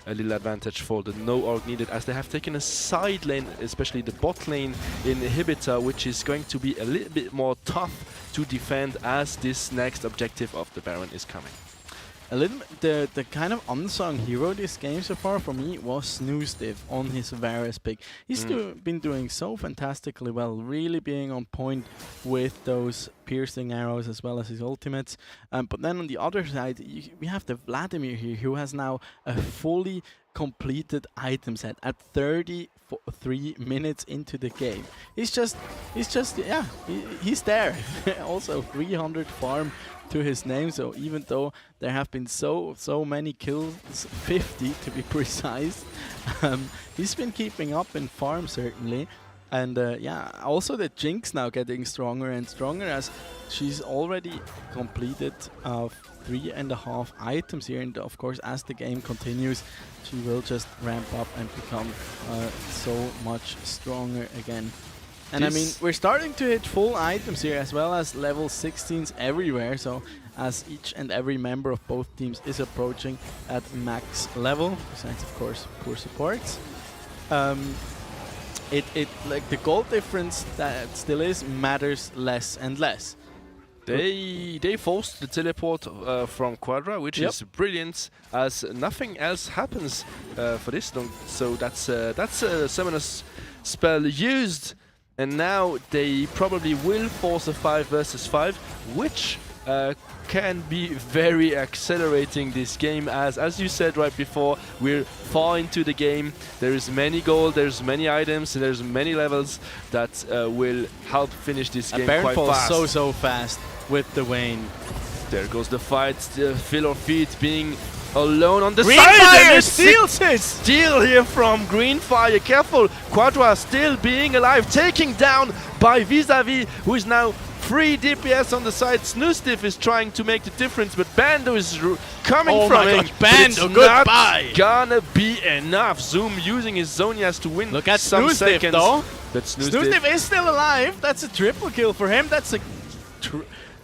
little advantage for the no org needed, as they have taken a side lane, especially the bot lane inhibitor, which is going to be a little bit more tough to defend as this next objective of the Baron is coming. A little the kind of unsung hero this game so far for me was Snoostiff on his Varus pick. He's been doing so fantastically well, really being on point with those piercing arrows as well as his ultimates. But then on the other side, we have the Vladimir here, who has now a fully completed item set at 33 minutes into the game. He's there. Also 300 farm to his name, so even though there have been so many kills, 50 to be precise, he's been keeping up in farm certainly. And also the Jinx now getting stronger and stronger, as she's already completed 3.5 items here, and of course as the game continues she will just ramp up and become so much stronger again. And I mean, we're starting to hit full items here, as well as level 16s everywhere, so as each and every member of both teams is approaching at max level, besides of course poor supports. It like the gold difference that still is matters less and less. They forced the teleport from Quadra, which is brilliant, as nothing else happens for this long. So that's a summoner's spell used. And now they probably will force a 5 versus 5, which can be very accelerating this game, as you said right before, we're far into the game. There is many gold, there's many items, and there's many levels that will help finish this game quite fast. So fast with the Vayne. There goes the fight, Phil or Feet being alone on the Greenfire side. steals it! Steal here from Greenfire. Careful, Quadra still being alive, taking down by Vis-a-Vis, who is now 3 DPS on the side. Snoostiff is trying to make the difference, but Bando is coming from him. Bando, goodbye! Gonna be enough. Zoom using his Zonias to win. Look at some Snoostiff seconds. though. But Snoostiff is still alive. That's a triple kill for him. That's a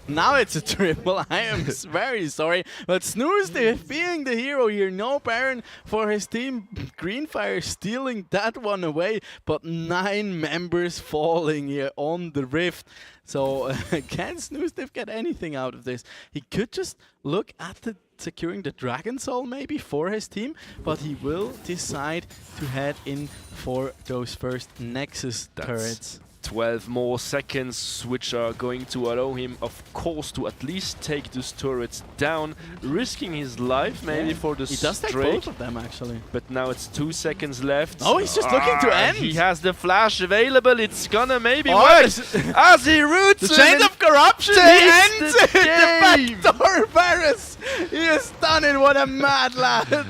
now it's a triple. I am very sorry. But Snoostiff being the hero here. No Baron for his team. Greenfire stealing that one away. But 9 members falling here on the Rift. So can Snoostiff get anything out of this? He could just look at the securing the Dragon Soul maybe for his team. But he will decide to head in for those first Nexus turrets. 12 more seconds, which are going to allow him, of course, to at least take those turrets down, risking his life maybe for the He does take both of them actually. But now it's 2 seconds left. Oh, he's just looking to end. He has the flash available. It's gonna maybe work as he roots the chains of corruption. He ends it. The backdoor Varus. He has done it. What a mad lad.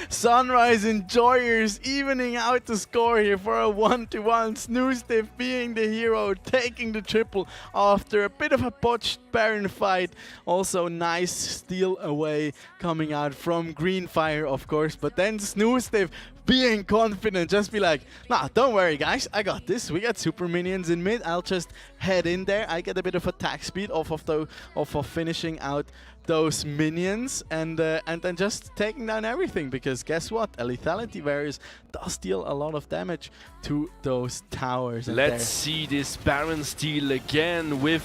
Sunrise Enjoyers evening out the score here for a 1-1. Snoostiff being the hero, taking the triple after a bit of a botched Baron fight. Also nice steal away coming out from Greenfire, of course, but then Snoostiff being confident, just be like, nah, don't worry guys, I got this. We got super minions in mid. I'll just head in there. I get a bit of attack speed off of finishing out those minions and then just taking down everything, because guess what? A lethality virus does deal a lot of damage to those towers. Let's see this Baron steal again with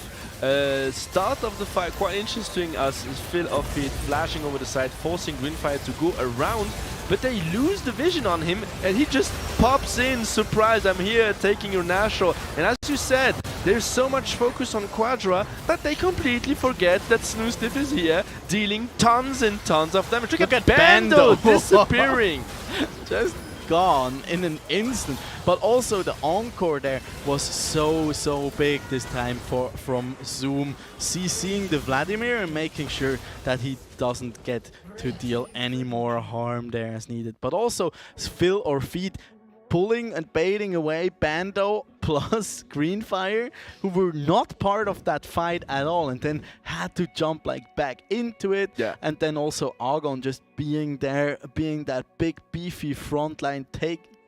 start of the fight. Quite interesting as Phil of it flashing over the side, forcing Greenfire to go around, but they lose the vision on him and he just pops in, surprise, I'm here taking your Nashor. And as you said, there's so much focus on Quadra that they completely forget that Snoostiff is here dealing tons and tons of damage. Look at Bando disappearing. Just gone in an instant. But also the encore there was so big this time from Zoom, CCing the Vladimir and making sure that he doesn't get to deal any more harm there as needed. But also Phil or Feed pulling and baiting away Bando plus Greenfire, who were not part of that fight at all, and then had to jump like back into it. Yeah. And then also Argon just being there, being that big beefy frontline,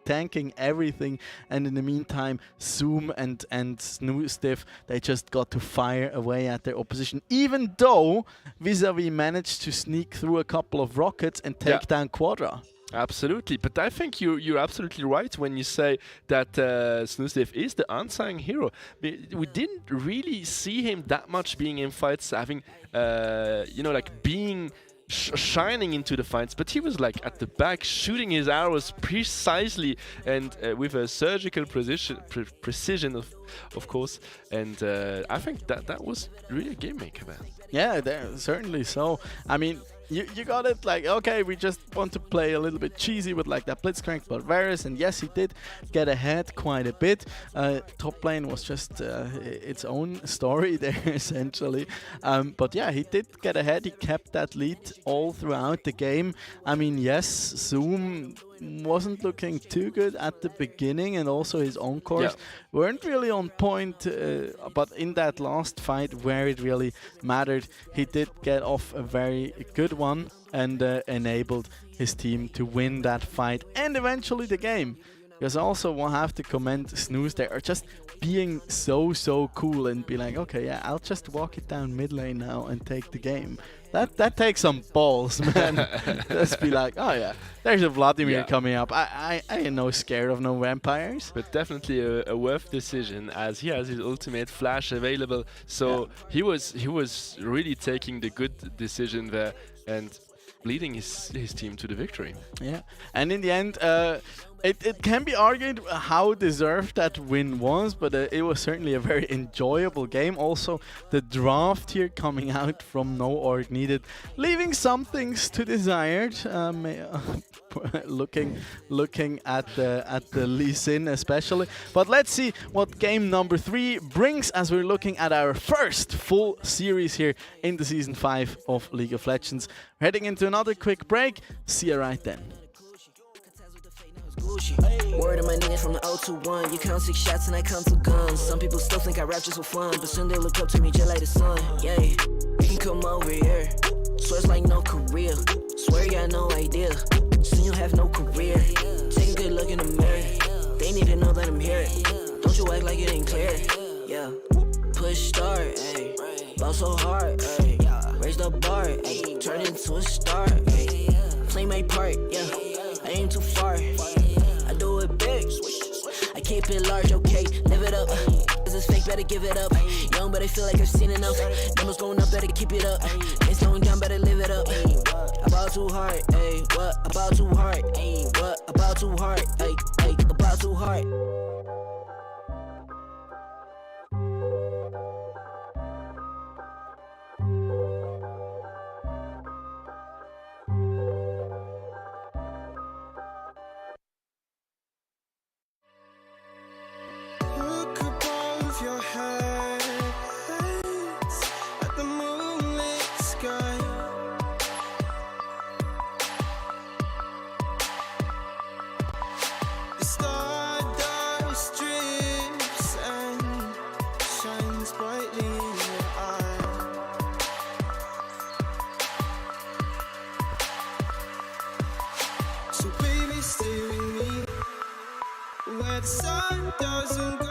tanking everything. And in the meantime, Zoom and Snoostiff, they just got to fire away at their opposition, even though Vis-a-Vis managed to sneak through a couple of rockets and take down Quadra. Absolutely, but I think you're absolutely right when you say that Snoostiff is the unsung hero. We didn't really see him that much being in fights, having like being shining into the fights, but he was like at the back shooting his arrows precisely and with a surgical precision of course, and I think that was really a game maker, man. Yeah, certainly so. I mean, you got it like, okay, we just want to play a little bit cheesy with like that Blitzcrank Varus, and yes, he did get ahead quite a bit. Top lane was just its own story there, essentially. But yeah, he did get ahead. He kept that lead all throughout the game. I mean, yes, Zoom wasn't looking too good at the beginning, and also his encores weren't really on point, but in that last fight where it really mattered, he did get off a very good one and enabled his team to win that fight and eventually the game. Because I also will have to commend Snooze there, or just being so cool and be like, okay, yeah, I'll just walk it down mid lane now and take the game. That takes some balls, man. Just be like, oh yeah, there's a Vladimir coming up. I ain't no scared of no vampires. But definitely a worth decision, as he has his ultimate flash available. So he was really taking the good decision there and leading his team to the victory. Yeah, and in the end, it can be argued how deserved that win was, but it was certainly a very enjoyable game. Also, the draft here coming out from no org needed, leaving some things to desired. Looking at the Lee Sin especially. But let's see what game number 3 brings, as we're looking at our first full series here in the Season 5 of League of Legends. We're heading into another quick break. See you right then. Word of my niggas from the 021. You count 6 shots and I count 2 guns. Some people still think I rap just for fun, but soon they look up to me just like the sun. Yeah, you can come over here. Swear it's like no career. Swear you got no idea. Soon you have no career. Take a good look in the mirror. They need to know that I'm here. Don't you act like it ain't clear. Yeah, push start, ayy. Ball so hard, ayy. Raise the bar, ayy. Turn into a star, ayy. Play my part, yeah. I aim too far. I do it big. I keep it large, okay. Live it up. This is fake, better give it up. Young, but I feel like I've seen enough. Numbers going up, better keep it up. Ain't slowing down, better live it up. About too hard, ayy. What? About too hard, ayy. What? About too hard, ayy. About too hard. Look above your head at the moonlit sky. The stardust drips and shines brightly in your eye. So baby, stay with doesn't go.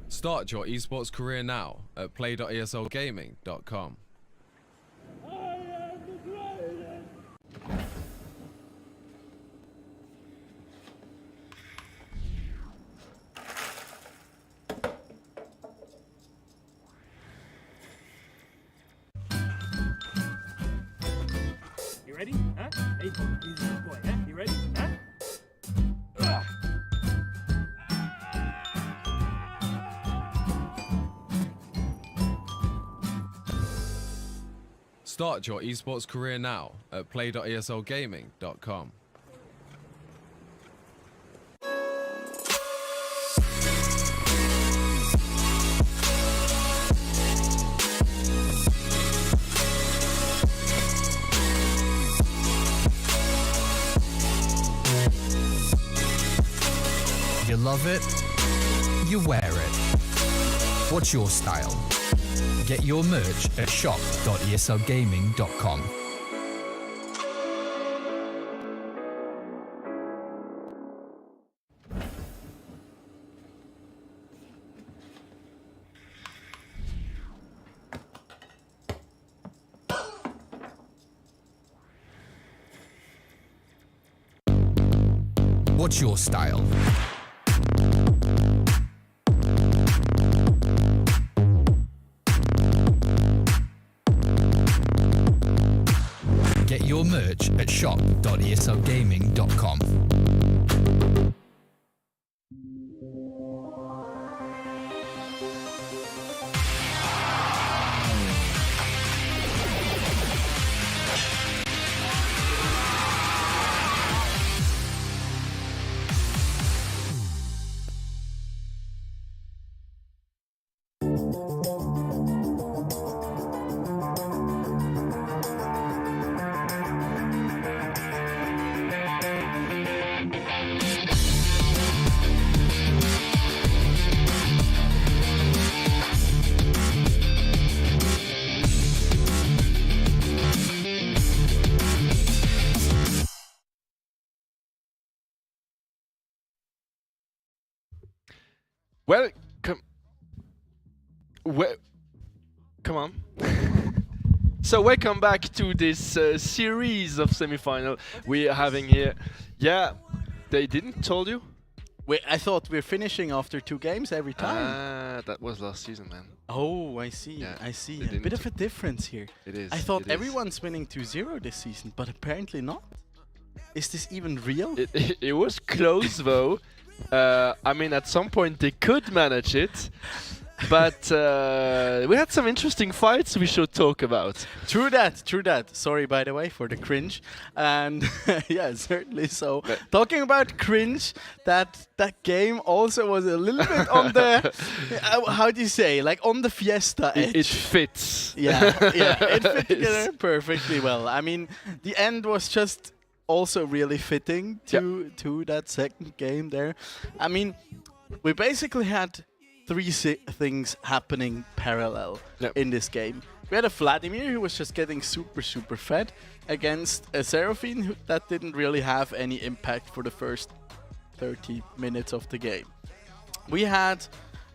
Start your esports career now at play.eslgaming.com. You ready? Huh? Hey, he's a good boy. Huh? You ready? Huh? Start your esports career now at play.eslgaming.com. You love it, you wear it. What's your style? Get your merch at shop.eslgaming.com. What's your style? Get your merch at shop.eslgaming.com. Come on. So welcome back to this series of semi-final we're having here. Yeah, they didn't told you? I thought we're finishing after 2 games every time. That was last season, man. Oh, I see. Yeah, I see. they A bit of didn't. a difference here. It is. I thought it is. everyone's winning 2-0 this season, but apparently not. Is this even real? It was close though. I mean, at some point they could manage it. But we had some interesting fights we should talk about. True that. Sorry, by the way, for the cringe. And yeah, certainly so. Talking about cringe, that game also was a little bit on the, how do you say, like on the Fiesta edge. It fits. Yeah, it fit together perfectly well. I mean, the end was just also really fitting to that second game there. I mean, we basically had 3 things happening parallel in this game. We had a Vladimir who was just getting super fed against a Seraphine that didn't really have any impact for the first 30 minutes of the game. We had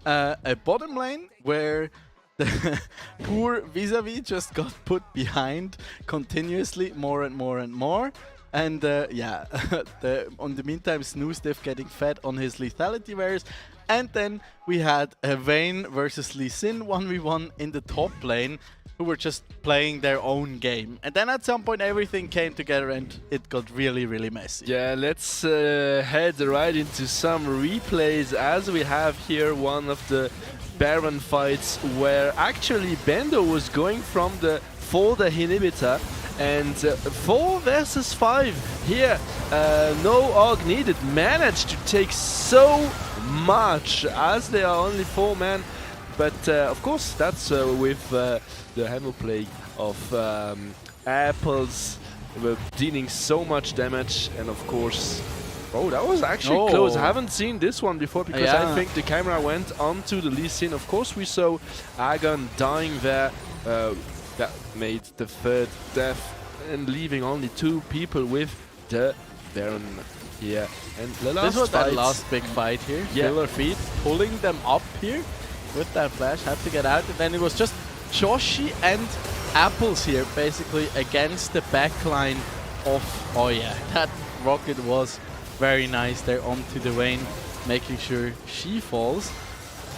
a bottom lane where the poor Vis-a-Vis just got put behind continuously more and more. And on the meantime, Snooze Diff getting fed on his lethality wares. And then we had Vayne versus Lee Sin 1v1 in the top lane, who were just playing their own game. And then at some point everything came together and it got really, really messy. Yeah, let's head right into some replays as we have here one of the Baron fights where actually Bendo was going for the inhibitor and 4 versus 5 here, no AUG needed, managed to take so much as they are only 4 men. But of course, that's with the handle play of Apples dealing so much damage, and of course, oh, that was actually close. I haven't seen this one before because I think the camera went onto the Lee Sin. Of course, we saw Agon dying there. That made the 3rd death and leaving only 2 people with the Baron here. And the last this was fight, that last big fight here. Yeah. Killer Feet pulling them up here with that flash, had to get out, and then it was just Joshi and Apples here basically against the backline of, oh yeah, that rocket was very nice there onto the Vayne, making sure she falls.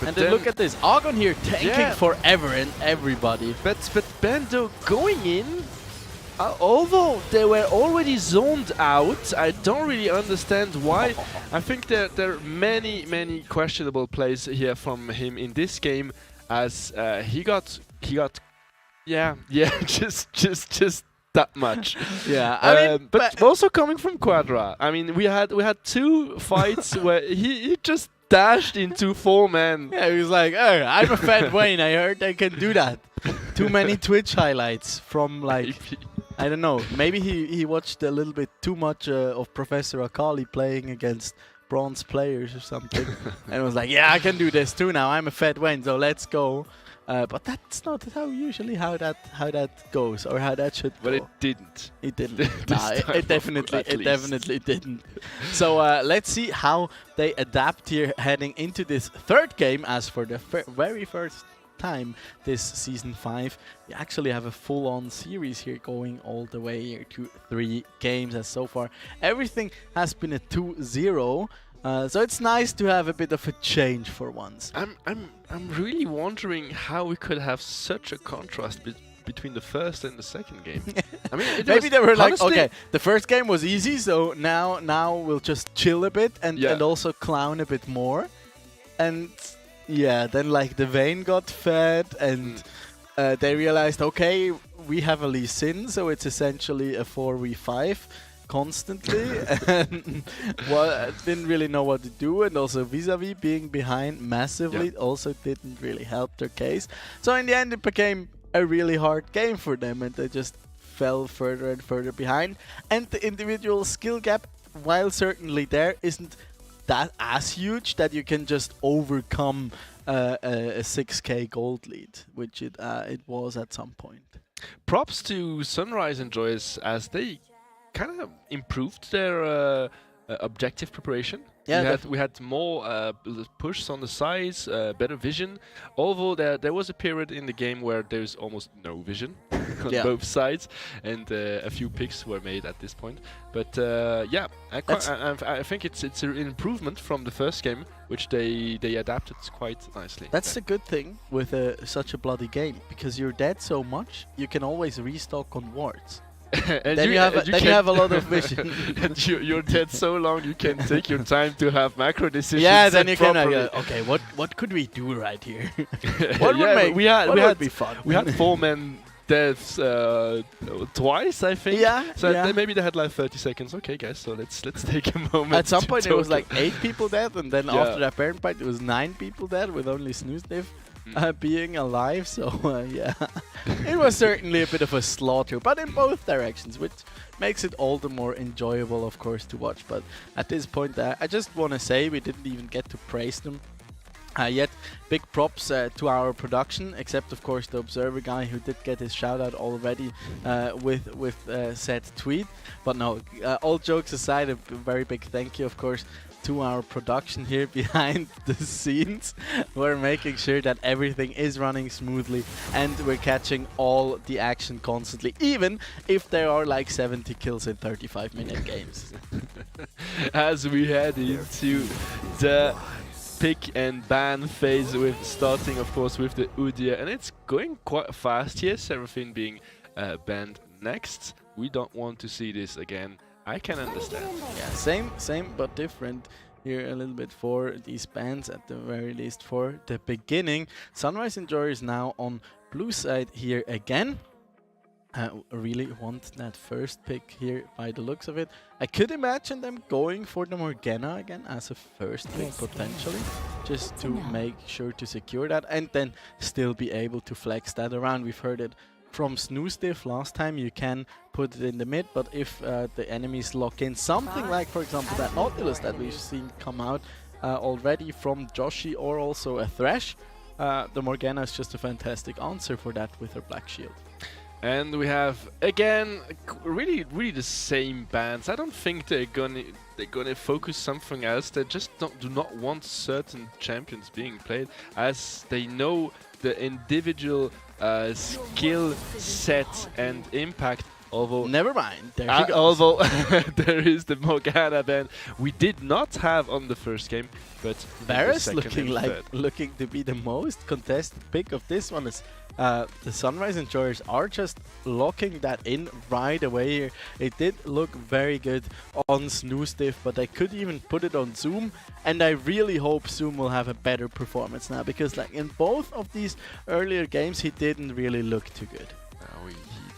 But and then look at this, Argon here tanking forever and everybody. But Bendo going in, although they were already zoned out, I don't really understand why. I think there are many questionable plays here from him in this game, as he got just that much. Yeah, I mean, but also coming from Quadra. I mean, we had 2 fights where he just dashed into 4 men. Yeah, he was like, oh, I'm a fat Vayne, I heard I can do that. Too many Twitch highlights from like, I don't know, maybe he watched a little bit too much of Professor Akali playing against bronze players or something. And was like, yeah, I can do this too now, I'm a fat Vayne, so let's go. But that's not usually how that goes, or how that should go. But it didn't. It didn't. Nah, it definitely didn't. So let's see how they adapt here heading into this 3rd game. As for the very first time this season 5, we actually have a full-on series here going all the way here to 3 games, as so far everything has been a 2-0. So it's nice to have a bit of a change for once. I'm really wondering how we could have such a contrast between the first and the second game. I mean, maybe they were like, okay, the first game was easy, so now we'll just chill a bit and also clown a bit more. And yeah, then like the Vayne got fed and they realized, okay, we have a Lee Sin, so it's essentially a 4v5. Constantly, and well, didn't really know what to do, and also vis-a-vis being behind massively also didn't really help their case. So in the end it became a really hard game for them, and they just fell further and further behind. And the individual skill gap, while certainly there, isn't that as huge that you can just overcome a 6k gold lead, which it was at some point. Props to Sunrise and Joyce as they kind of improved their objective preparation. Yeah, we had more push on the sides, better vision. Although there was a period in the game where there's almost no vision on both sides, and a few picks were made at this point. But I think it's an improvement from the first game, which they adapted quite nicely. That's the good thing with such a bloody game, because you're dead so much, you can always restock on wards. And then you have a lot of vision. And you're dead so long you can take your time to have macro decisions. Yeah, then you can okay, what could we do right here? What would be fun? We had 4 men deaths twice, I think. Yeah. So maybe they had like 30 seconds. Okay, guys, so let's take a moment. At some point it was like 8 people dead, and then after that parent fight it was 9 people dead with only Snoozniv being alive. So yeah, it was certainly a bit of a slaughter, but in both directions, which makes it all the more enjoyable, of course, to watch. But at this point, I just want to say we didn't even get to praise them yet. Big props to our production, except of course the Observer guy, who did get his shout out already with said tweet. But no, all jokes aside, a very big thank you, of course, to our production here behind the scenes. We're making sure that everything is running smoothly and we're catching all the action constantly, even if there are like 70 kills in 35-minute games. As we head into the pick and ban phase with starting, of course, with the Udyr, and it's going quite fast here. Seraphine being banned next. We don't want to see this again. I can understand. Yeah, same but different here a little bit for these bans at the very least for the beginning. Sunrise Enjoyers now on blue side here again. Really want that first pick here by the looks of it. I could imagine them going for the Morgana again as a first pick potentially, just to make sure to secure that and then still be able to flex that around. We've heard it from Snoostiff last time, you can put it in the mid, but if the enemies lock in something like, for example, that Nautilus that we've seen come out already from Joshi, or also a Thresh, the Morgana is just a fantastic answer for that with her Black Shield. And we have again really the same bans. I don't think they're gonna focus something else. They just do not want certain champions being played, as they know the individual skill set and impact. Although never mind, there she goes. Although there is the Morgana ban we did not have on the first game, but Varus looking to be the most contested pick of this one. Is the Sunrise Enjoyers are just locking that in right away here. It did look very good on Snoostiff, but they could even put it on Zoom, and I really hope Zoom will have a better performance now, because like in both of these earlier games he didn't really look too good.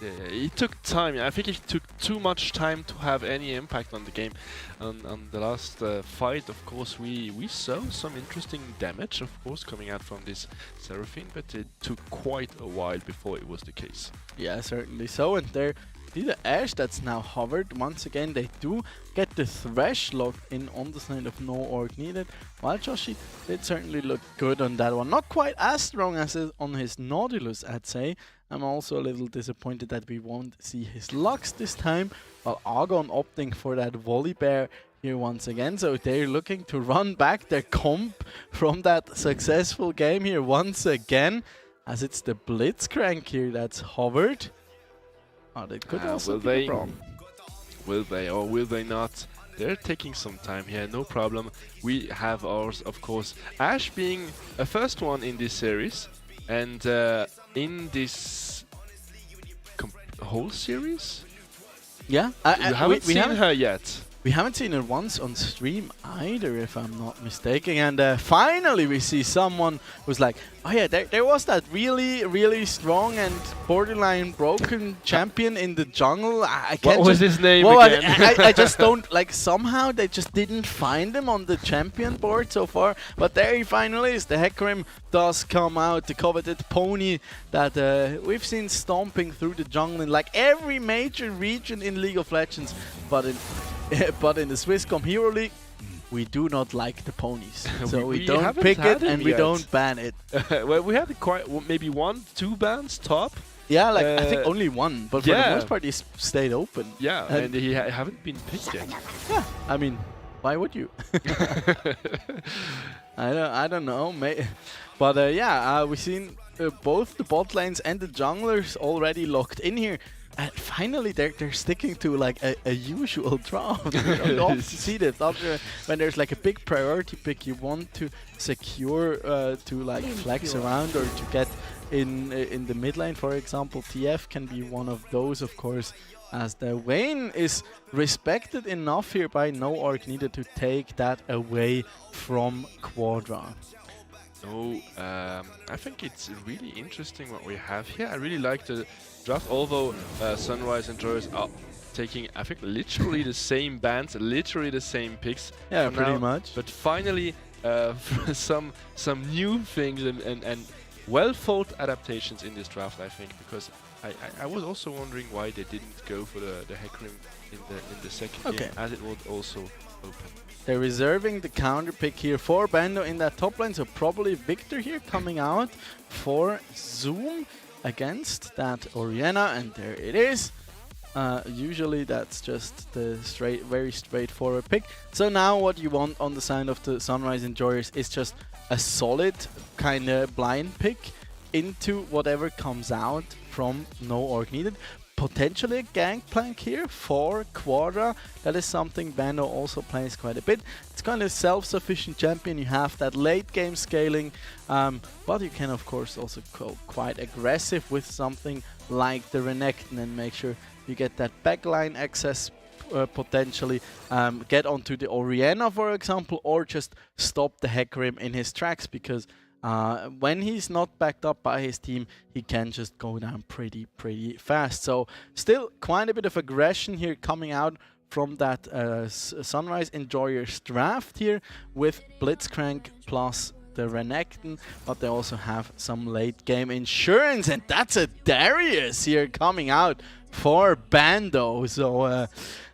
It took time. I think it took too much time to have any impact on the game. On the last fight, of course, we saw some interesting damage, of course, coming out from this Seraphine, but it took quite a while before it was the case. Yeah, certainly so. And there, see the Ashe that's now hovered. Once again, they do get the Thresh locked in on the side of no orc needed. While Joshi did certainly look good on that one. Not quite as strong as on his Nautilus, I'd say. I'm also a little disappointed that we won't see his Lux this time, while Argon opting for that Volibear here once again. So they're looking to run back their comp from that successful game here once again, as it's the Blitzcrank here that's hovered. Oh, they could also be wrong. Will they or will they not? They're taking some time here, no problem. We have ours, of course. Ashe being a first one in this series, and in this whole series? Yeah, we haven't seen her yet. We haven't seen her once on stream either, if I'm not mistaken. And finally we see someone who's like, oh yeah, there was that really strong and borderline broken champion in the jungle. I can't what was his name again? I just don't, like, somehow they just didn't find him on the champion board so far. But there he finally is. The Hecarim does come out, the coveted pony that we've seen stomping through the jungle in like every major region in League of Legends. But in the Swisscom Hero League, we do not like the ponies. So we don't pick it and we don't ban it. Well, we had quite maybe 1-2 bans top. Yeah, like I think only one, but for the most part he stayed open. Yeah, and he haven't been picked yet. Yeah, I mean, why would you? I don't know, but yeah, we've seen both the bot lanes and the junglers already locked in here. And finally, they're sticking to like a usual draft. You don't often see that. When there's like a big priority pick, you want to secure to like flex around or to get in the mid lane, for example. TF can be one of those, of course, as the Vayne is respected enough here by no orc needed to take that away from Quadra. No, I think it's really interesting what we have here. I really like the draft, although Sunrise Enjoyers are taking, I think, literally the same bands, literally the same picks. Yeah, pretty much. But finally, some new things and well-thought adaptations in this draft, I think, because I was also wondering why they didn't go for the Hecarim in the second game, as it would also open. They're reserving the counter pick here for Bando in that top lane, so probably Victor here coming out for Zoom against that Orianna, and there it is. Usually that's just the very straightforward pick. So now what you want on the side of the Sunrise Enjoyers is just a solid kind of blind pick into whatever comes out from no orc needed. potentially a gangplank here for Quadra. That is something Bando also plays quite a bit. It's kind of self-sufficient champion. You have that late game scaling, but you can of course also go quite aggressive with something like the Renekton and make sure you get that backline access potentially, get onto the Orianna for example, or just stop the Hecarim in his tracks, because when he's not backed up by his team, he can just go down pretty fast. So still quite a bit of aggression here coming out from that Sunrise Enjoyers draft here with Blitzcrank plus the Renekton, but they also have some late game insurance, and that's a Darius here coming out for Bando. So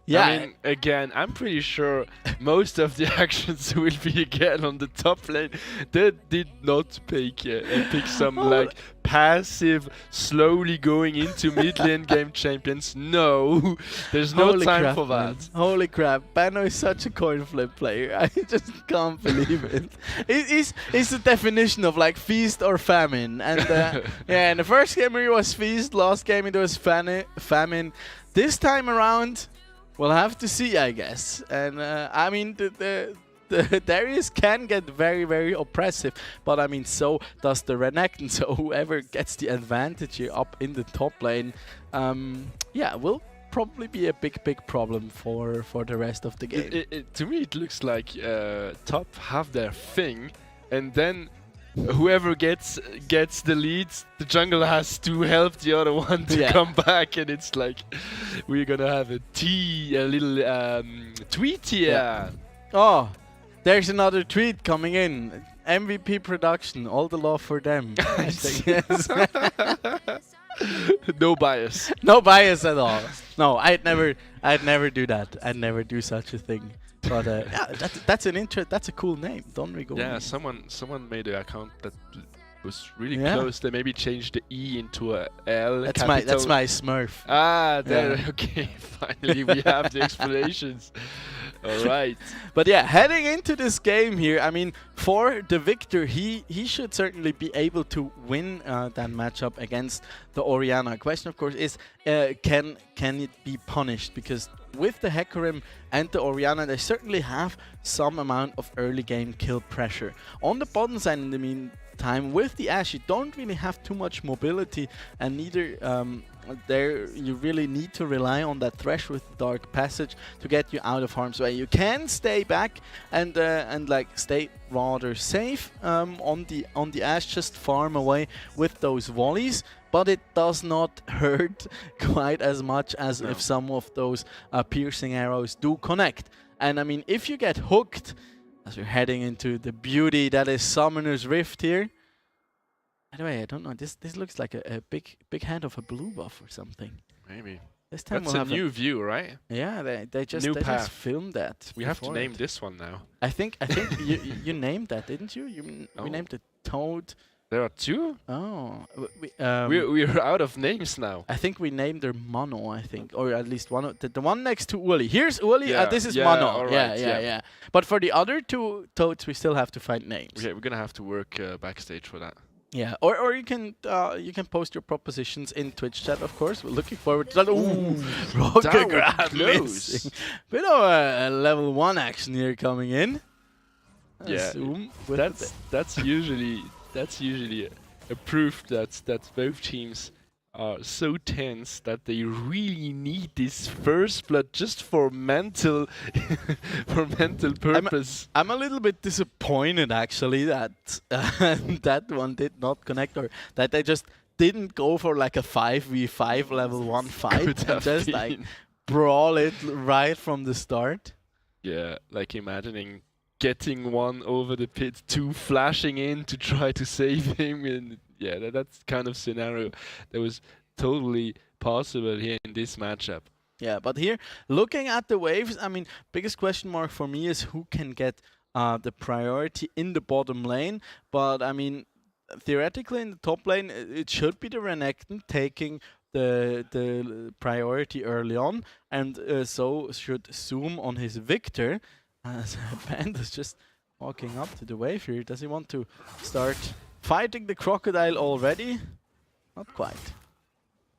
yeah, I mean, again, I'm pretty sure most of the actions will be again on the top lane. They did not pick some like passive, slowly going into mid lane game champions. No, there's no Holy time crap, for that. man. Holy crap, Bano is such a coin flip player. I just can't believe it. It's the definition of like feast or famine. And yeah, in the first game it was feast, last game it was famine. This time around, we'll have to see, I guess. And I mean, the Darius can get very oppressive, but I mean, so does the Renekton. So whoever gets the advantage here up in the top lane, yeah, will probably be a big problem for the rest of the game. To me, it looks like top have their thing, and then whoever gets the leads, the jungle has to help the other one to come back, and it's like we're gonna have a little tweet here. Yeah. Oh, there's another tweet coming in. MVP production, all the love for them. I think, yes. No bias. No bias at all. No, I'd never do that. I'd never do such a thing. But yeah, that's a cool name, Don Rigo. Yeah, someone made an account that was really close. They maybe changed the E into a L. That's my Smurf. Ah, there. Yeah. Okay, finally we have the explanations. All right. But yeah, heading into this game here, I mean, for the victor, he should certainly be able to win that matchup against the Orianna. Question, of course, is can it be punished? Because with the Hecarim and the Orianna, they certainly have some amount of early game kill pressure. On the bottom side, in the meantime, with the Ashe, you don't really have too much mobility, and neither there you really need to rely on that Thresh with the Dark Passage to get you out of harm's way. You can stay back and like stay rather safe on the Ashe, just farm away with those volleys, but it does not hurt quite as much as if some of those piercing arrows do connect. And I mean, if you get hooked, as you're heading into the beauty that is Summoner's Rift here. By the way, I don't know. This looks like a big hand of a blue buff or something. Maybe. This time that's we'll a have new view, right? Yeah, they just filmed that. We have to name this one now. I think you named that, didn't you? We named it Toad. There are two? Oh. We're out of names now. I think we named her Mono, I think. Or at least one of the one next to Uli. Here's Uli, this is Mono. Right, yeah. But for the other two Toads, we still have to find names. Yeah, we're gonna have to work backstage for that. Yeah, or you can post your propositions in Twitch chat, of course. We're looking forward to that. Ooh, rocket grab missing. Bit of a level 1 action here coming in. Yeah, that's usually a proof that both teams are so tense that they really need this first blood just for mental purpose. I'm a little bit disappointed actually that that one did not connect, or that they just didn't go for like a 5v5 level 1 fight and just like brawl it right from the start. Yeah, like imagining getting one over the pit, two flashing in to try to save him, and yeah, that's kind of scenario that was totally possible here in this matchup. Yeah, but here, looking at the waves, I mean, biggest question mark for me is who can get the priority in the bottom lane. But I mean, theoretically in the top lane, it should be the Renekton taking the priority early on, and so should Zoom on his Victor. As Panda's just walking up to the wave here. Does he want to start fighting the crocodile already? Not quite.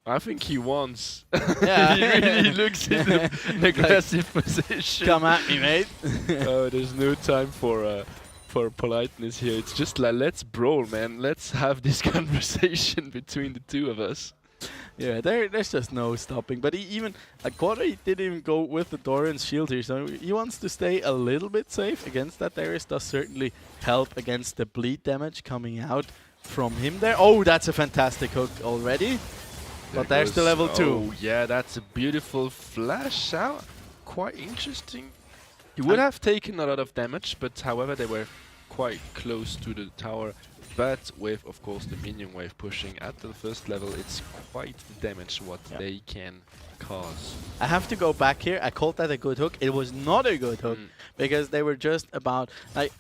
I think he wants. Yeah. He really looks in an aggressive position. Come at me, mate. Oh, there's no time for politeness here. It's just like, let's brawl, man. Let's have this conversation between the two of us. Yeah, there's just no stopping. But he even at quarter he didn't even go with the Doran's shield here, so he wants to stay a little bit safe against that. Darius does certainly help against the bleed damage coming out from him there. Oh, that's a fantastic hook already. But there's the level 2. Oh yeah, that's a beautiful flash out. Quite interesting. He would have taken a lot of damage, but however they were quite close to the tower. But with, of course, the minion wave pushing at the first level, it's quite the damage what they can cause. I have to go back here. I called that a good hook. It was not a good hook because they were just about like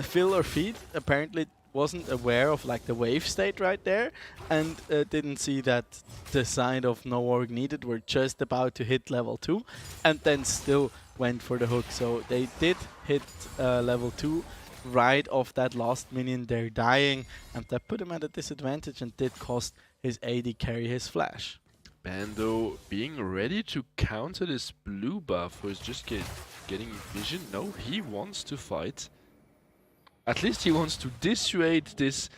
Phil or Feed apparently wasn't aware of like the wave state right there and didn't see that the sign of no org needed. Were just about to hit level 2 and then still went for the hook. So they did hit level 2 right off that last minion there dying, and that put him at a disadvantage and did cost his AD carry his flash. Bando being ready to counter this blue buff, who is just getting vision. No, he wants to fight. At least he wants to dissuade this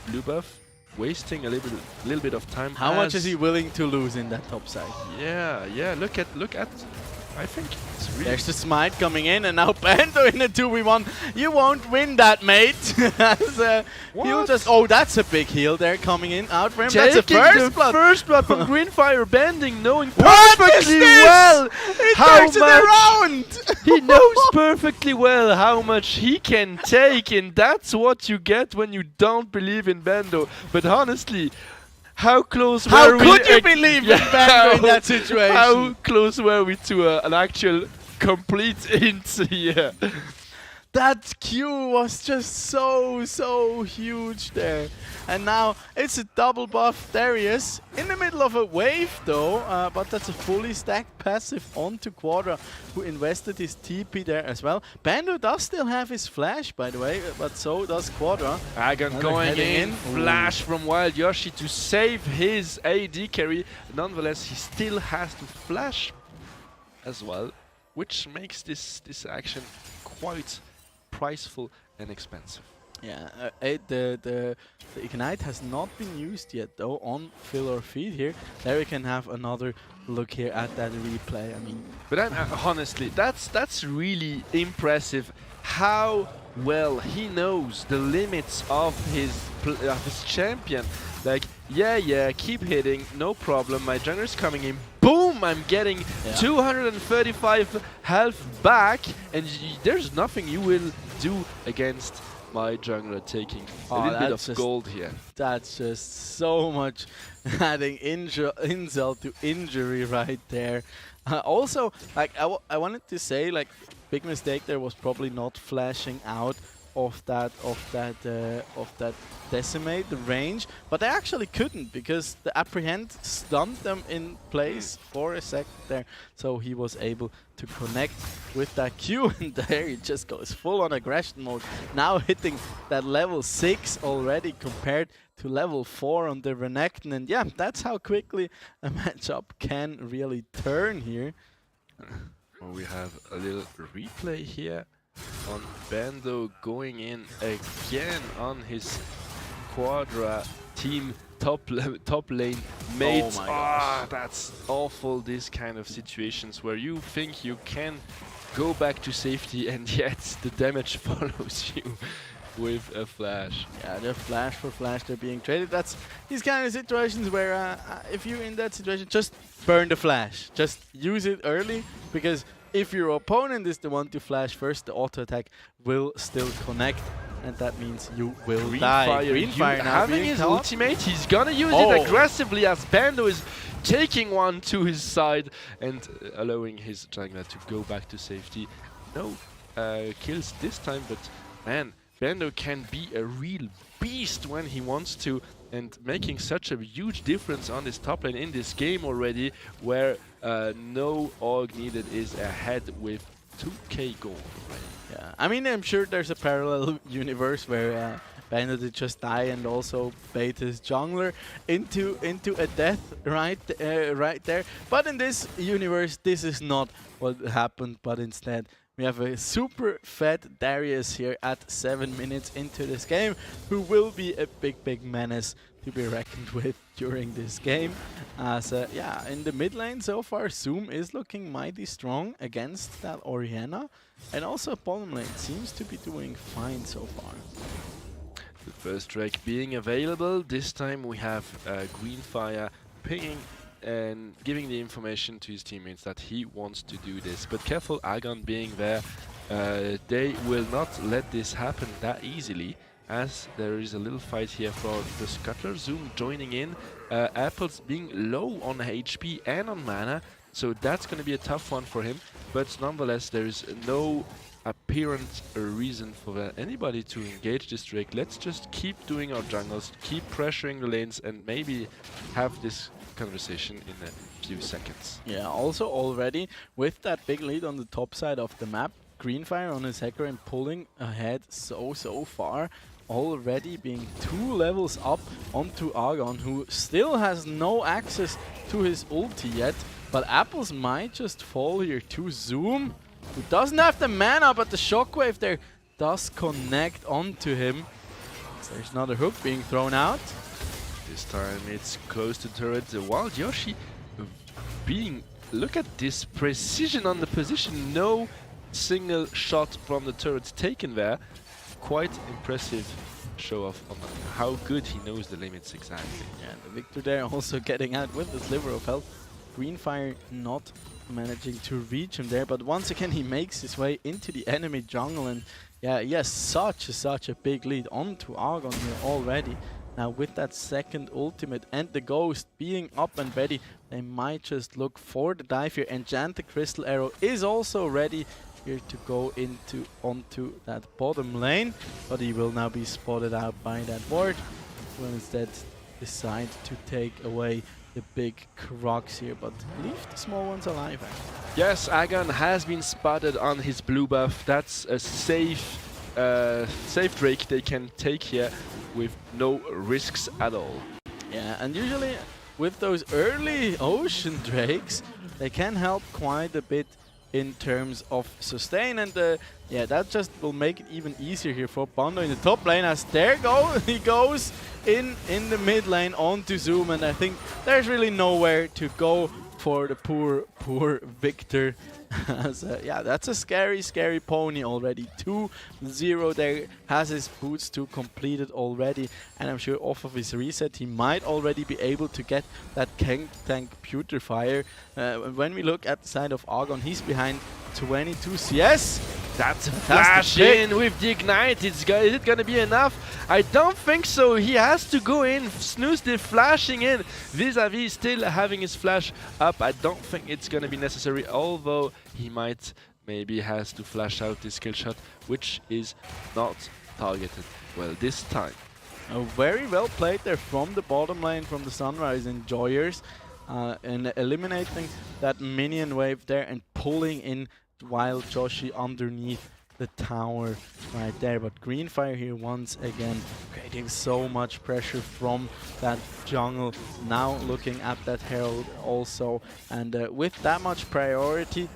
blue buff, wasting a little bit of time. How much is he willing to lose in that top side? Yeah. Look at. I think it's really. There's the smite coming in, and now Bando in a 2v1. You won't win that, mate. He'll just. Oh, that's a big heal there coming in out for him. That's a first blood from Greenfire, bending, knowing What perfectly is this? well He how turns it around. he knows perfectly well how much he can take, and that's what you get when you don't believe in Bando. But honestly, how close were we? How could you believe in Bando in that situation? How close were we to an actual complete int here? That Q was just so huge there. And now it's a double buff Darius in the middle of a wave though, but that's a fully stacked passive onto Quadra, who invested his TP there as well. Bando does still have his flash, by the way, but so does Quadra. Agon going in, flash from Wild Yoshi to save his AD carry. Nonetheless, he still has to flash as well, which makes this action quite priceful and expensive. Yeah, the Ignite has not been used yet though on Phil or Feed here. There we can have another look here at that replay. I mean, but honestly, that's really impressive. How well he knows the limits of his champion. Like, yeah, keep hitting, no problem. My jungler's coming in. Boom! I'm getting 235 health back, and there's nothing you will do against my jungler taking a little bit of gold here. That's just so much adding insult to injury right there. Also, like I wanted to say, like, big mistake there was probably not flashing out of that decimate the range, but they actually couldn't because the apprehend stunned them in place for a sec there, so he was able to connect with that Q, and there he just goes full on aggression mode, now hitting that level 6 already compared to level 4 on the Renekton. And yeah, that's how quickly a matchup can really turn here. Well, we have a little replay here on Bando going in again on his Quadra team top lane mate. Oh my gosh. That's awful, this kind of situations where you think you can go back to safety and yet the damage follows you with a flash. Yeah, they're flash for flash, they're being traded. That's these kind of situations where if you're in that situation, just burn the flash. Just use it early, because if your opponent is the one to flash first, the auto attack will still connect, and that means you will die. Greenfire now having his ultimate, he's gonna use it aggressively as Bando is taking one to his side and allowing his jungler to go back to safety. No kills this time, but man, Bando can be a real beast when he wants to, and making such a huge difference on this top lane in this game already, where no org needed is ahead with 2k gold. Yeah, I mean, I'm sure there's a parallel universe where Bando did just die and also bait his jungler into a death right there. But in this universe, this is not what happened, but instead we have a super fed Darius here at 7 minutes into this game, who will be a big menace to be reckoned with during this game. As yeah, in the mid lane so far, Zoom is looking mighty strong against that Orianna, and also bottom lane seems to be doing fine so far. The first Drake being available. This time we have Greenfire pinging and giving the information to his teammates that he wants to do this. But careful, Agon being there. They will not let this happen that easily, as there is a little fight here for the Scuttler. Zoom joining in. Apples being low on HP and on mana, so that's going to be a tough one for him. But nonetheless, there is no apparent reason for anybody to engage this Drake. Let's just keep doing our jungles, keep pressuring the lanes, and maybe have this conversation in a few seconds. Yeah, also already with that big lead on the top side of the map, Greenfire on his Hecarim pulling ahead so far, already being 2 levels up onto Agon, who still has no access to his ulti yet. But Apples might just fall here to Zoom, who doesn't have the mana, but the shockwave there does connect onto him. So there's another hook being thrown out. This time it's close to turret. Wild Yoshi being... Look at this precision on the position. No single shot from the turret taken there. Quite impressive show off on how good he knows the limits exactly. Yeah, the Victor there also getting out with the sliver of health. Greenfire not managing to reach him there, but once again he makes his way into the enemy jungle, and yeah, he has such a big lead onto Argon here already. Now with that second ultimate and the Ghost being up and ready, they might just look for the dive here. Enchanted Crystal Arrow is also ready here to go onto that bottom lane, but he will now be spotted out by that ward. Will instead decide to take away the big Crocs here, but leave the small ones alive actually. Yes, Agon has been spotted on his blue buff. That's a safe Drake they can take here with no risks at all. Yeah, and usually with those early Ocean Drakes, they can help quite a bit in terms of sustain, and yeah, that just will make it even easier here for Bando in the top lane, as he goes in the mid lane onto Zoom, and I think there's really nowhere to go for the poor Victor. As, yeah, that's a scary pony already. 2-0 there, has his boots 2 completed already, and I'm sure off of his reset he might already be able to get that tank Putrefire. When we look at the side of Argon, he's behind 22 CS. That's a flash in with the ignite. Is it gonna be enough? I don't think so. He has to go in. Snooze the flashing in. Vis-a-vis still having his flash up. I don't think it's gonna be necessary, although he might maybe has to flash out this skill shot, which is not targeted well this time. Very well played there from the bottom lane, from the Sunrise Enjoyers, and eliminating that minion wave there and pulling in Wild Joshi underneath the tower right there. But Greenfire here once again creating so much pressure from that jungle, now looking at that Herald also, and with that much priority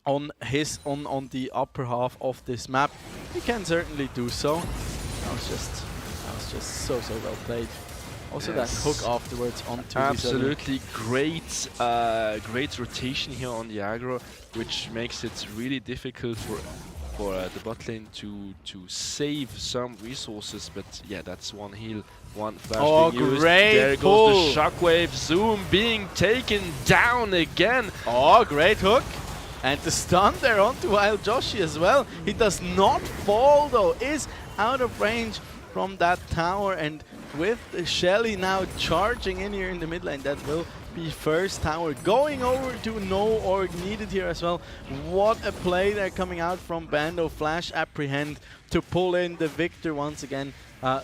on the upper half of this map, he can certainly do so. That was just so well played. Also, yes, that hook afterwards onto absolutely great rotation here on the aggro, which makes it really difficult for the bot lane to save some resources. But yeah, that's one heal, one flash being used. Great there pull. Goes the shockwave. Zoom being taken down again. Oh, great hook. And the stun there onto Wild Joshi as well. He does not fall though, is out of range from that tower, and with Shelly now charging in here in the mid lane, that will be first tower going over to no org needed here as well. What a play there coming out from Bando. Flash apprehend to pull in the Victor once again.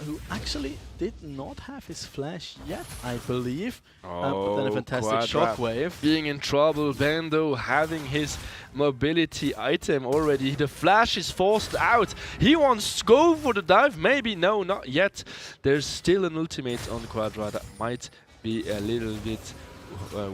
who actually did not have his flash yet, I believe. But then a fantastic shockwave. Being in trouble, Bando having his mobility item already. The flash is forced out. He wants to go for the dive. Maybe, no, not yet. There's still an ultimate on Quadra that might be a little bit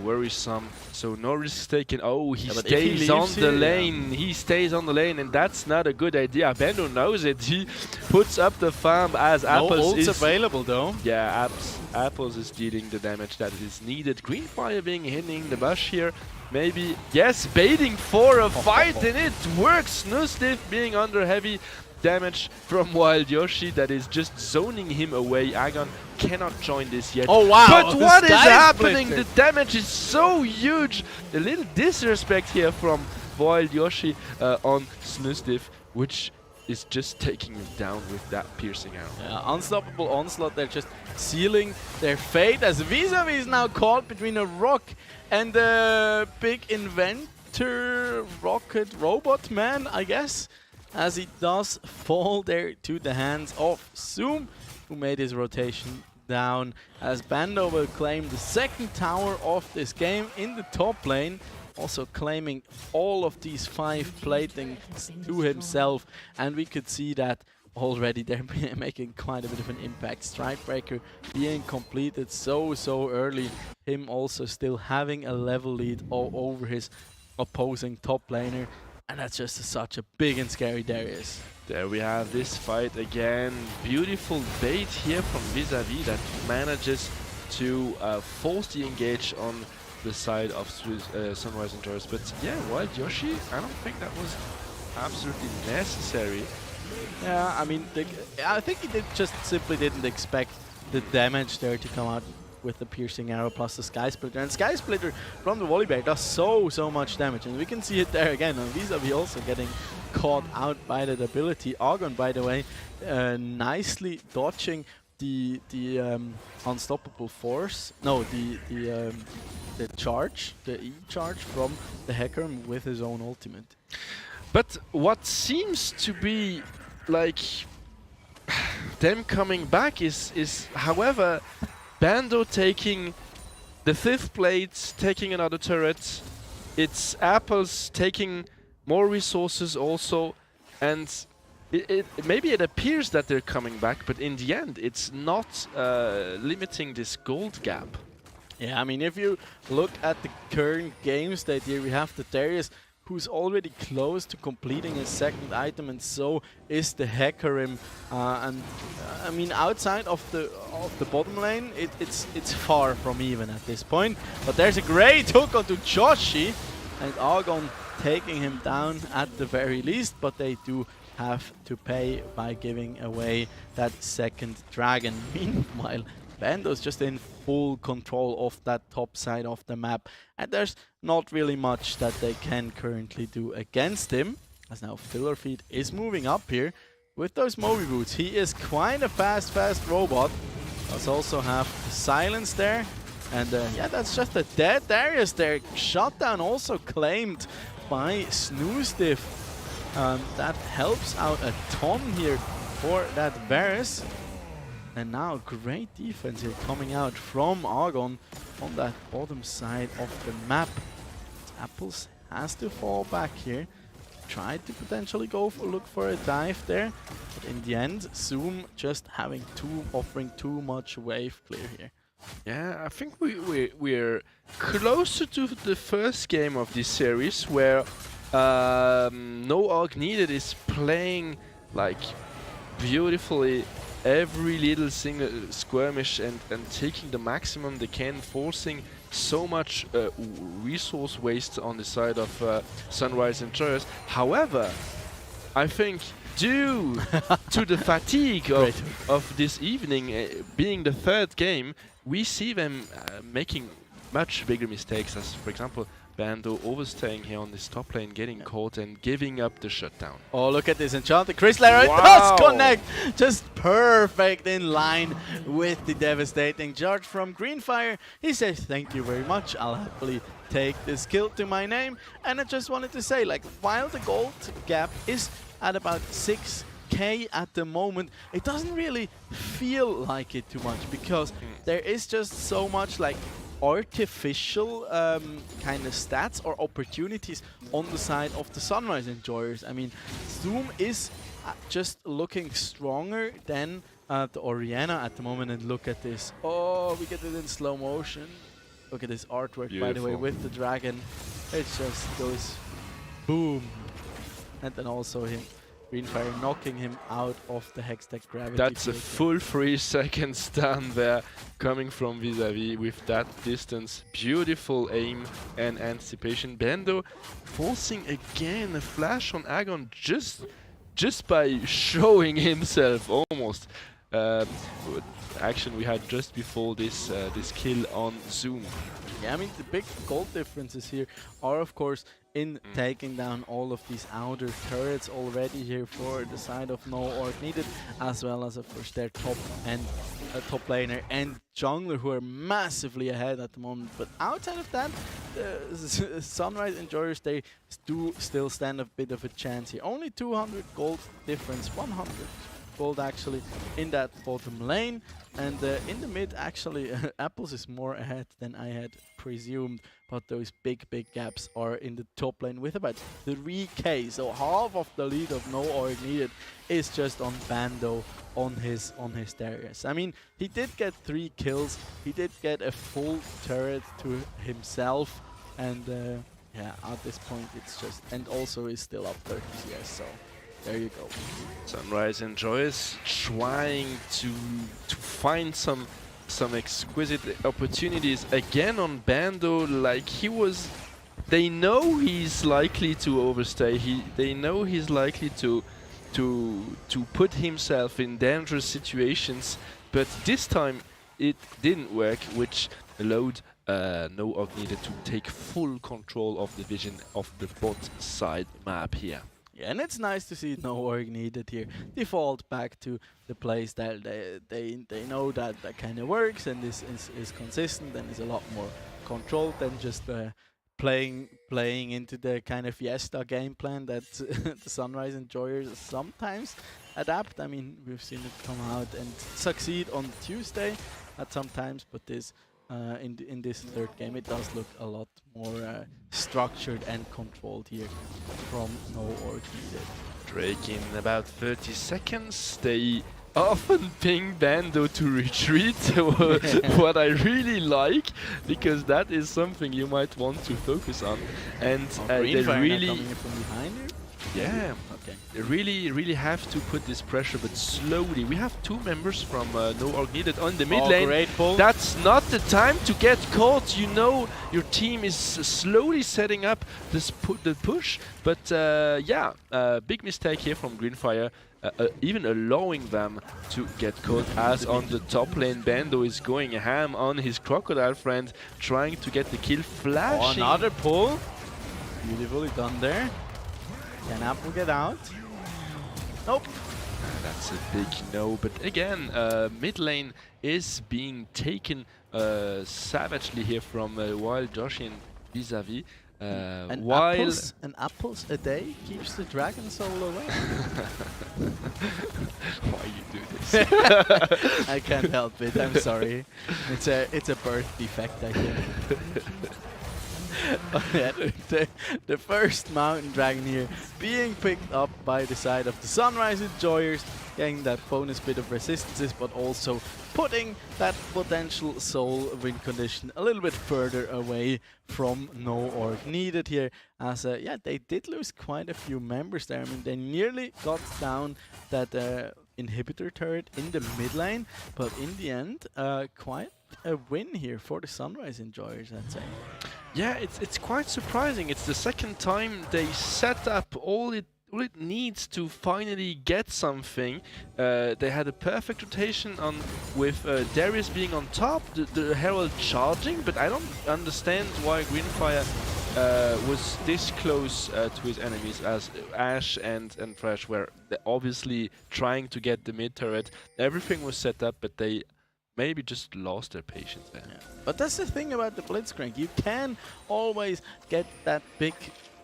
worrisome. So no risks taken. Oh, he stays on the lane. He stays on the lane, and that's not a good idea. Bando knows it. He puts up the farm as Apples is available though. Yeah, Apples is dealing the damage that is needed. Greenfire being hitting the bush here. Maybe, yes, baiting for a fight, and it works. Snusdiff being under heavy damage from Wild Yoshi that is just zoning him away. Agon cannot join this yet. Oh wow! But what is happening? The damage is so huge. A little disrespect here from Wild Yoshi on Snusdiff, which is just taking him down with that piercing arrow. Yeah, unstoppable onslaught. They're just sealing their fate as Vis-a-Vis is now caught between a rock and a big inventor rocket robot man, I guess, as he does fall there to the hands of Zoom, who made his rotation down, as Bando will claim the second tower of this game in the top lane, also claiming all of these 5 platings to himself, and we could see that already they're making quite a bit of an impact. Strikebreaker being completed so early, him also still having a level lead all over his opposing top laner. And that's just such a big and scary Darius. There we have this fight again. Beautiful bait here from Vis-a-Vis that manages to force the engage on the side of Sunrise and Taurus. But yeah, Wild Yoshi, I don't think that was absolutely necessary. Yeah, I mean, I think he just simply didn't expect the damage there to come out with the piercing arrow plus the Sky Splitter. And Sky Splitter from the Volibear does so much damage, and we can see it there again. And Vis-a-Vis also getting caught out by that ability. Argon, by the way, nicely dodging the unstoppable force. No, the charge, the E charge from the Hecarim with his own ultimate. But what seems to be like them coming back is however, Bando taking the 5th plate, taking another turret. It's Apples taking more resources also, and maybe it appears that they're coming back, but in the end it's not limiting this gold gap. Yeah, I mean, if you look at the current game state here, we have the Darius, who's already close to completing his second item, and so is the Hecarim. And I mean, outside of the bottom lane, it's far from even at this point. But there's a great hook onto Joshi, and Argon taking him down at the very least. But they do have to pay by giving away that second dragon. Meanwhile, Bando's just in full control of that top side of the map, and there's not really much that they can currently do against him, as now Fillerfeet is moving up here with those Moby Boots. He is quite a fast robot. Does also have silence there, and yeah, that's just a dead Darius there. Shutdown also claimed by Snusdiff. That helps out a ton here for that Varus. And now great defense here coming out from Argon on that bottom side of the map. Apples has to fall back here. Tried to potentially look for a dive there, but in the end, Zoom just offering too much wave clear here. Yeah, I think we're closer to the first game of this series, where No Arc Needed is playing like beautifully every little single skirmish and taking the maximum they can, forcing so much resource waste on the side of Sunrise and Taurus. However, I think due to the fatigue of this evening, being the 3rd game, we see them making much bigger mistakes, as for example Bando overstaying here on this top lane, getting caught and giving up the shutdown. Oh, look at this enchanted Chrysler. Wow. It does connect! Just perfect in line with the devastating charge from Greenfire. He says, thank you very much, I'll happily take this kill to my name. And I just wanted to say, like, while the gold gap is at about 6 3K at the moment, it doesn't really feel like it too much because there is just so much like artificial kind of stats or opportunities on the side of the Sunrise Enjoyers. I mean, Zoom is just looking stronger than the Oriana at the moment, and look at this. Oh, we get it in slow motion. Look at this artwork, by the way, with the dragon. It just goes boom. And then also him, Greenfire, knocking him out of the Hextech gravity. That's a full 3 second stun there coming from Vis-a-vis with that distance. Beautiful aim and anticipation. Bando forcing again a flash on Agon just by showing himself almost. Action we had just before this this kill on Zoom. Yeah, I mean the big gold differences here are of course in taking down all of these outer turrets already here for the side of No Orc Needed, as well as of course their top laner and jungler who are massively ahead at the moment. But outside of that, the Sunrise Enjoyers, they do still stand a bit of a chance here. Only 200 gold difference, 100 gold actually in that bottom lane, and in the mid actually Apples is more ahead than I had presumed, but those big gaps are in the top lane with about 3k, so half of the lead of No Orc Needed is just on Bando on his Darius. I mean, he did get 3 kills, he did get a full turret to himself, and yeah, at this point it's just, and also is still up 30 CS, so there you go. Sunrise Enjoyers trying to find some exquisite opportunities again on Bando. Like they know he's likely to overstay. They know he's likely to put himself in dangerous situations. But this time it didn't work, which allowed No Orc Needed to take full control of the vision of the bot side map here. Yeah, and it's nice to see No Orc Needed here default back to the place that they know that kind of works and is consistent and is a lot more controlled than just playing into the kind of Fiesta game plan that the Sunrise Enjoyers sometimes adapt. I mean, we've seen it come out and succeed on Tuesday at some times, but this in this third game it does look a lot more structured and controlled here from No Orc Needed. Drake in about 30 seconds. They often ping Bando to retreat, what I really like, because that is something you might want to focus on. And they really coming in from behind here? Yeah, okay. They really have to put this pressure, but slowly. We have 2 members from No Orc Needed on the mid lane. Great pull. That's not the time to get caught. You know your team is slowly setting up this the push, but yeah, big mistake here from Greenfire, even allowing them to get caught. As on the top lane, Bando is going ham on his crocodile friend, trying to get the kill. Flashing. Oh, another pull. Beautifully done there. Can Apple get out? Nope. That's a big no, but again, mid lane is being taken savagely here from Wild Josh and Vis-a-vis. Apples a day keeps the dragon soul away. Why you do this? I can't help it, I'm sorry. It's a birth defect, I think. Yeah, the first mountain dragon here being picked up by the side of the Sunrise Enjoyers, getting that bonus bit of resistances, but also putting that potential soul win condition a little bit further away from No Orc Needed here, as yeah, they did lose quite a few members there. I mean, they nearly got down that inhibitor turret in the mid lane, but in the end, quite a win here for the Sunrise Enjoyers, I'd say. Yeah, it's quite surprising. It's the second time they set up all it needs to finally get something. They had a perfect rotation on with Darius being on top, the Herald charging, but I don't understand why Greenfire was this close to his enemies, as Ash and Fresh were obviously trying to get the mid turret. Everything was set up, but they maybe just lost their patience there. Yeah. But that's the thing about the Blitzcrank. You can always get that big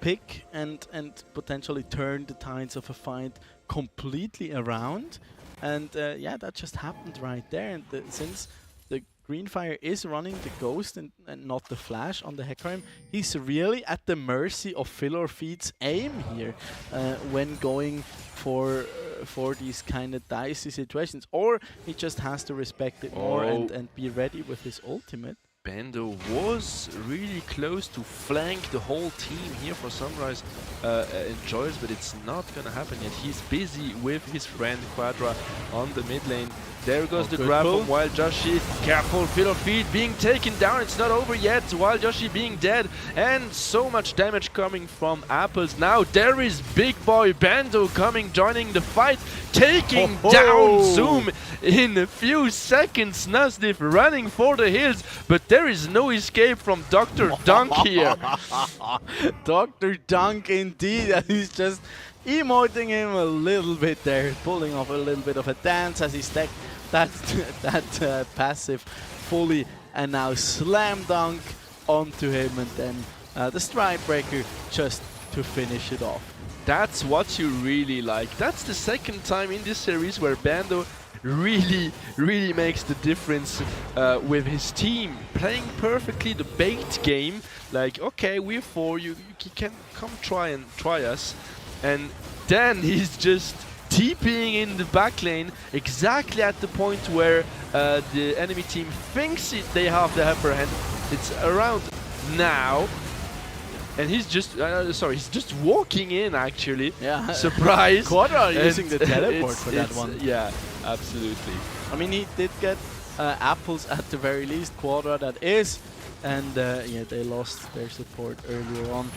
pick and potentially turn the tides of a fight completely around. And yeah, that just happened right there. And since the Greenfire is running the Ghost and not the Flash on the Hecarim, he's really at the mercy of Philorfeed's aim here when going for these kind of dicey situations. Or he just has to respect it more and be ready with his ultimate. Bando was really close to flank the whole team here for Sunrise Enjoyers, but it's not gonna happen yet. He's busy with his friend Quadra on the mid lane. There goes the grab from Wild Joshi. Careful, Philorfeed being taken down. It's not over yet. Wild Joshi being dead. And so much damage coming from Apples. Now there is Big Boy Bando coming, joining the fight. Taking down Zoom in a few seconds. Nasdif running for the hills. But there is no escape from Dr. Dunk here. Dr. Dunk indeed. And he's just emoting him a little bit there. Pulling off a little bit of a dance as he stacked that passive fully, and now slam dunk onto him, and then the stride breaker just to finish it off. That's what you really like. That's the second time in this series where Bando really makes the difference with his team, playing perfectly the bait game. Like, okay, we're four, you can come try us, and then he's just TPing in the back lane exactly at the point where the enemy team thinks they have the upper hand. It's around now, and he's just he's just walking in actually. Yeah. Surprise. Quadra using the teleport for that one. Yeah, absolutely. I mean, he did get apples at the very least. Quadra that is, and yeah, they lost their support earlier on.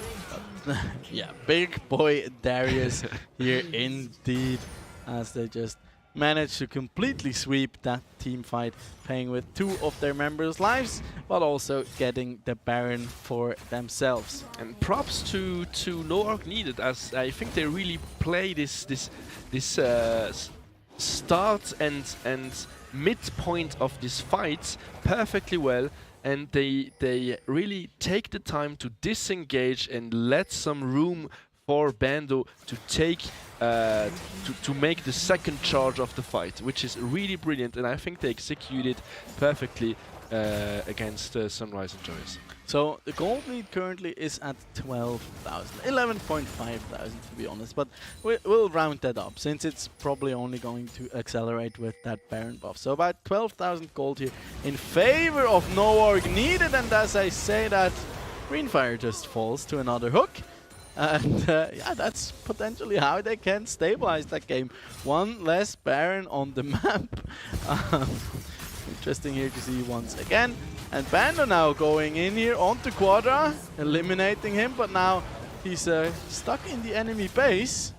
Yeah, Big Boy Darius here indeed, as they just managed to completely sweep that team fight, paying with 2 of their members' lives, but also getting the Baron for themselves. And props to No Orc Needed, as I think they really play this start and midpoint of this fight perfectly well. And they really take the time to disengage and let some room for Bando to take to make the second charge of the fight, which is really brilliant. And I think they executed perfectly against Sunrise Enjoyers. So the gold lead currently is at 12,000, 11.5 thousand to be honest, but we'll round that up since it's probably only going to accelerate with that Baron buff. So about 12,000 gold here in favor of No Org Needed, and as I say that, Greenfire just falls to another hook. And yeah, that's potentially how they can stabilize that game. One less Baron on the map. Interesting here to see once again. And Bando now going in here onto Quadra, eliminating him, but now he's stuck in the enemy base.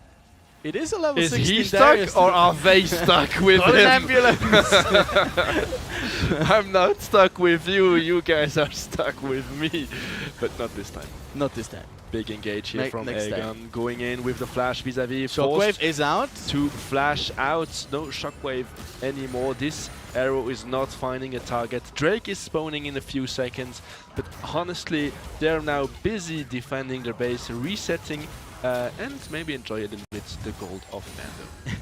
It is a level 16 Is he Darius stuck or are they stuck with him? an ambulance! I'm not stuck with you, you guys are stuck with me. But not this time. Not this time. Big engage here from next Aegon, going in with the flash vis-a-vis. Shockwave is out. To flash out, no shockwave anymore. This arrow is not finding a target. Drake is spawning in a few seconds, but honestly, they're now busy defending their base, resetting, and maybe enjoy a little bit the gold of Bando.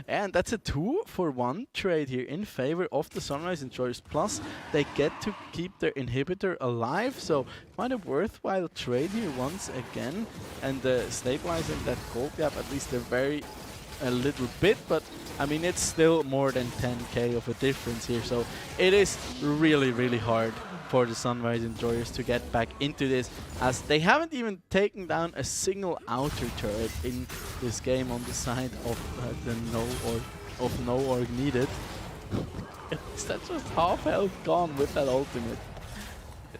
And that's a 2-for-1 trade here in favor of the Sunrise Enjoyers. Plus, they get to keep their inhibitor alive, so quite a worthwhile trade here once again. And stabilizing that gold gap, at least a little bit, but I mean, it's still more than 10k of a difference here, so it is really hard for the Sunrise Enjoyers to get back into this, as they haven't even taken down a single outer turret in this game on the side of No Org Needed. Is that just half health gone with that ultimate?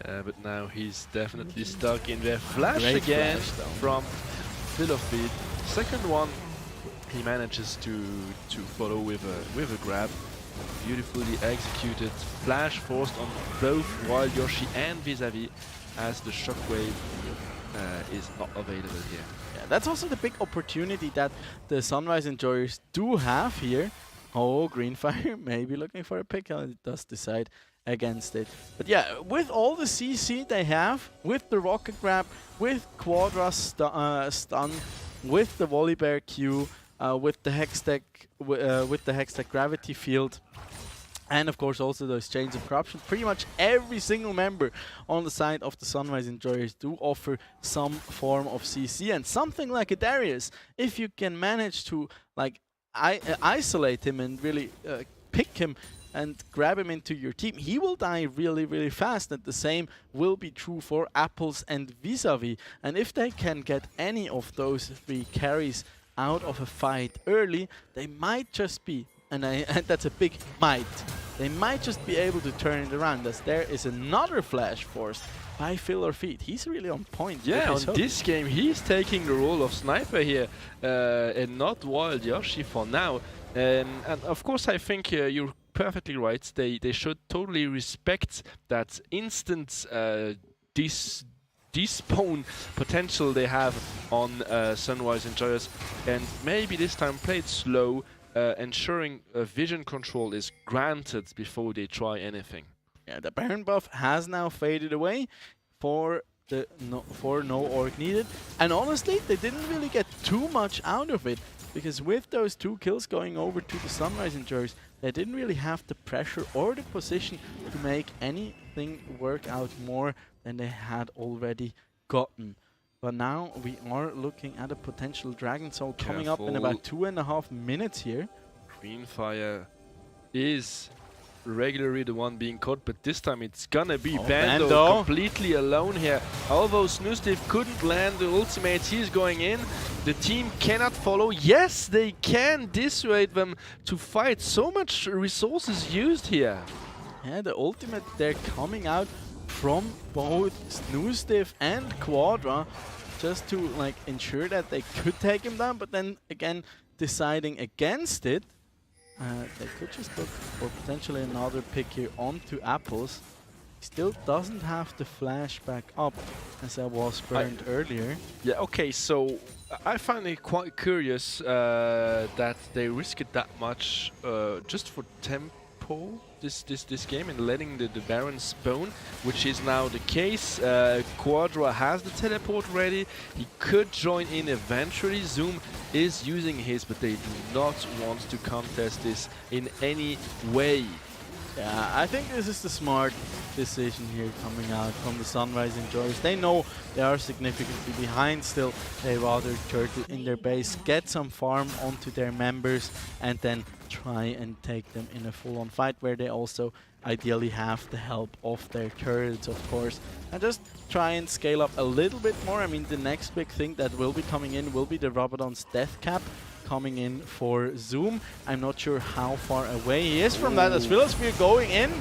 Yeah, but now he's definitely stuck in there. Flash Great again flash from Philorfeed. Second one, he manages to follow with a grab. Beautifully executed. Flash forced on both Wild Yoshi and vis-a-vis, as the shockwave is not available here. Yeah, that's also the big opportunity that the Sunrise Enjoyers do have here. Oh, Greenfire maybe looking for a pick, and it does decide against it. But yeah, with all the CC they have, with the rocket grab, with Quadra stun, with the Volibear Q, with the Hextech Gravity Field. And of course also those Chains of Corruption. Pretty much every single member on the side of the Sunrise Enjoyers do offer some form of CC, and something like a Darius, if you can manage to like isolate him and really pick him and grab him into your team, he will die really, really fast. And the same will be true for Apples and Vis-a-Vis. And if they can get any of those 3 carries out of a fight early, they might just be, and that's a big might, they might just be able to turn it around, as there is another flash force by Phil or Feet. He's really on point. Yeah, on this game he's taking the role of sniper here and not Wild Yoshi for now. And of course I think you're perfectly right. They should totally respect that instant despawn potential they have on Sunrise Enjoyers, and maybe this time play it slow, ensuring vision control is granted before they try anything. Yeah, the Baron buff has now faded away for no orc needed, and honestly they didn't really get too much out of it, because with those 2 kills going over to the Sunrise Enjoyers, they didn't really have the pressure or the position to make anything work out more than they had already gotten. But now we are looking at a potential Dragon Soul coming up in about 2.5 minutes here. Greenfire is regularly the one being caught, but this time it's gonna be Bando completely alone here. Although Snoostiff couldn't land the ultimates, he's going in. The team cannot follow. Yes, they can dissuade them to fight. So much resources used here. Yeah, the ultimate, they're coming out from both Snoostiff and Quadra just to like ensure that they could take him down, but then again deciding against it. They could just look for potentially another pick here onto Apples. He still doesn't have the flash back up, as I was burned earlier. Yeah, okay, so I find it quite curious that they risk it that much just for tempo this game and letting the Baron spawn, which is now the case. Quadra has the teleport ready. He could join in eventually. Zoom is using his, but they do not want to contest this in any way. Yeah, I think this is the smart decision here coming out from the Sunrise Enjoyers. They know they are significantly behind still. They rather turtle in their base, get some farm onto their members, and then try and take them in a full-on fight, where they also ideally have the help of their turrets, of course, and just try and scale up a little bit more. I mean, the next big thing that will be coming in will be the Rabadon's Death Cap coming in for Zoom. I'm not sure how far away he is from that, as Philosphere going in.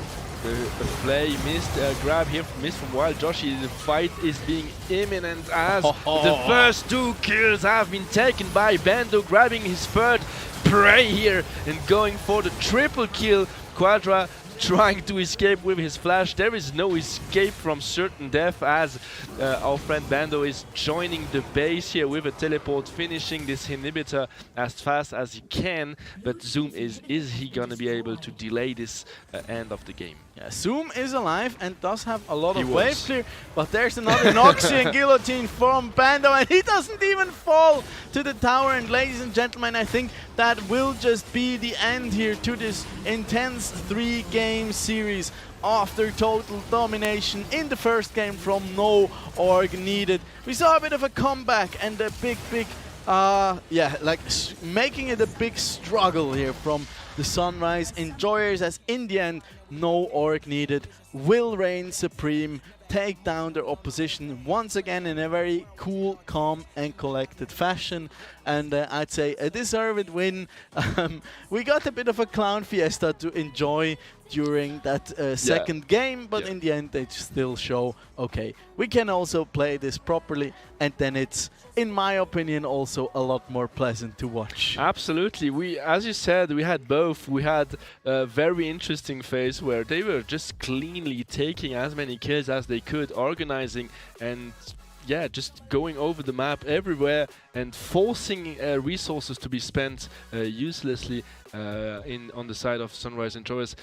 The play missed, grab here, missed from Wild Yoshi. The fight is being imminent as the first 2 kills have been taken by Bando, grabbing his third prey here and going for the triple kill. Quadra trying to escape with his flash. There is no escape from certain death, as our friend Bando is joining the base here with a teleport, finishing this inhibitor as fast as he can. But Zoom is he gonna be able to delay this end of the game? Yeah, Zoom is alive and does have a lot of wave clear, but there's another Noxian guillotine from Bando, and he doesn't even fall to the tower. And ladies and gentlemen, I think that will just be the end here to this intense 3-game series after total domination in the first game from no org needed. We saw a bit of a comeback and a big making it a big struggle here from the Sunrise Enjoyers, as in the end no org needed will reign supreme, take down their opposition once again in a very cool, calm and collected fashion. And I'd say a deserved win. We got a bit of a clown fiesta to enjoy during that second game, but in the end they still show, okay, we can also play this properly, and then it's, in my opinion, also a lot more pleasant to watch. Absolutely. We, as you said, we had both. We had a very interesting phase where they were just cleanly taking as many kills as they could, organizing and just going over the map everywhere and forcing resources to be spent uselessly on the side of Sunrise Enjoyers.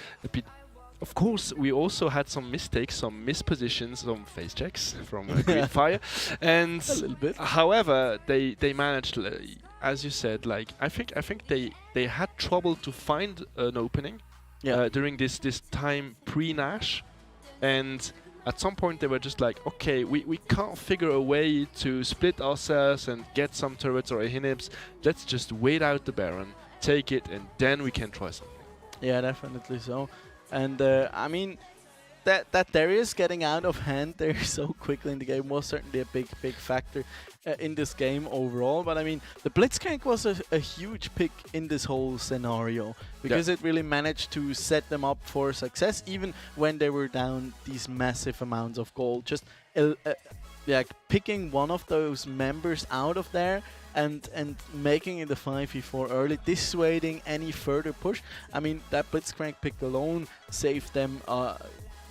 Of course, we also had some mistakes, some mispositions, some face checks from Greenfire, and a little bit. However, they managed, as you said, like I think they had trouble to find an opening during this time pre-Nash, and at some point they were just like, okay, we can't figure a way to split ourselves and get some turrets or inhibs. Let's just wait out the Baron, take it, and then we can try something. Yeah, definitely so. And I mean, that Darius getting out of hand there so quickly in the game was certainly a big factor in this game overall. But I mean, the Blitzcrank was a huge pick in this whole scenario because it really managed to set them up for success, even when they were down these massive amounts of gold. Just picking one of those members out of there and making it a 5v4 early, dissuading any further push. I mean, that Blitzcrank pick alone saved them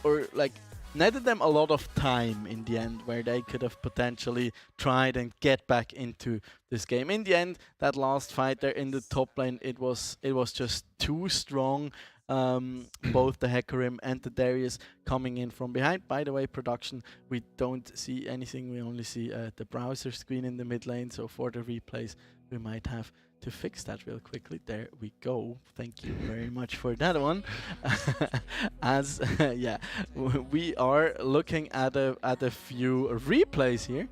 or like netted them a lot of time in the end, where they could have potentially tried and get back into this game. In the end, that last fight there in the top lane, it was just too strong. Both the Hecarim and the Darius coming in from behind. By the way, production, we don't see anything. We only see the browser screen in the mid lane. So for the replays, we might have to fix that real quickly. There we go. Thank you very much for that one. As we are looking at a few replays here.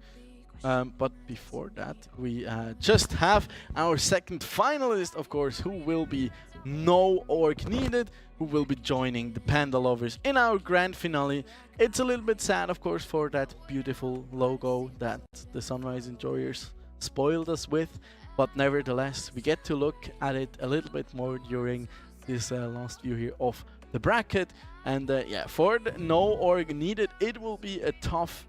But before that, we just have our second finalist, of course, who will be no org needed, who will be joining the Panda Lovers in our grand finale. It's a little bit sad, of course, for that beautiful logo that the Sunrise Enjoyers spoiled us with, but nevertheless, we get to look at it a little bit more during this last view here of the bracket. And for the no org needed, it will be a tough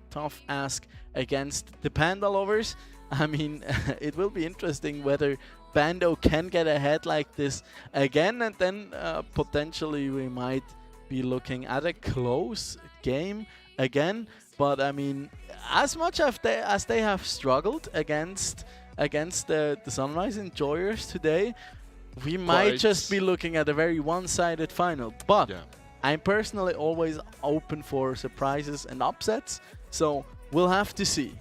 ask against the Panda Lovers. I mean, it will be interesting whether Bando can get ahead like this again, and then potentially we might be looking at a close game again. But I mean, as much as they have struggled against the Sunrise Enjoyers today, we might just be looking at a very one-sided final. But I'm personally always open for surprises and upsets, so we'll have to see.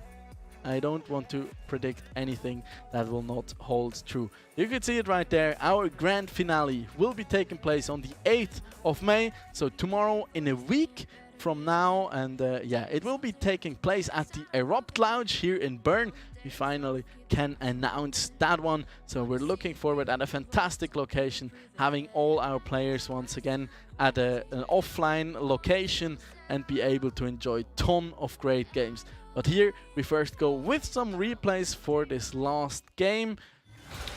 I don't want to predict anything that will not hold true. You can see it right there. Our grand finale will be taking place on the 8th of May, so tomorrow in a week from now. And it will be taking place at the Erupt Lounge here in Bern. We finally can announce that one, so we're looking forward at a fantastic location, having all our players once again at an offline location and be able to enjoy a ton of great games. But here we first go with some replays for this last game.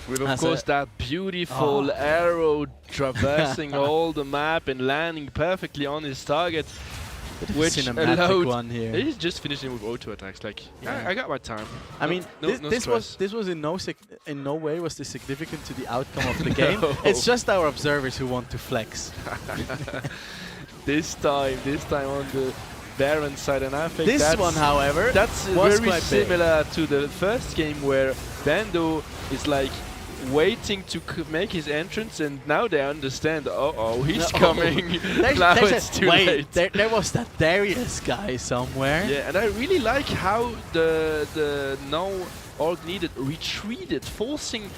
With of course that beautiful arrow traversing all the map and landing perfectly on his target. Which cinematic one here. He's just finishing with auto attacks. Like, I got my time. I mean, this was in no way was this significant to the outcome of the game. It's just our observers who want to flex. This time on the Baron side, and I think this one, however, that's very similar to the first game where Bando is like waiting to make his entrance, and now they understand, he's coming. Now it's too late. There was that Darius guy somewhere. Yeah, and I really like how the no org needed retreated, forcing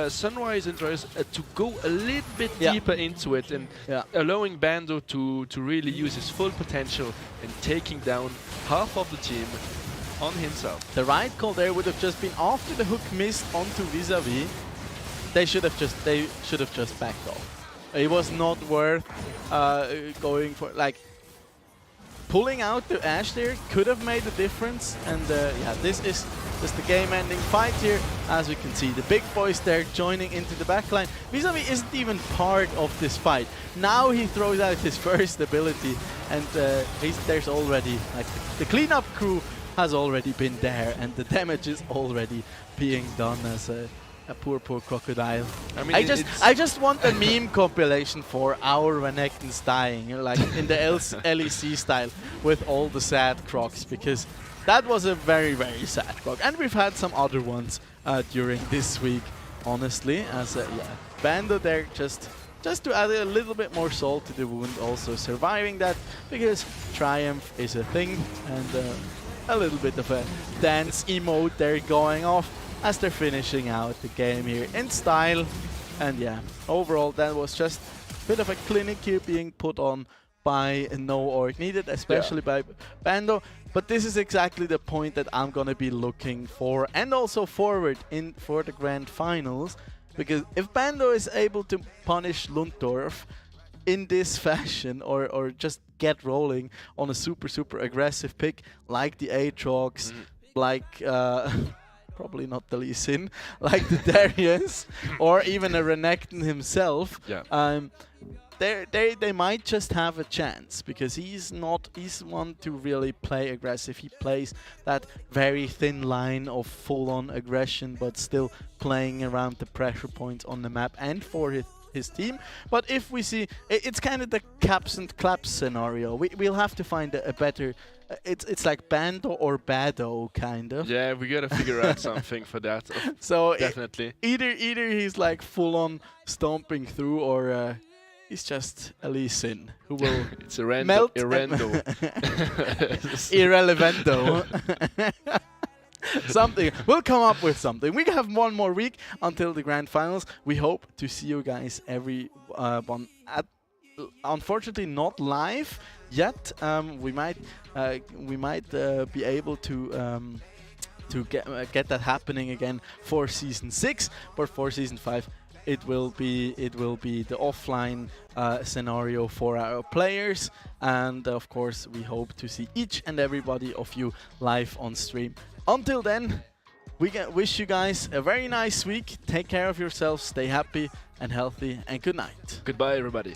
Sunrise Enjoyers to go a little bit deeper into it, and allowing Bando to really use his full potential and taking down half of the team on himself. The right call there would have just been after the hook missed onto Vis-a-Vis. They should have just backed off. It was not worth going for, like, pulling out the Ashe there could have made a difference. And this is just the game-ending fight here. As we can see, the big boys there joining into the backline. Vis-a-Vis isn't even part of this fight. Now he throws out his first ability, and there's already, like, the cleanup crew has already been there, and the damage is already being done as a poor crocodile. I mean, I just want a meme compilation for our Renekton's dying, like in the LEC style, with all the sad crocs, because that was a very, very sad croc. And we've had some other ones during this week, honestly, as Bando there just to add a little bit more salt to the wound, also surviving that, because Triumph is a thing, and a little bit of a dance emote there going off. as they're finishing out the game here in style. And yeah, overall that was just a bit of a clinic here being put on by no org needed, especially by Bando. But this is exactly the point that I'm gonna be looking for, and also forward in for the grand finals, because if Bando is able to punish Lundorf in this fashion, or just get rolling on a super aggressive pick like the Aatrox, like probably not the Lee Sin, like the Darius, or even a Renekton himself, they might just have a chance, because he's one to really play aggressive. He plays that very thin line of full-on aggression, but still playing around the pressure points on the map and for his team. But if we see, it's kind of the caps and claps scenario. We'll have to find a better. It's like Bando or Bado, kind of. Yeah, we gotta figure out something for that. So definitely. Either he's like full-on stomping through, or he's just a Lee Sin who will it's melt Irrendo. Irrelevando. Something. We'll come up with something. We have one more week until the grand finals. We hope to see you guys everyone at. Unfortunately, not live yet. We might be able to get that happening again for season 6, but for season 5. It will be the offline scenario for our players, and of course we hope to see each and everybody of you live on stream. Until then, we wish you guys a very nice week. Take care of yourselves, stay happy and healthy, and good night. Goodbye, everybody.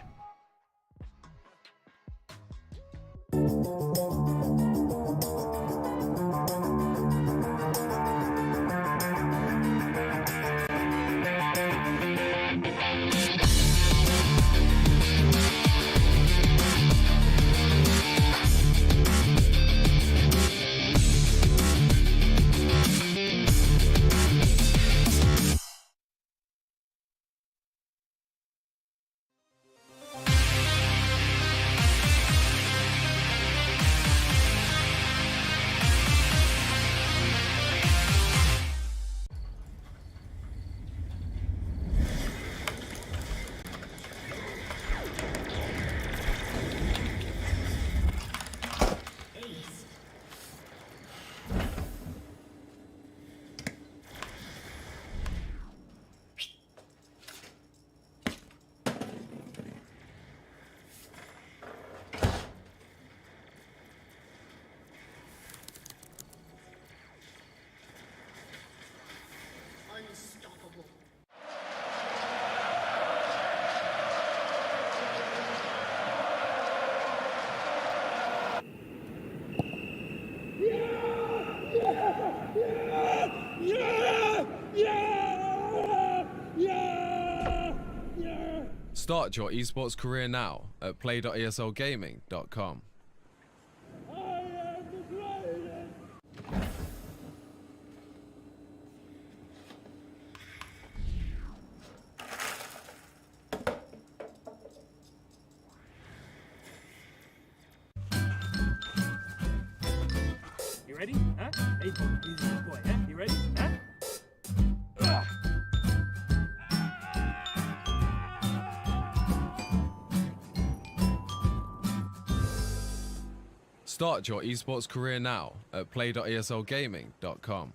Start your esports career now at play.eslgaming.com. You ready? Huh? Hey, he's a good boy. Huh? You ready? Huh? Start your esports career now at play.eslgaming.com.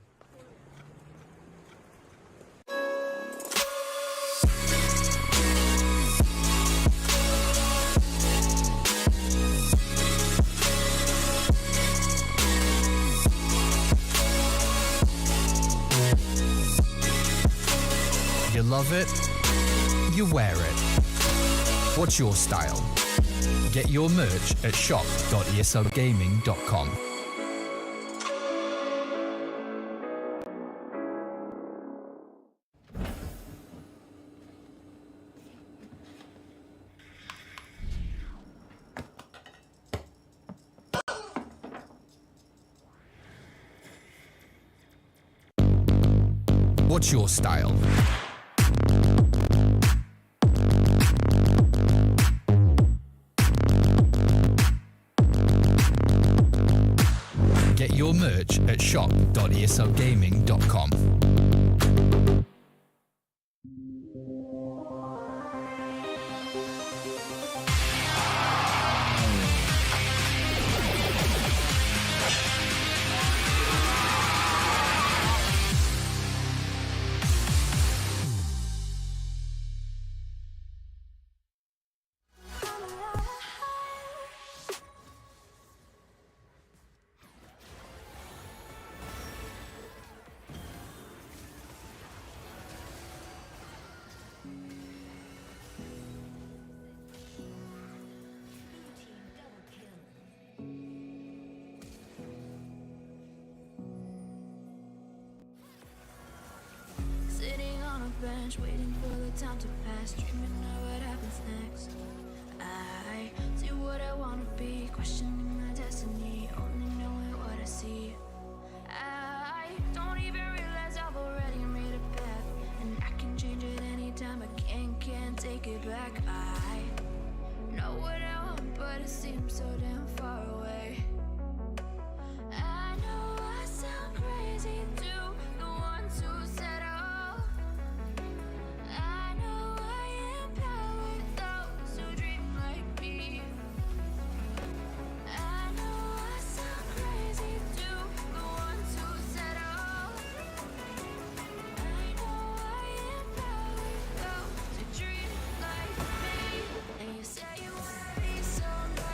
You love it, you wear it. What's your style? Get your merch at shop.eslgaming.com. What's your style? Get your merch merch at shop.esogaming.com. Sitting on a bench, waiting for the time to pass, dreaming of what happens next. I see what I wanna be, questioning my destiny, only knowing what I see. I don't even realize I've already made a path, and I can change it anytime. I can't take it back. I know what I want, but it seems so damn far away. I know I sound crazy to the ones who said I know I empower those who dream like me. I know I sound crazy to the ones who said I know I empower those who dream like me. And you say you wanna be somebody.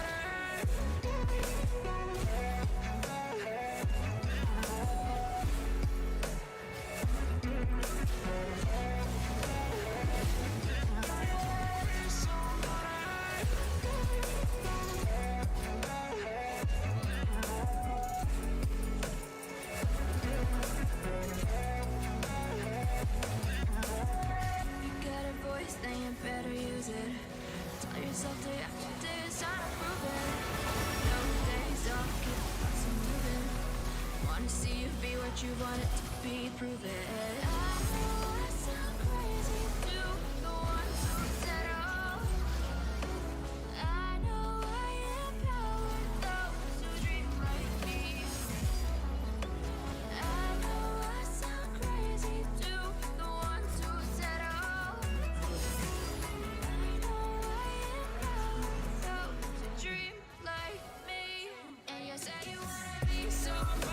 You got a voice, then you better use it. Tell yourself day after day it's time to prove it. No days off, keep the hustle moving. Wanna see you be what you want it to be, prove it. I know I sound crazy to the ones who said I know I empower those who dream like me. I know I sound crazy to the ones who said I know I empower those who dream like me. And you say you wanna be somebody.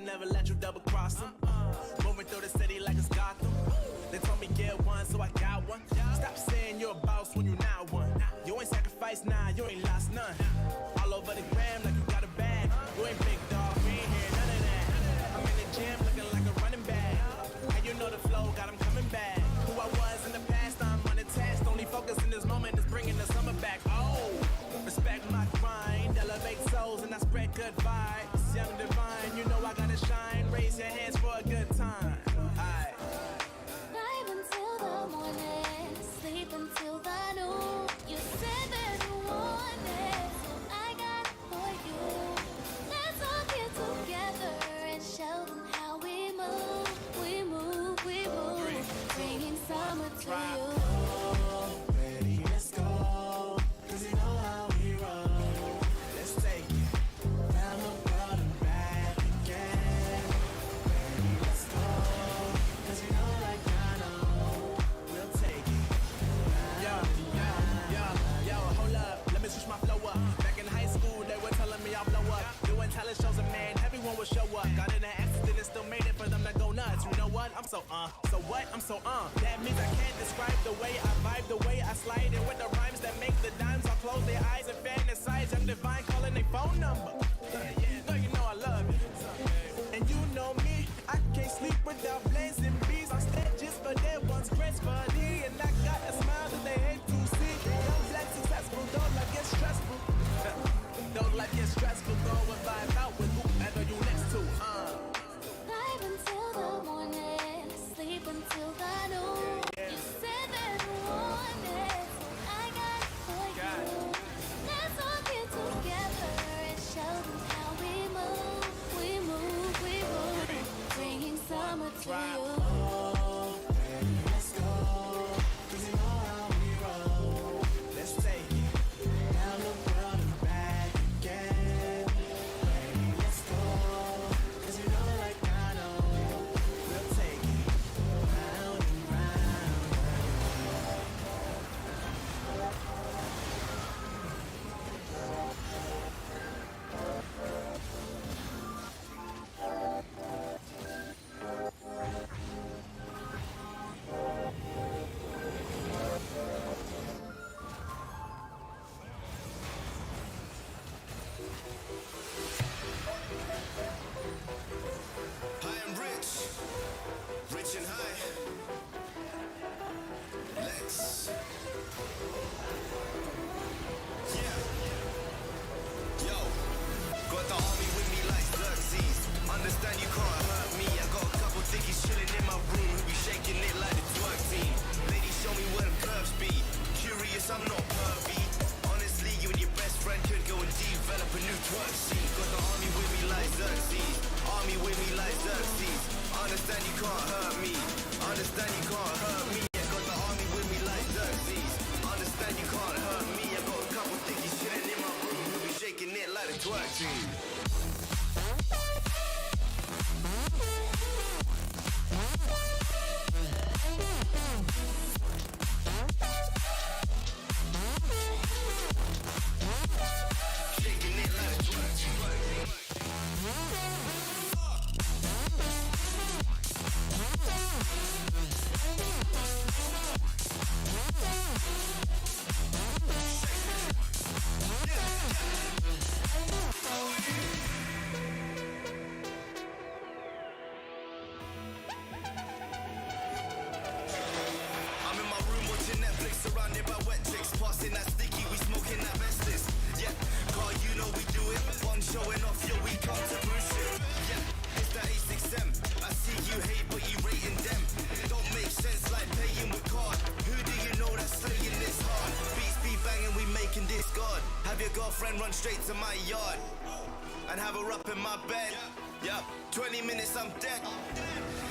Never let you double cross them. Moving through the city like it's Gotham. They told me get one, so I got one. Stop saying you're a boss when you not one. You ain't sacrificed, nah, you ain't lost none. All over the gram like you got a bag. You ain't big dog, we ain't hear none of that. I'm in the gym looking like a running back. How you know the flow, got him coming back. Who I was in the past, I'm unattached. Only focus in this moment is bringing the summer back. Oh, respect my grind, elevate souls and I spread good vibes. Young divine, you know I gotta shine. Raise your hands for a it shows a man, everyone will show up. Got in an accident and still made it for them to go nuts. You know what? I'm so what? I'm so That means I can't describe the way I vibe, the way I slide in with the rhymes that make the dimes all close their eyes and fantasize. I'm divine calling their phone number. No, you know I love it. And you know me, I can't sleep without blazing beats. I'm just for that one's gracefully, and I got a smile that they hate to see. Don't black successful, don't life get stressful. Don't life get stressful, go and vibe out with whoever you next to. Vibe until the morning, sleep until the noon. You said that you wanted, so I got it for you. Let's all get together and show them how we move, bringing summer to you. Let's go, 'cause you know how we roll. Let's take it down the world and back again. Baby, let's go, 'cause you know like I know. We'll take it round and round. I am rich, rich and high. Lex. Yeah. Yo, got the army with me like Xerxes. Understand you can't hurt me. I got a couple dickies chilling in my room who be shaking it like the twerk team. Ladies, show me where them curves be. Curious, I'm not pervy. Honestly, you and your best friend could go and develop a new twerk scene. Got the army with me like Xerxes. Army with me like Xerxes. Understand you can't hurt me. Understand you can't hurt me. I got the army with me like Xerxes. Understand you can't hurt me. I got a couple dickies chilling in my room who be shaking it like the twerk team. Shaking it like the twerk team. I'm in my room watching Netflix, surrounded by wet chicks, passing that sticky, we smoking that Vestas. Yeah, car, you know we do it. One showing off, yo, we come to cruise ship. Yeah, it's the A6M. I see you hate, but you rating them. Don't make sense like paying with card. Who do you know that's slaying this hard? Beats be banging, we making this God. Have your girlfriend run straight to my yard and have her up in my bed. Yup, 20 minutes, I'm dead.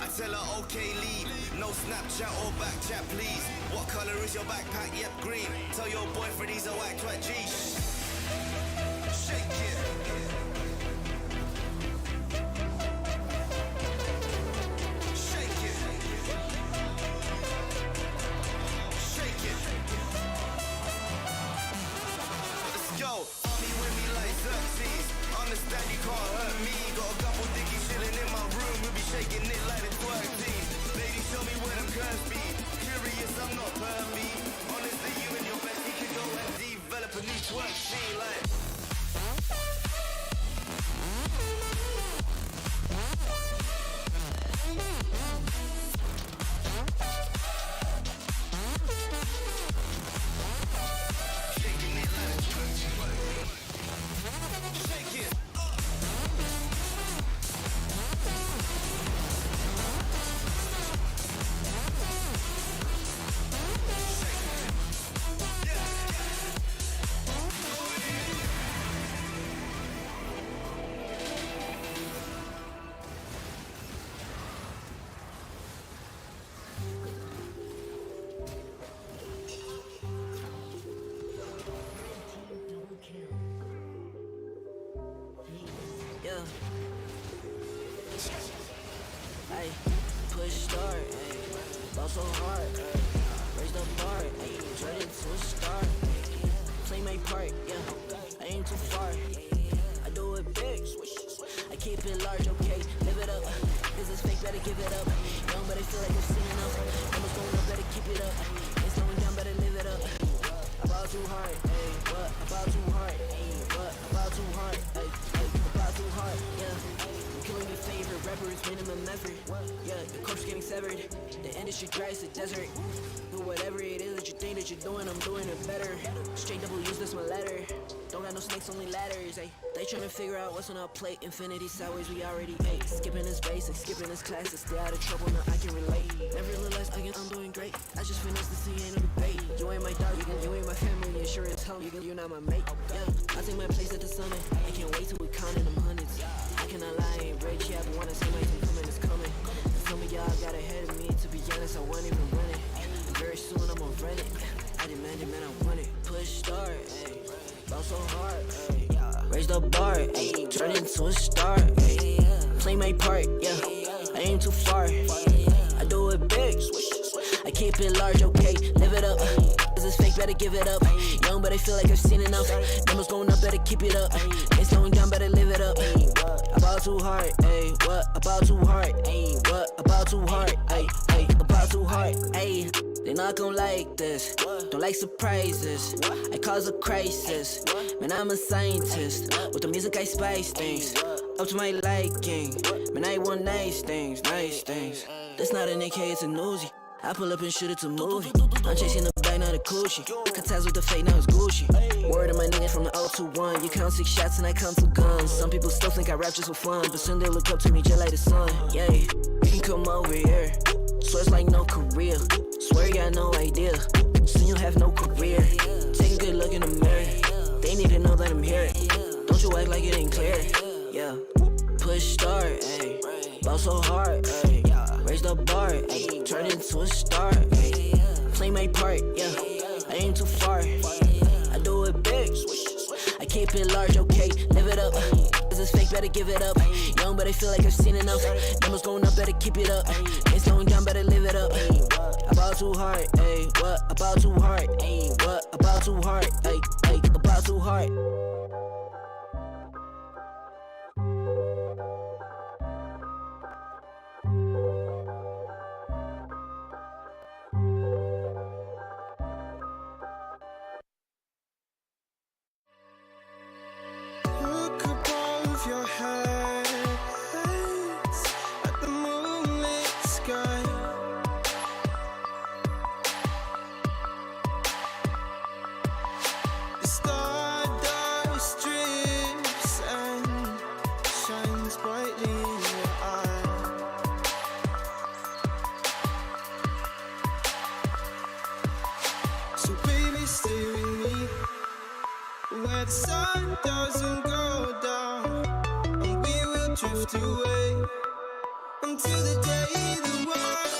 I tell her, okay, leave. No Snapchat or back chat, please. What color is your backpack? Yep, green. Tell your boyfriend he's a whack twat G. Shake it. Shake it. Shake it. Let's go. Army with me like Xerxes. Understand you can't hurt me. Got a couple dickies chilling in my room. We'll be shaking it like the twerk team. Ladies, show me where them curves be. Curious, I'm not pervy. Honestly, you and your bestie could go and develop a new twerk scene like. Shaking it like a twerk team. Shake it. Yeah. Hey, push start, ayy. Ball so hard, ayy. Raise the bar, ayy. Turn into a star. Play my part, yeah. I aim too far. I do it big, keep it large, okay, live it up. This is fake, better give it up. Young, but I feel like I've seen enough. Numbers going up, better keep it up. It's slowing down, better live it up. About too hard, ayy, what? About too hard, ayy, what? About too hard, ayy, about too hard, yeah. Killing your favorite rapper is minimum effort. Yeah, the corpse getting severed. The industry dries the desert. Do whatever it is that you think that you're doing, I'm doing it better. Straight double use, that's my letter. Don't got no snakes, only ladders, ayy. They tryna figure out what's on our plate. Infinity sideways, we already ate. Skipping is basic, skipping is classic. Stay out of trouble, now I can relate. Nevertheless, again, I'm doing great. I just finished the scene, ain't no debate. You ain't my dog, you ain't my family, and sure as hell, you're not my mate. Yeah, I take my place at the summit. I can't wait till we counting them hundreds. I cannot lie, I ain't rich, yeah, but wanna see my team coming, it's coming. Some of y'all got ahead of me, to be honest, I wasn't even running. And very soon I'm on Reddit. I demand it, man, I want it. Push start, ayy. Ball so hard, ayy. Raise the bar, ayy. Turn into a star, ayy. Play my part, yeah. I aim too far. I do it big. I keep it large, okay. Live it up. This is fake, better give it up. Young, but I feel like I've seen enough. Numbers going up, better keep it up. Ain't slowing down, better live it up. About too hard, ayy. What? About too hard, ayy. What? About too hard, ayy. About too hard, ayy. They not gon' like this. Don't like surprises. I cause a crisis. Man, I'm a scientist. With the music, I spice things up to my liking. Man, I want nice things, nice things. That's not an AK, it's a Uzi. I pull up and shoot it to movie. I'm chasing the bag, not a coochie. Cut ties with the fake, now it's Gucci. Word of my niggas from the 0 to 1. You count 6 shots and I count 2 guns. Some people still think I rap just for fun, but soon they look up to me just like the sun. Yeah, you can come over here. Swear it's like no career. Swear you got no idea. Soon you'll have no career. Take a good look in the mirror. They need to know that I'm here. Don't you act like it ain't clear. Yeah, push start, ayy. Ball so hard, ayy. Raise the bar, ayy. Turn into a star, ayy. Play my part, yeah. I aim too far. I do it big. I keep it large, okay. Live it up. This is fake, better give it up. Young, but I feel like I've seen enough. Numbers going up, better keep it up. Ain't slowing down, better live it up. About too hard, ayy. What? About too hard, ayy. What? About too hard, ayy. About too hard. Look above your head at the moonlit sky. The stardust drips and shines brightly in your eye. So baby, stay with me where the sun doesn't go down, and we will drift away until the day the world